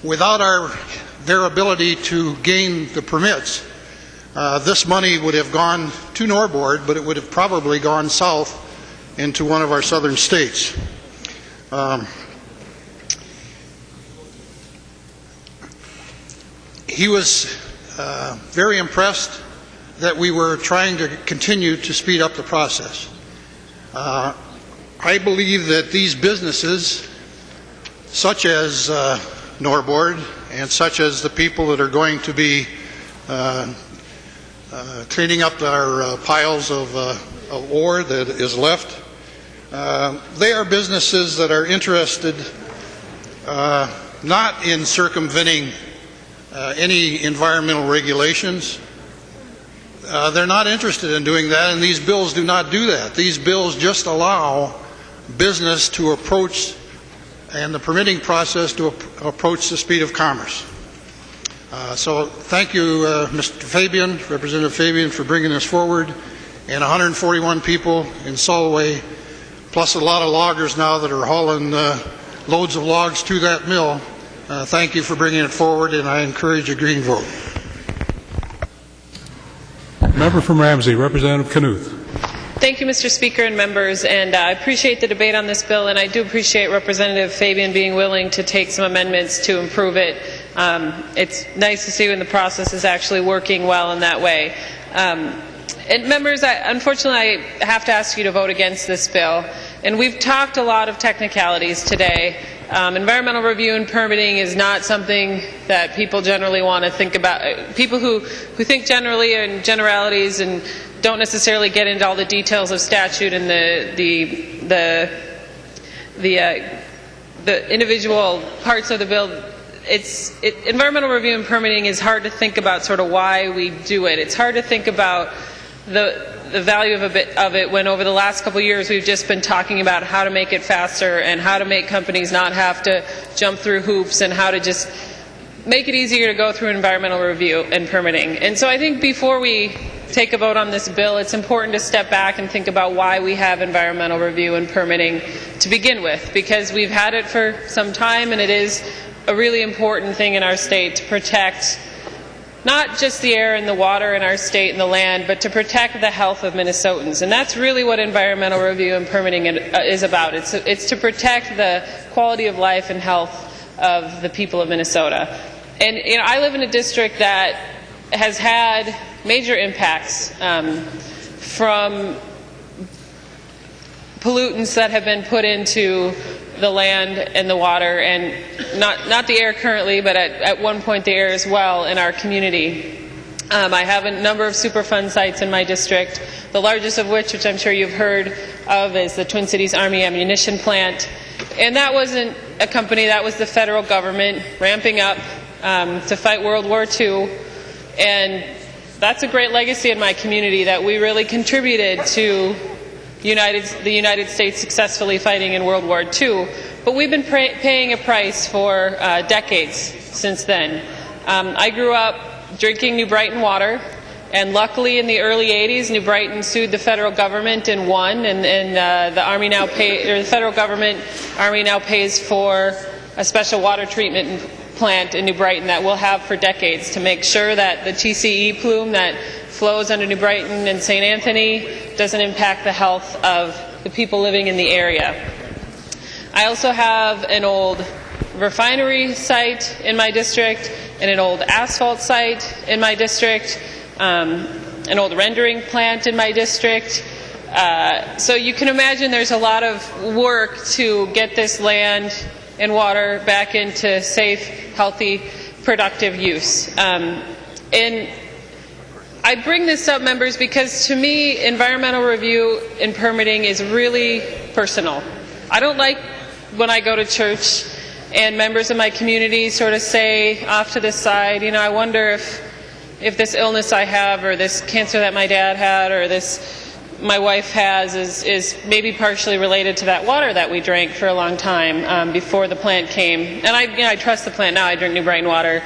Without their ability to gain the permits, this money would have gone to Norboard, but it would have probably gone south into one of our southern states. He was very impressed that we were trying to continue to speed up the process. I believe that these businesses, such as Norboard and such as the people that are going to be cleaning up our piles of ore that is left, they are businesses that are interested not in circumventing any environmental regulations. They're not interested in doing that, and these bills do not do that. These bills just allow business to approach, and the permitting process to approach the speed of commerce. So thank you, Mr. Fabian, Representative Fabian, for bringing this forward, and 141 people in Solway, plus a lot of loggers now that are hauling loads of logs to that mill. Thank you for bringing it forward, and I encourage a green vote. Member from Ramsey, Representative Knuth. Thank you, Mr. Speaker and members, and I appreciate the debate on this bill, and I do appreciate Representative Fabian being willing to take some amendments to improve it. It's nice to see when the process is actually working well in that way. And members, unfortunately, I have to ask you to vote against this bill. And we've talked a lot of technicalities today. Environmental review and permitting is not something that people generally want to think about. People who think generally in generalities and don't necessarily get into all the details of statute and the individual parts of the bill. Environmental review and permitting is hard to think about sort of why we do it. It's hard to think about the value of it when over the last couple of years we've just been talking about how to make it faster and how to make companies not have to jump through hoops and how to just make it easier to go through environmental review and permitting. And so I think before we take a vote on this bill, it's important to step back and think about why we have environmental review and permitting to begin with, because we've had it for some time and it is a really important thing in our state to protect not just the air and the water in our state and the land, but to protect the health of Minnesotans. And that's really what environmental review and permitting is about. It's to protect the quality of life and health of the people of Minnesota. And I live in a district that has had major impacts from pollutants that have been put into the land and the water, and not the air currently, but at one point the air as well in our community. I have a number of Superfund sites in my district, the largest of which I'm sure you've heard of, is the Twin Cities Army Ammunition Plant. And that wasn't a company, that was the federal government ramping up to fight World War II. And that's a great legacy in my community, that we really contributed to the United States successfully fighting in World War II. But we've been paying a price for decades since then. I grew up drinking New Brighton water, and luckily in the early 80s, New Brighton sued the federal government and won, and the federal government Army now pays for a special water treatment plant in New Brighton that we'll have for decades to make sure that the TCE plume that flows under New Brighton and St. Anthony doesn't impact the health of the people living in the area. I also have an old refinery site in my district and an old asphalt site in my district, an old rendering plant in my district. So you can imagine there's a lot of work to get this land and water back into safe, healthy, productive use. And I bring this up, members, because to me, environmental review and permitting is really personal. I don't like when I go to church and members of my community sort of say off to the side, I wonder if this illness I have, or this cancer that my dad had, or this my wife has is maybe partially related to that water that we drank for a long time before the plant came. And I trust the plant now. I drink New Brighton water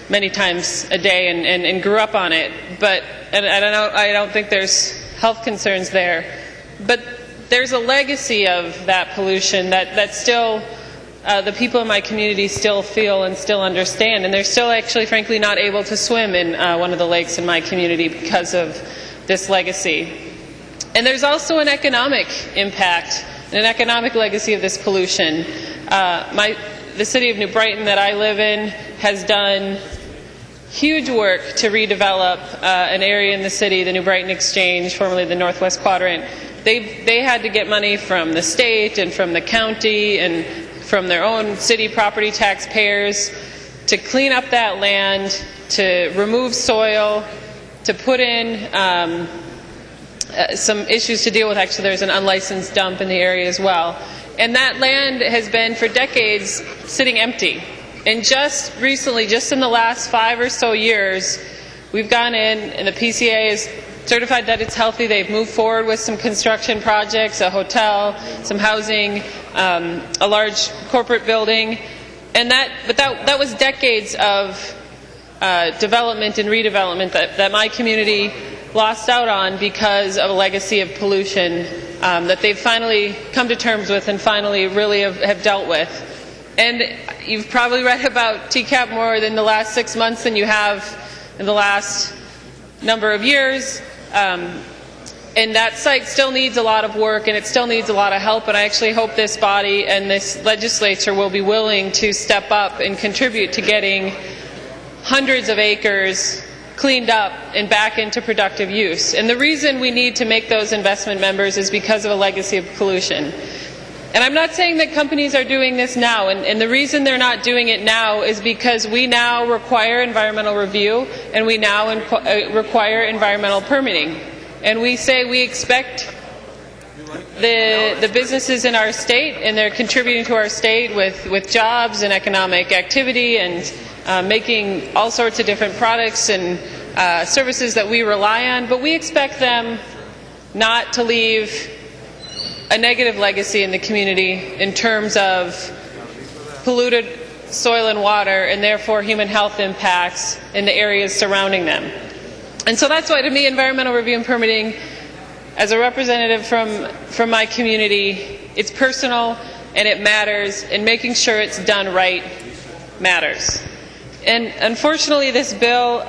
many times a day and grew up on it. But I don't think there's health concerns there. But there's a legacy of that pollution that still the people in my community still feel and still understand. And they're still actually, frankly, not able to swim in one of the lakes in my community because of this legacy. And there's also an economic impact and an economic legacy of this pollution. The city of New Brighton that I live in has done huge work to redevelop an area in the city, the New Brighton Exchange, formerly the Northwest Quadrant. They had to get money from the state and from the county and from their own city property taxpayers to clean up that land, to remove soil, to put in some issues to deal with. Actually, there's an unlicensed dump in the area as well. And that land has been for decades sitting empty. And just recently, just in the last 5 or so years, we've gone in and the PCA has certified that it's healthy. They've moved forward with some construction projects, a hotel, some housing, a large corporate building. And that was decades of development and redevelopment that my community lost out on because of a legacy of pollution that they've finally come to terms with and finally really have dealt with. And you've probably read about TCAP more in the last 6 months than you have in the last number of years. And that site still needs a lot of work and it still needs a lot of help, and I actually hope this body and this legislature will be willing to step up and contribute to getting hundreds of acres cleaned up and back into productive use. And the reason we need to make those investment, members, is because of a legacy of pollution. And I'm not saying that companies are doing this now, and the reason they're not doing it now is because we now require environmental review and we now require environmental permitting. And we say we expect the businesses in our state, and they're contributing to our state with jobs and economic activity and making all sorts of different products and services that we rely on, but we expect them not to leave a negative legacy in the community in terms of polluted soil and water and therefore human health impacts in the areas surrounding them. And so that's why, to me, environmental review and permitting, as a representative from my community, it's personal and it matters, and making sure it's done right matters. And unfortunately, this bill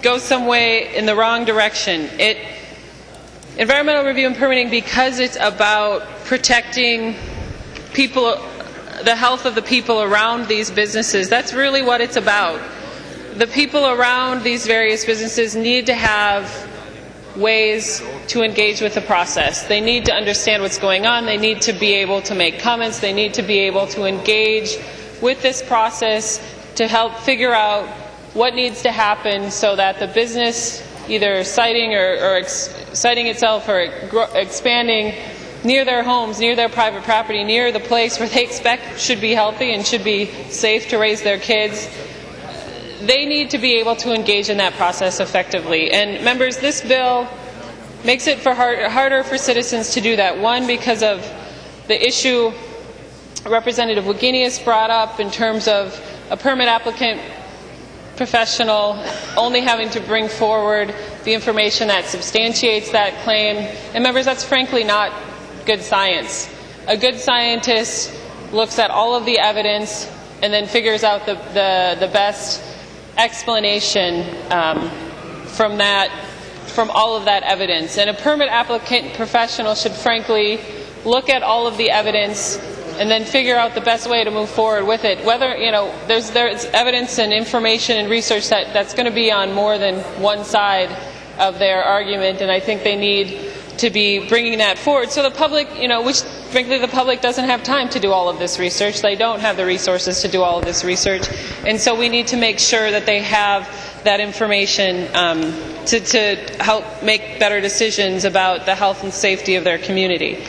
go some way in the wrong direction. Environmental review and permitting, because it's about protecting people, the health of the people around these businesses, that's really what it's about. The people around these various businesses need to have ways to engage with the process. They need to understand what's going on. They need to be able to make comments. They need to be able to engage with this process to help figure out what needs to happen so that the business, either siting or siting itself or expanding near their homes, near their private property, near the place where they expect should be healthy and should be safe to raise their kids, they need to be able to engage in that process effectively. And members, this bill makes it harder for citizens to do that. One, because of the issue Representative Wagenius brought up in terms of a permit applicant professional only having to bring forward the information that substantiates that claim. And members, that's frankly not good science. A good scientist looks at all of the evidence and then figures out the best explanation from all of that evidence. And a permit applicant professional should frankly look at all of the evidence and then figure out the best way to move forward with it. Whether, there's evidence and information and research that's going to be on more than one side of their argument, and I think they need to be bringing that forward. So the public, which frankly the public doesn't have time to do all of this research. They don't have the resources to do all of this research. And so we need to make sure that they have that information to help make better decisions about the health and safety of their community.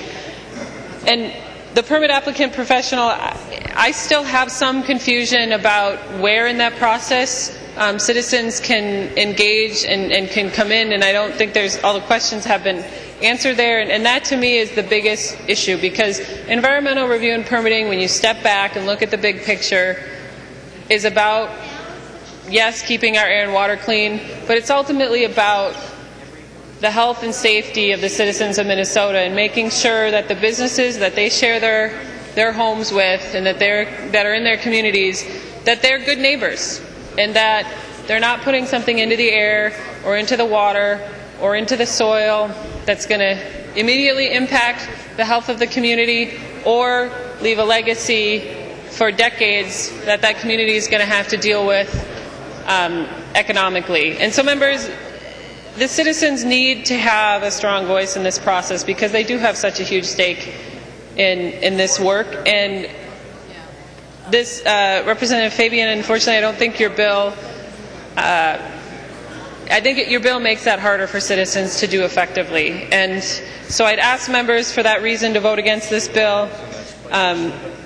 And the permit applicant professional, I still have some confusion about where in that process citizens can engage and can come in, and I don't think all the questions have been answered there, and that to me is the biggest issue, because environmental review and permitting, when you step back and look at the big picture, is about, yes, keeping our air and water clean, but it's ultimately about the health and safety of the citizens of Minnesota and making sure that the businesses that they share their homes with and that are in their communities, that they're good neighbors and that they're not putting something into the air or into the water or into the soil that's going to immediately impact the health of the community or leave a legacy for decades that community is going to have to deal with economically. And so, members, the citizens need to have a strong voice in this process because they do have such a huge stake in this work. And this, Representative Fabian, unfortunately, I don't think your bill, your bill makes that harder for citizens to do effectively. And so I'd ask members for that reason to vote against this bill.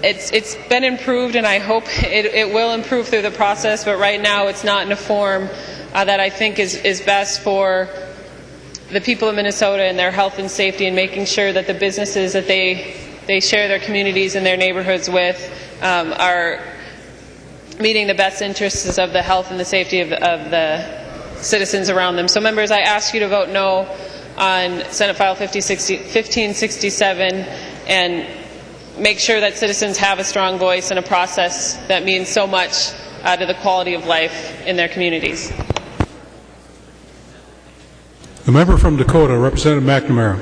It's been improved, and I hope it will improve through the process, but right now it's not in a form that I think is best for the people of Minnesota and their health and safety, and making sure that the businesses that they share their communities and their neighborhoods with are meeting the best interests of the health and the safety of the citizens around them. So, members, I ask you to vote no on Senate File 1567 and make sure that citizens have a strong voice in a process that means so much to the quality of life in their communities. The member from Dakota, Representative McNamara.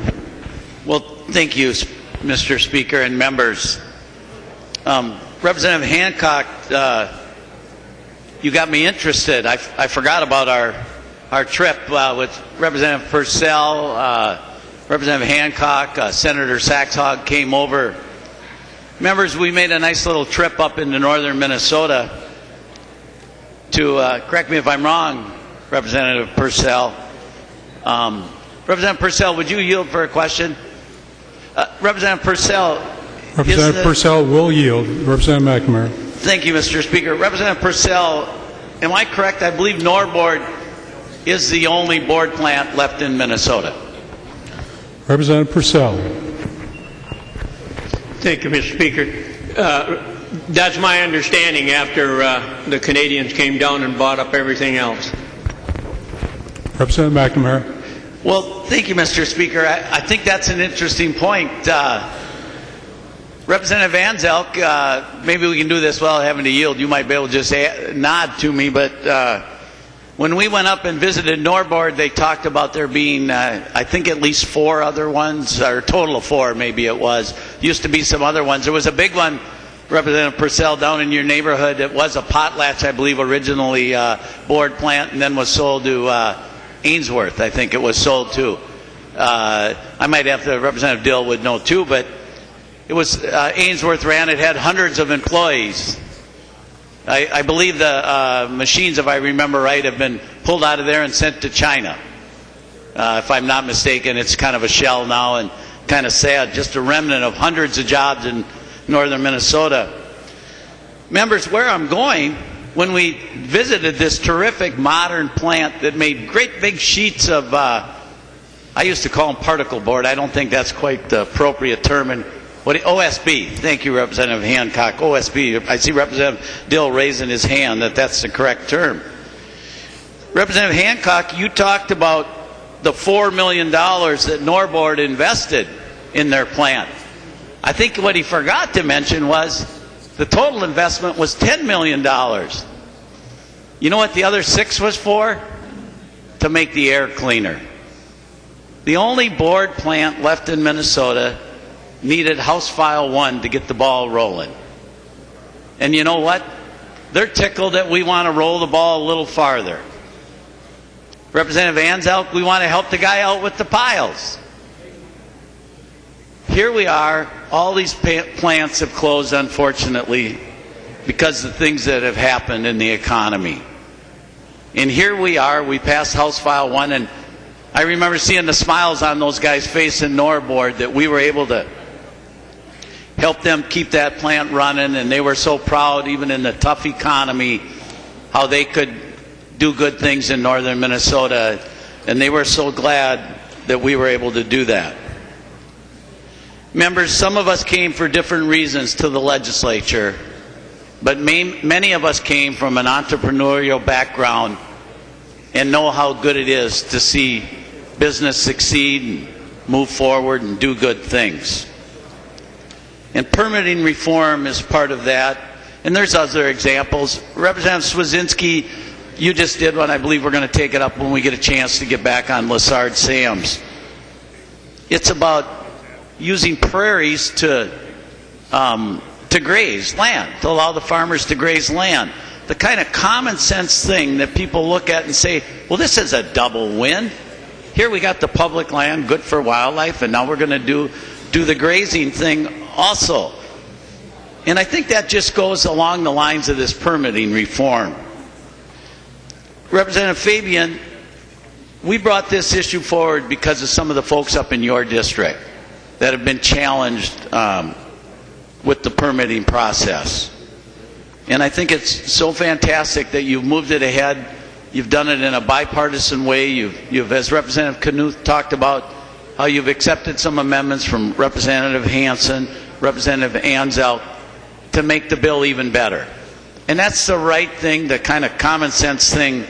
Well, thank you, Mr. Speaker and members. Representative Hancock, you got me interested. I forgot about our trip with Representative Purcell, Representative Hancock, Senator Saxhog came over. Members, we made a nice little trip up into northern Minnesota to, correct me if I'm wrong, Representative Purcell. Representative Purcell, would you yield for a question? Representative Purcell. Representative Purcell will yield. Representative McNamara. Thank you, Mr. Speaker. Representative Purcell, am I correct? I believe Norboard is the only board plant left in Minnesota. Representative Purcell. Thank you, Mr. Speaker. That's my understanding after the Canadians came down and bought up everything else. Representative McNamara. Well, thank you, Mr. Speaker. I think that's an interesting point. Representative Van Zelk, maybe we can do this without having to yield. You might be able to just nod to me, but When we went up and visited Norboard, they talked about there being, I think, at least 4 other ones, or a total of 4 maybe it was. Used to be some other ones. There was a big one, Representative Purcell, down in your neighborhood. It was a potlatch, I believe, originally board plant, and then was sold to Ainsworth, I think it was sold to. I might have to, Representative Dill would know too, but it was Ainsworth ran. It had hundreds of employees. I believe the machines, if I remember right, have been pulled out of there and sent to China. If I'm not mistaken, it's kind of a shell now and kind of sad. Just a remnant of hundreds of jobs in northern Minnesota. Members, where I'm going, when we visited this terrific modern plant that made great big sheets of, I used to call them particle board. I don't think that's quite the appropriate term. And OSB. Thank you, Representative Hancock. OSB. I see Representative Dill raising his hand that's the correct term. Representative Hancock, you talked about the $4 million that Norboard invested in their plant. I think what he forgot to mention was the total investment was $10 million. You know what the other 6 was for? To make the air cleaner. The only board plant left in Minnesota needed House File 1 to get the ball rolling. And you know what? They're tickled that we want to roll the ball a little farther. Representative Anzelk, we want to help the guy out with the piles. Here we are, all these plants have closed, unfortunately, because of things that have happened in the economy. And here we are, we passed House File 1, and I remember seeing the smiles on those guys' face in Norboard that we were able to help them keep that plant running, and they were so proud, even in the tough economy, how they could do good things in northern Minnesota, and they were so glad that we were able to do that. Members, some of us came for different reasons to the legislature, but many of us came from an entrepreneurial background and know how good it is to see business succeed and move forward and do good things. And permitting reform is part of that. And there's other examples. Representative Swedzinski, you just did one. I believe we're going to take it up when we get a chance to get back on Lessard Sam's. It's about using prairies to graze land, to allow the farmers to graze land. The kind of common sense thing that people look at and say, well, this is a double win. Here we got the public land, good for wildlife, and now we're going to do the grazing thing also. And I think that just goes along the lines of this permitting reform. Representative Fabian, we brought this issue forward because of some of the folks up in your district that have been challenged with the permitting process. And I think it's so fantastic that you've moved it ahead. You've done it in a bipartisan way. You've, as Representative Knuth talked about, how you've accepted some amendments from Representative Hansen, Representative Anzelk, to make the bill even better. And that's the right thing, the kind of common sense thing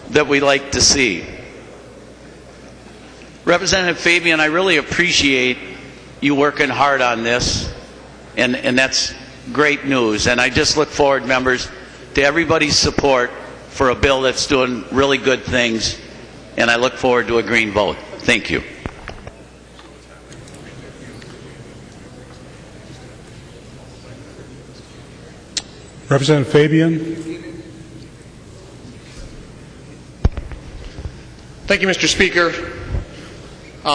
that we like to see. Representative Fabian, I really appreciate you working hard on this, and that's great news. And I just look forward, members, to everybody's support for a bill that's doing really good things, and I look forward to a green vote. Thank you. Representative Fabian. Thank you, Mr. Speaker.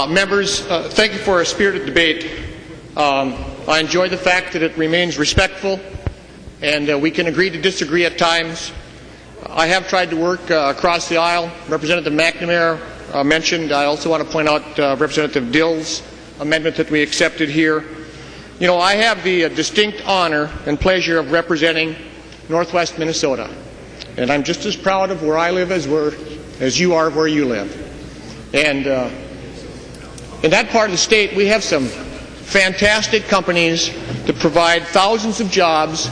Members, thank you for a spirited debate. I enjoy the fact that it remains respectful, and we can agree to disagree at times. I have tried to work across the aisle. Representative McNamara mentioned. I also want to point out Representative Dill's amendment that we accepted here. You know, I have the distinct honor and pleasure of representing Northwest Minnesota, and I'm just as proud of where I live as you are where you live. And in that part of the state, we have some fantastic companies that provide thousands of jobs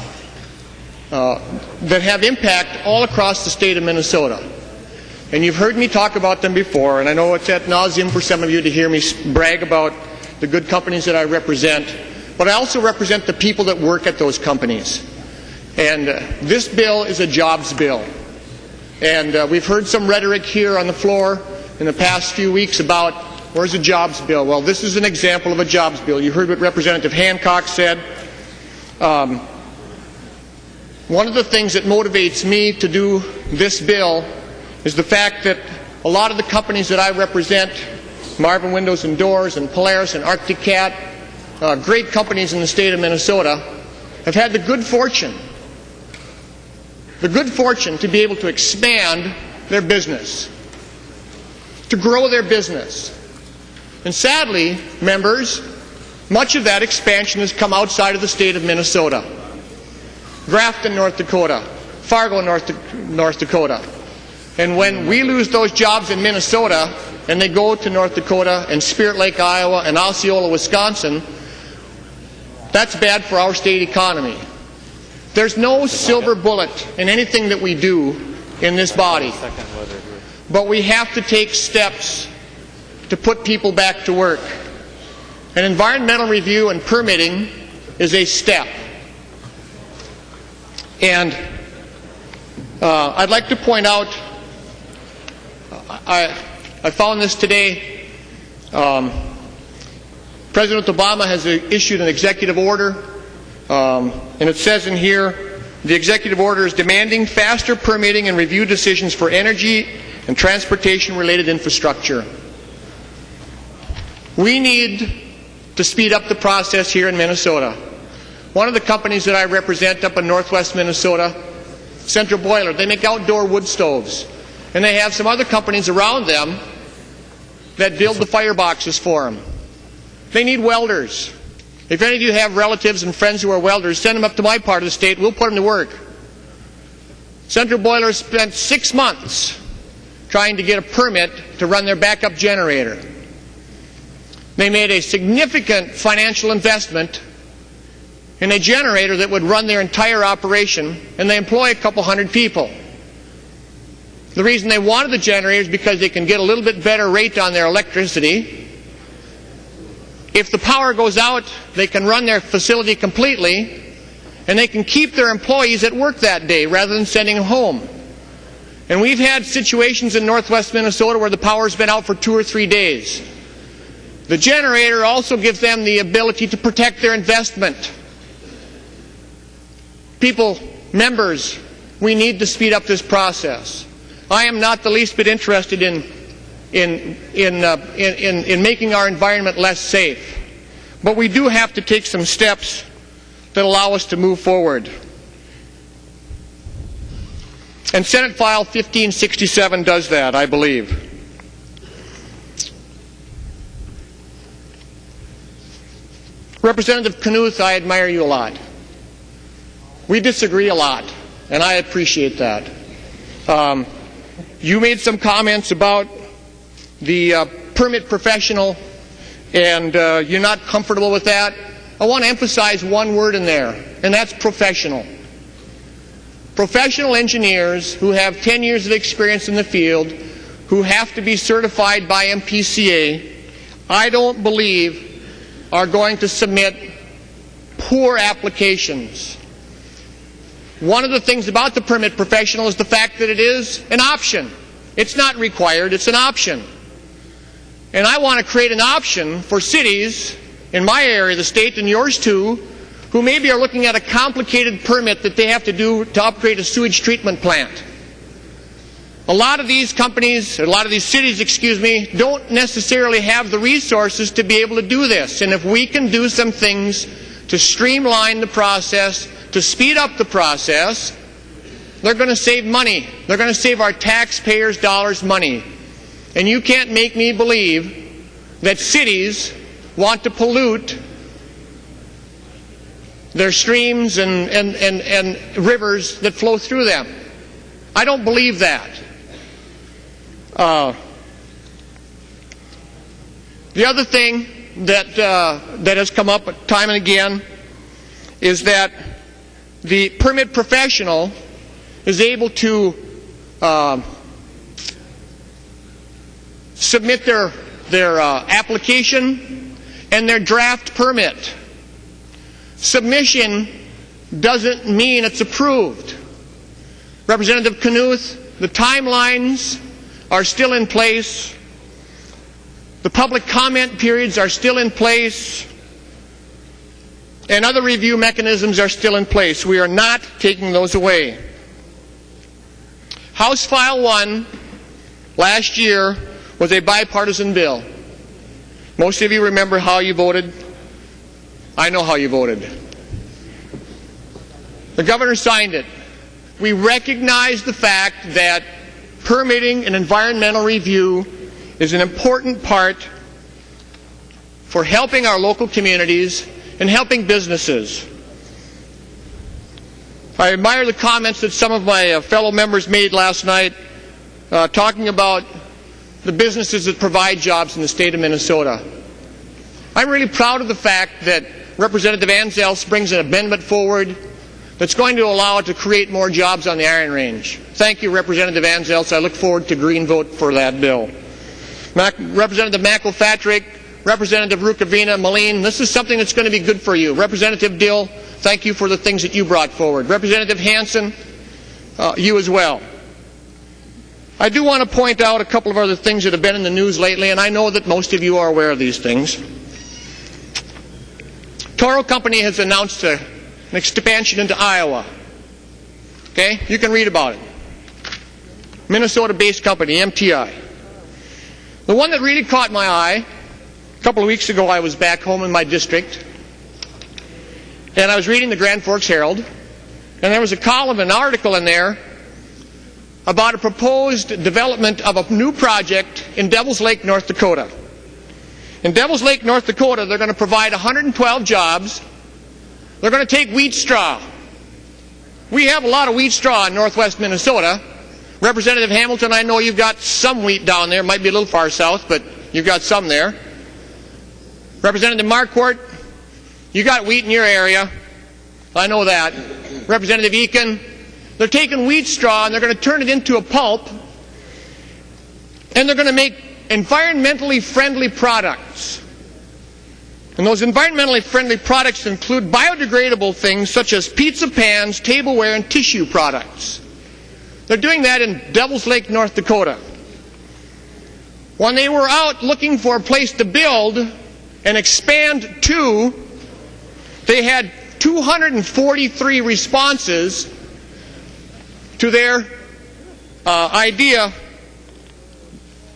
that have impact all across the state of Minnesota. And you've heard me talk about them before, and I know it's ad nauseum for some of you to hear me brag about the good companies that I represent, but I also represent the people that work at those companies. And this bill is a jobs bill. And we've heard some rhetoric here on the floor in the past few weeks about where's the jobs bill. Well, this is an example of a jobs bill. You heard what Representative Hancock said. One of the things that motivates me to do this bill is the fact that a lot of the companies that I represent, Marvin Windows and Doors and Polaris and Arctic Cat, great companies in the state of Minnesota, have had the good fortune to be able to expand their business, to grow their business. And sadly, members, much of that expansion has come outside of the state of Minnesota. Grafton, North Dakota, Fargo, North Dakota. And when we lose those jobs in Minnesota and they go to North Dakota and Spirit Lake, Iowa, and Osceola, Wisconsin, that's bad for our state economy. There's no silver bullet in anything that we do in this body. But we have to take steps to put people back to work. And environmental review and permitting is a step. And I'd like to point out, I found this today. President Obama has issued an executive order, and it says in here, the executive order is demanding faster permitting and review decisions for energy and transportation-related infrastructure. We need to speed up the process here in Minnesota. One of the companies that I represent up in northwest Minnesota, Central Boiler, they make outdoor wood stoves. And they have some other companies around them that build the fireboxes for them. They need welders. If any of you have relatives and friends who are welders, send them up to my part of the state. We'll put them to work. Central Boiler spent 6 months trying to get a permit to run their backup generator. They made a significant financial investment in a generator that would run their entire operation, and they employ a couple hundred people. The reason they wanted the generator is because they can get a little bit better rate on their electricity. If the power goes out, they can run their facility completely, and they can keep their employees at work that day rather than sending them home. And we've had situations in northwest Minnesota where the power's been out for 2 or 3 days. The generator also gives them the ability to protect their investment. People, members, we need to speed up this process. I am not the least bit interested in making our environment less safe. But we do have to take some steps that allow us to move forward. And Senate File 1567 does that, I believe. Representative Knuth, I admire you a lot. We disagree a lot, and I appreciate that. You made some comments about the permit professional, and you're not comfortable with that. I want to emphasize one word in there, and that's professional. Professional engineers who have 10 years of experience in the field, who have to be certified by MPCA, I don't believe are going to submit poor applications. One of the things about the permit professional is the fact that it is an option. It's not required, it's an option. And I want to create an option for cities in my area of the state, and yours too, who maybe are looking at a complicated permit that they have to do to upgrade a sewage treatment plant. A lot of these companies, a lot of these cities, don't necessarily have the resources to be able to do this. And if we can do some things to streamline the process, to speed up the process, they're going to save money. They're going to save our taxpayers' dollars money. And you can't make me believe that cities want to pollute their streams and rivers that flow through them. I don't believe that. The other thing that has come up time and again is that the permit professional is able to submit their application and their draft permit. Submission doesn't mean it's approved. Representative Knuth, the timelines are still in place. The public comment periods are still in place. And other review mechanisms are still in place. We are not taking those away. House File 1 last year was a bipartisan bill. Most of you remember how you voted. I know how you voted. The governor signed it. We recognize the fact that permitting and environmental review is an important part for helping our local communities and helping businesses. I admire the comments that some of my fellow members made last night talking about the businesses that provide jobs in the state of Minnesota. I'm really proud of the fact that Representative Anzels brings an amendment forward that's going to allow it to create more jobs on the Iron Range. Thank you, Representative Anzels. I look forward to green vote for that bill. Representative McElpatrick, Representative Rukavina, Moline, this is something that's going to be good for you. Representative Dill, thank you for the things that you brought forward. Representative Hansen, you as well. I do want to point out a couple of other things that have been in the news lately, and I know that most of you are aware of these things. Toro Company has announced an expansion into Iowa. Okay? You can read about it. Minnesota-based company, MTI. The one that really caught my eye, a couple of weeks ago I was back home in my district, and I was reading the Grand Forks Herald, and there was a column, an article in there about a proposed development of a new project in Devils Lake, North Dakota. In Devils Lake, North Dakota, they're going to provide 112 jobs. They're going to take wheat straw. We have a lot of wheat straw in northwest Minnesota. Representative Hamilton, I know you've got some wheat down there. It might be a little far south, but you've got some there. Representative Marquardt, you got wheat in your area. I know that. Representative Eakin, they're taking wheat straw and they're going to turn it into a pulp, and they're going to make environmentally friendly products. And those environmentally friendly products include biodegradable things such as pizza pans, tableware, and tissue products. They're doing that in Devils Lake, North Dakota. When they were out looking for a place to build and expand to, they had 243 responses to their idea.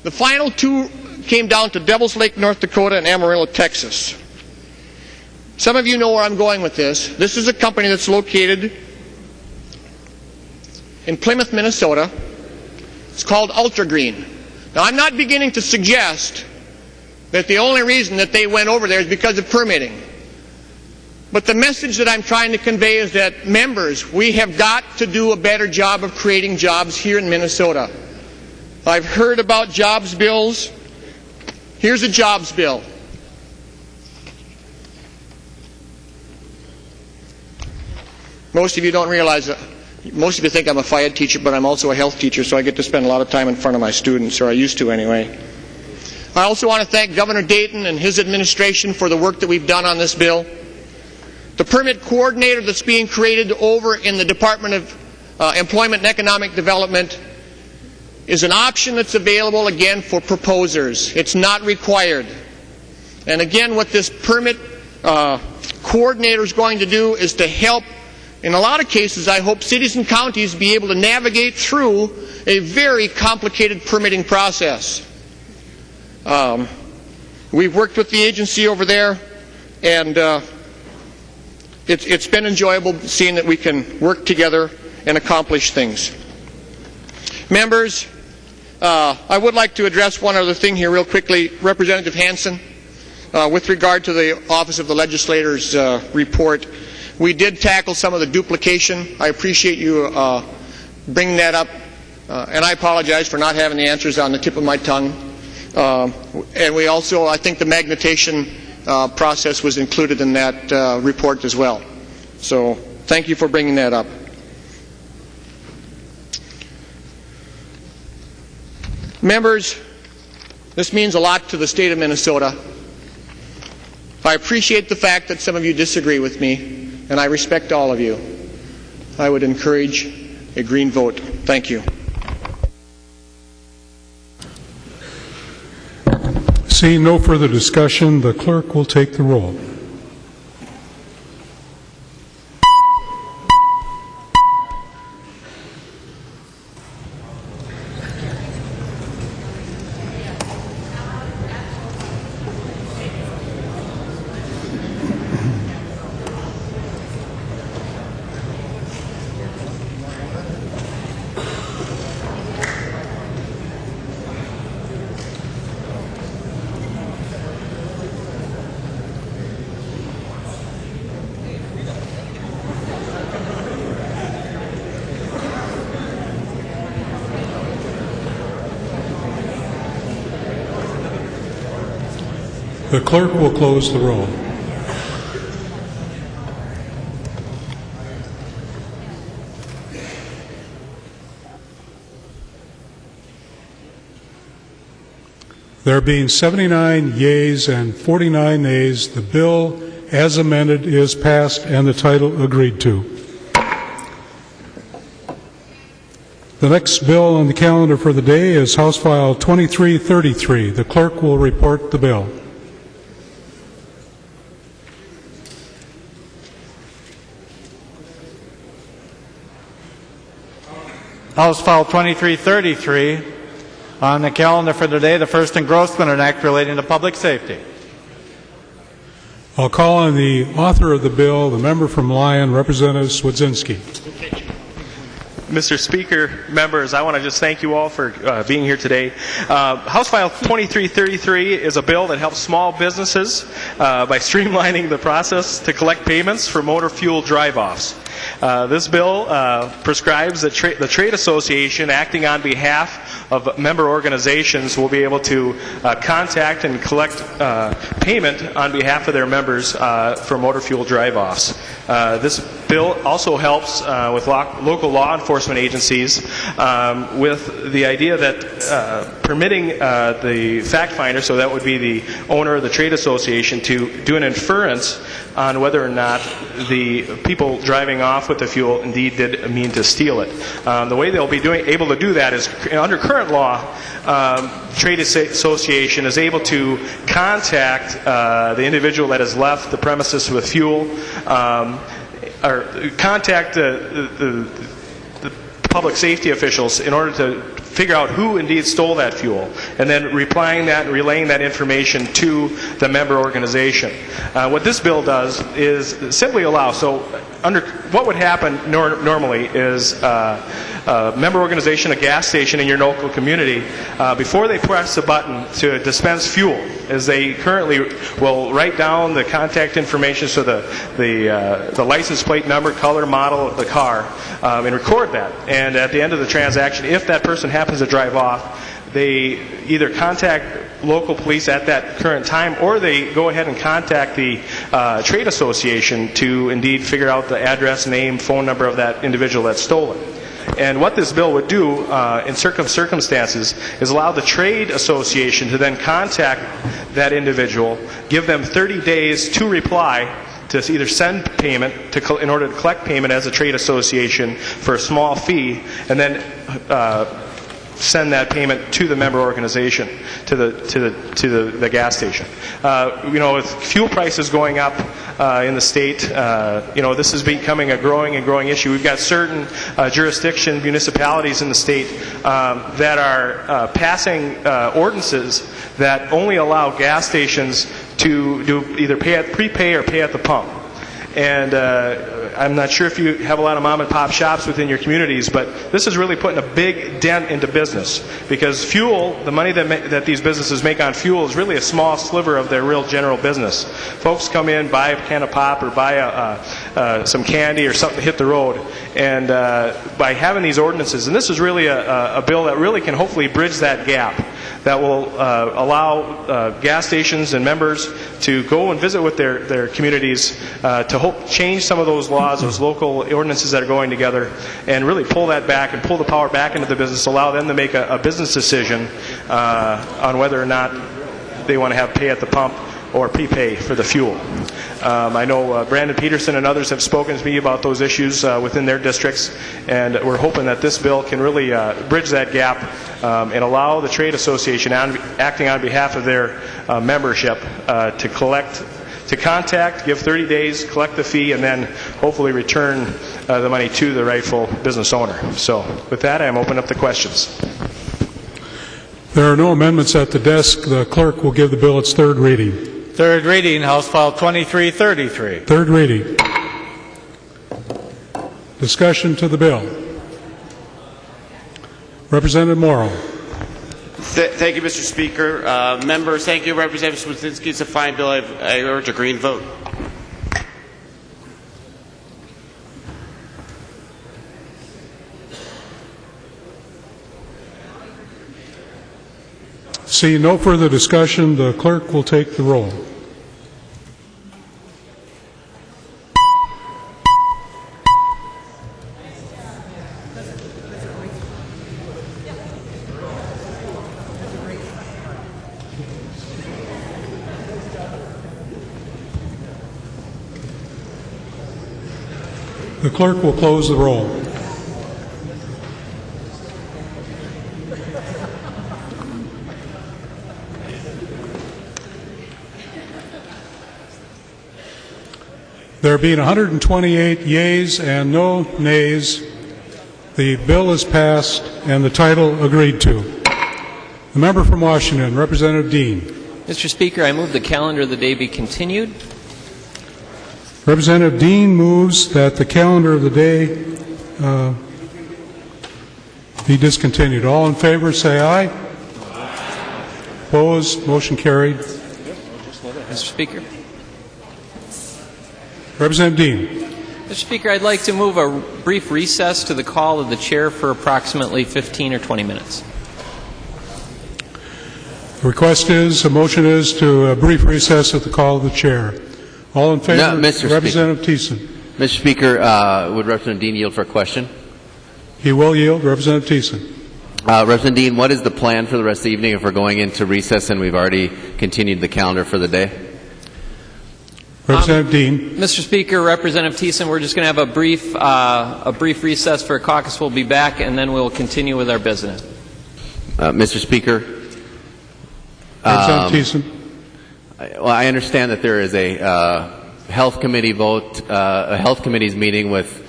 The final two came down to Devils Lake, North Dakota, and Amarillo, Texas. Some of you know where I'm going with this. This is a company that's located in Plymouth, Minnesota. It's called Ultra Green. Now, I'm not beginning to suggest that the only reason that they went over there is because of permitting. But the message that I'm trying to convey is that, members, we have got to do a better job of creating jobs here in Minnesota. I've heard about jobs bills. Here's a jobs bill. Most of you don't realize that. Most of you think I'm a FIAD teacher, but I'm also a health teacher, so I get to spend a lot of time in front of my students, or I used to anyway. I also want to thank Governor Dayton and his administration for the work that we've done on this bill. The permit coordinator that's being created over in the Department of Employment and Economic Development is an option that's available, again, for proposers. It's not required. And again, what this permit coordinator is going to do is to help, in a lot of cases, I hope, cities and counties be able to navigate through a very complicated permitting process. We've worked with the agency over there, and it's been enjoyable seeing that we can work together and accomplish things. Members, I would like to address one other thing here real quickly. Representative Hansen, with regard to the Office of the Legislator's report, we did tackle some of the duplication. I appreciate you bringing that up, and I apologize for not having the answers on the tip of my tongue. And we also, I think the magnetization process was included in that report as well. So thank you for bringing that up. Members, this means a lot to the state of Minnesota. I appreciate the fact that some of you disagree with me, and I respect all of you. I would encourage a green vote. Thank you. Seeing no further discussion, the clerk will take the roll. The clerk will close the roll. There being 79 yeas and 49 nays, the bill as amended is passed and the title agreed to. The next bill on the calendar for the day is House File 2333. The clerk will report the bill. House File 2333 on the calendar for today, the first engrossment of an act relating to public safety. I'll call on the author of the bill, the member from Lyon, Representative Swedzinski. Mr. Speaker, members, I want to just thank you all for being here today. House File 2333 is a bill that helps small businesses by streamlining the process to collect payments for motor fuel drive-offs. This bill prescribes that the trade association acting on behalf of member organizations will be able to contact and collect payment on behalf of their members for motor fuel drive-offs. This bill also helps with local law enforcement agencies with the idea that permitting the fact finder, so that would be the owner of the trade association, to do an inference on whether or not the people driving off with the fuel indeed did mean to steal it. The way they'll be able to do that is under current law, trade association is able to contact the individual that has left the premises with fuel, or contact the public safety officials in order to figure out who indeed stole that fuel, and then replying that and relaying that information to the member organization. What this bill does is simply allow, so under what would happen normally is a member organization, a gas station in your local community, before they press a button to dispense fuel, as they currently will write down the contact information, so the license plate number, color, model of the car, and record that. And at the end of the transaction, if that person happens to drive off, they either contact local police at that current time, or they go ahead and contact the trade association to indeed figure out the address, name, phone number of that individual that stole it. And what this bill would do in certain circumstances is allow the trade association to then contact that individual, give them 30 days to reply, to either send payment in order to collect payment as a trade association for a small fee, and then send that payment to the member organization, to the gas station. With fuel prices going up in the state, this is becoming a growing issue. We've got certain jurisdiction municipalities in the state that are passing ordinances that only allow gas stations to do either prepay or pay at the pump. And I'm not sure if you have a lot of mom and pop shops within your communities, but this is really putting a big dent into business, because fuel, the money that these businesses make on fuel, is really a small sliver of their real general business. Folks come in, buy a can of pop or buy some candy or something to hit the road, and by having these ordinances, and this is really a bill that really can hopefully bridge that gap, that will allow gas stations and members to go and visit with their communities to help change some of those laws, those local ordinances that are going together, and really pull that back and pull the power back into the business, allow them to make a business decision on whether or not they want to have pay at the pump or prepay for the fuel. I know Brandon Peterson and others have spoken to me about those issues within their districts, and we're hoping that this bill can really bridge that gap and allow the trade association, acting on behalf of their membership, to contact, give 30 days, collect the fee, and then hopefully return the money to the rightful business owner. So with that, I am open up the questions. There are no amendments at the desk. The clerk will give the bill its third reading. Third reading, House File 2333. Third reading. Discussion to the bill. Representative Morrow. Thank you, Mr. Speaker. Members, thank you, Representative Swedzinski. It's a fine bill. I urge a green vote. Seeing no further discussion, the clerk will take the roll. The clerk will close the roll. There being 128 yeas and no nays, the bill is passed and the title agreed to. The member from Washington, Representative Dean. Mr. Speaker, I move the calendar of the day be continued. Representative Dean moves that the calendar of the day be discontinued. All in favor, say aye. Opposed? Motion carried. Mr. Speaker. Representative Dean. Mr. Speaker, I'd like to move a brief recess to the call of the chair for approximately 15 or 20 minutes. The request is, a motion is to a brief recess at the call of the chair. All in favor? No, Mr. Representative Thiessen. Mr. Speaker, would Representative Dean yield for a question? He will yield. Representative Thiessen. Representative Dean, what is the plan for the rest of the evening if we're going into recess and we've already continued the calendar for the day? Representative Dean. Mr. Speaker, Representative Thiessen, we're just going to have a brief recess for a caucus. We'll be back, and then we'll continue with our business. Mr. Speaker. Representative Thiessen. Well, I understand that there is a health committee vote, a health committee's meeting with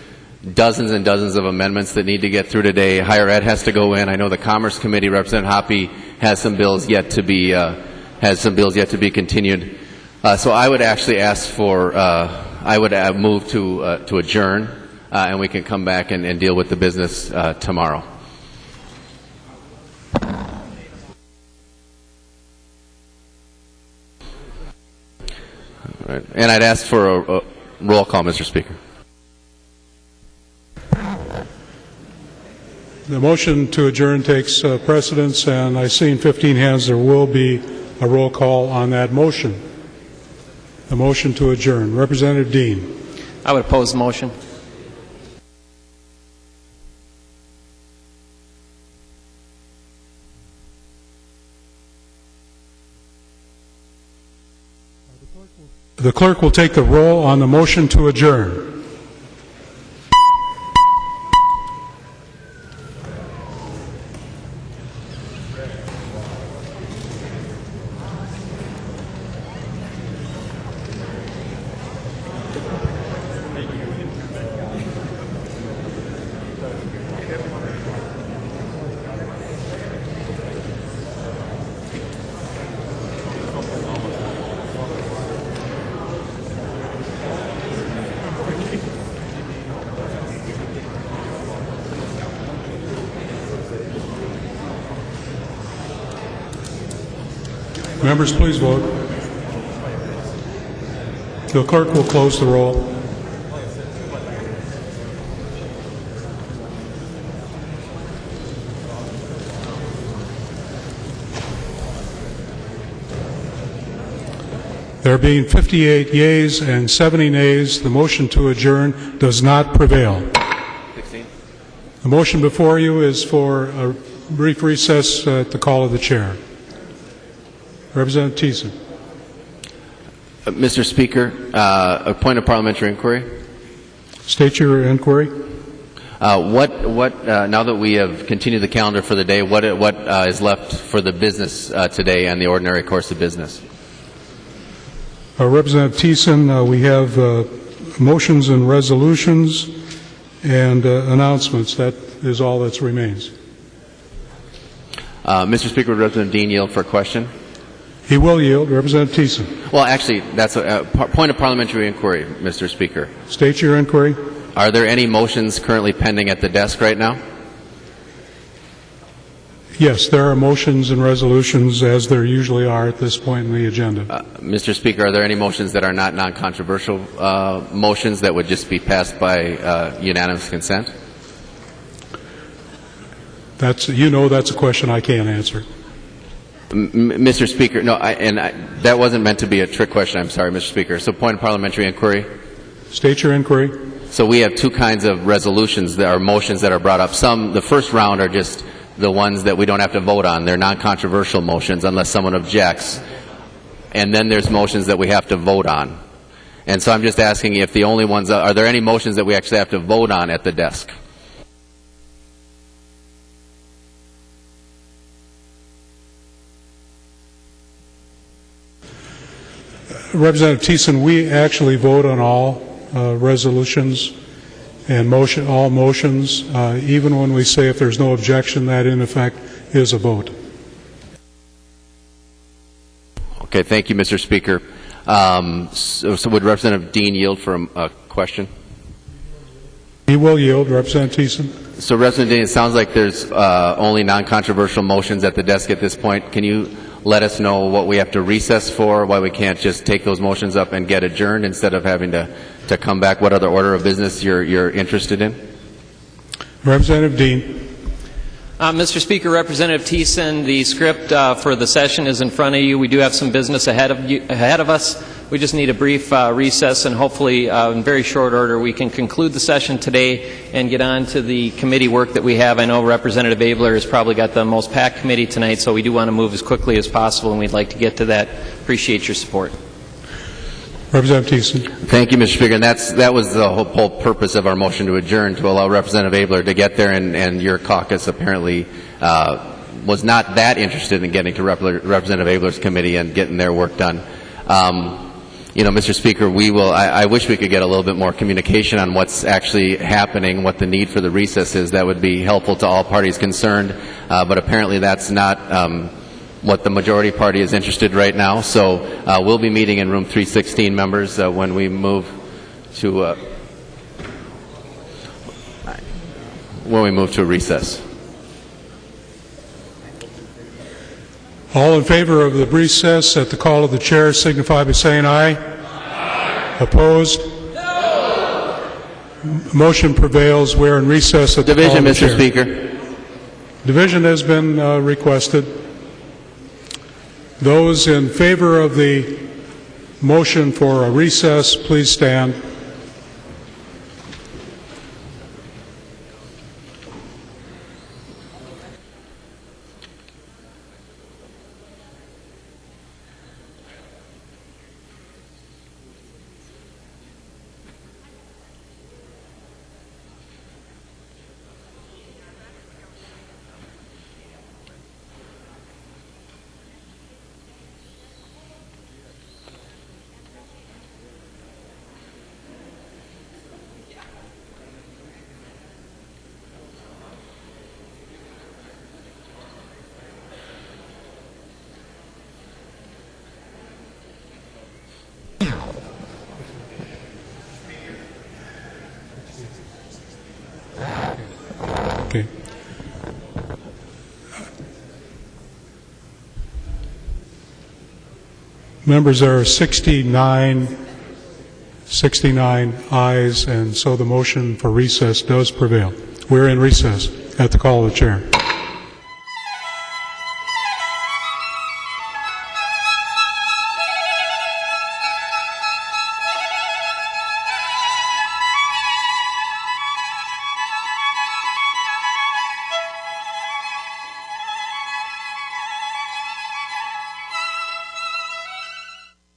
dozens and dozens of amendments that need to get through today. Higher ed has to go in. I know the Commerce Committee, Representative Hoppe, has some bills yet to be continued. So I would actually ask for, I would move to adjourn, and we can come back and deal with the business tomorrow. All right. And I'd ask for a roll call, Mr. Speaker. The motion to adjourn takes precedence, and I see in 15 hands there will be a roll call on that motion. The motion to adjourn. Representative Dean. I would oppose the motion. The clerk will take the roll on the motion to adjourn. Members, please vote. The clerk will close the roll. There being 58 yeas and 70 nays, the motion to adjourn does not prevail. 16. The motion before you is for a brief recess at the call of the chair. Representative Thiessen. Mr. Speaker, a point of parliamentary inquiry. State your inquiry. Now that we have continued the calendar for the day, what is left for the business today and the ordinary course of business? Representative Thiessen, we have motions and resolutions and announcements. That is all that remains. Mr. Speaker, would Representative Dean yield for a question? He will yield. Representative Thiessen. Well, actually, that's a point of parliamentary inquiry, Mr. Speaker. State your inquiry. Are there any motions currently pending at the desk right now? Yes, there are motions and resolutions, as there usually are at this point in the agenda. Mr. Speaker, are there any motions that are not non-controversial motions that would just be passed by unanimous consent? That's a question I can't answer. Mr. Speaker, that wasn't meant to be a trick question. I'm sorry, Mr. Speaker. So, point of parliamentary inquiry. State your inquiry. So we have two kinds of resolutions that are motions that are brought up. The first round are just the ones that we don't have to vote on. They're non-controversial motions unless someone objects. And then there's motions that we have to vote on. And so I'm just asking if the only ones, are there any motions that we actually have to vote on at the desk? Representative Thiessen, we actually vote on all resolutions and all motions, even when we say if there's no objection, that in effect is a vote. Okay, thank you, Mr. Speaker. So would Representative Dean yield for a question? He will yield. Representative Thiessen. So, Representative Dean, it sounds like there's only non-controversial motions at the desk at this point. Can you let us know what we have to recess for, why we can't just take those motions up and get adjourned instead of having to come back? What other order of business you're interested in? Representative Dean. Mr. Speaker, Representative Thiessen, the script for the session is in front of you. We do have some business ahead of us. We just need a brief recess, and hopefully in very short order we can conclude the session today and get on to the committee work that we have. I know Representative Abler has probably got the most packed committee tonight, so we do want to move as quickly as possible, and we'd like to get to that. Appreciate your support. Representative Thiessen. Thank you, Mr. Speaker. And that was the whole purpose of our motion to adjourn, to allow Representative Abler to get there, and your caucus apparently was not that interested in getting to Representative Abler's committee and getting their work done. Mr. Speaker, I wish we could get a little bit more communication on what's actually happening, what the need for the recess is. That would be helpful to all parties concerned, but apparently that's not what the majority party is interested right now. So we'll be meeting in room 316, members, when we move to a recess. All in favor of the recess at the call of the chair signify by saying aye. Aye. Opposed? No. Motion prevails. We're in recess at the call of the chair. Division, Mr. Speaker. Division has been requested. Those in favor of the motion for a recess, please stand. Okay. Members, there are 69 ayes, and so the motion for recess does prevail. We're in recess at the call of the chair.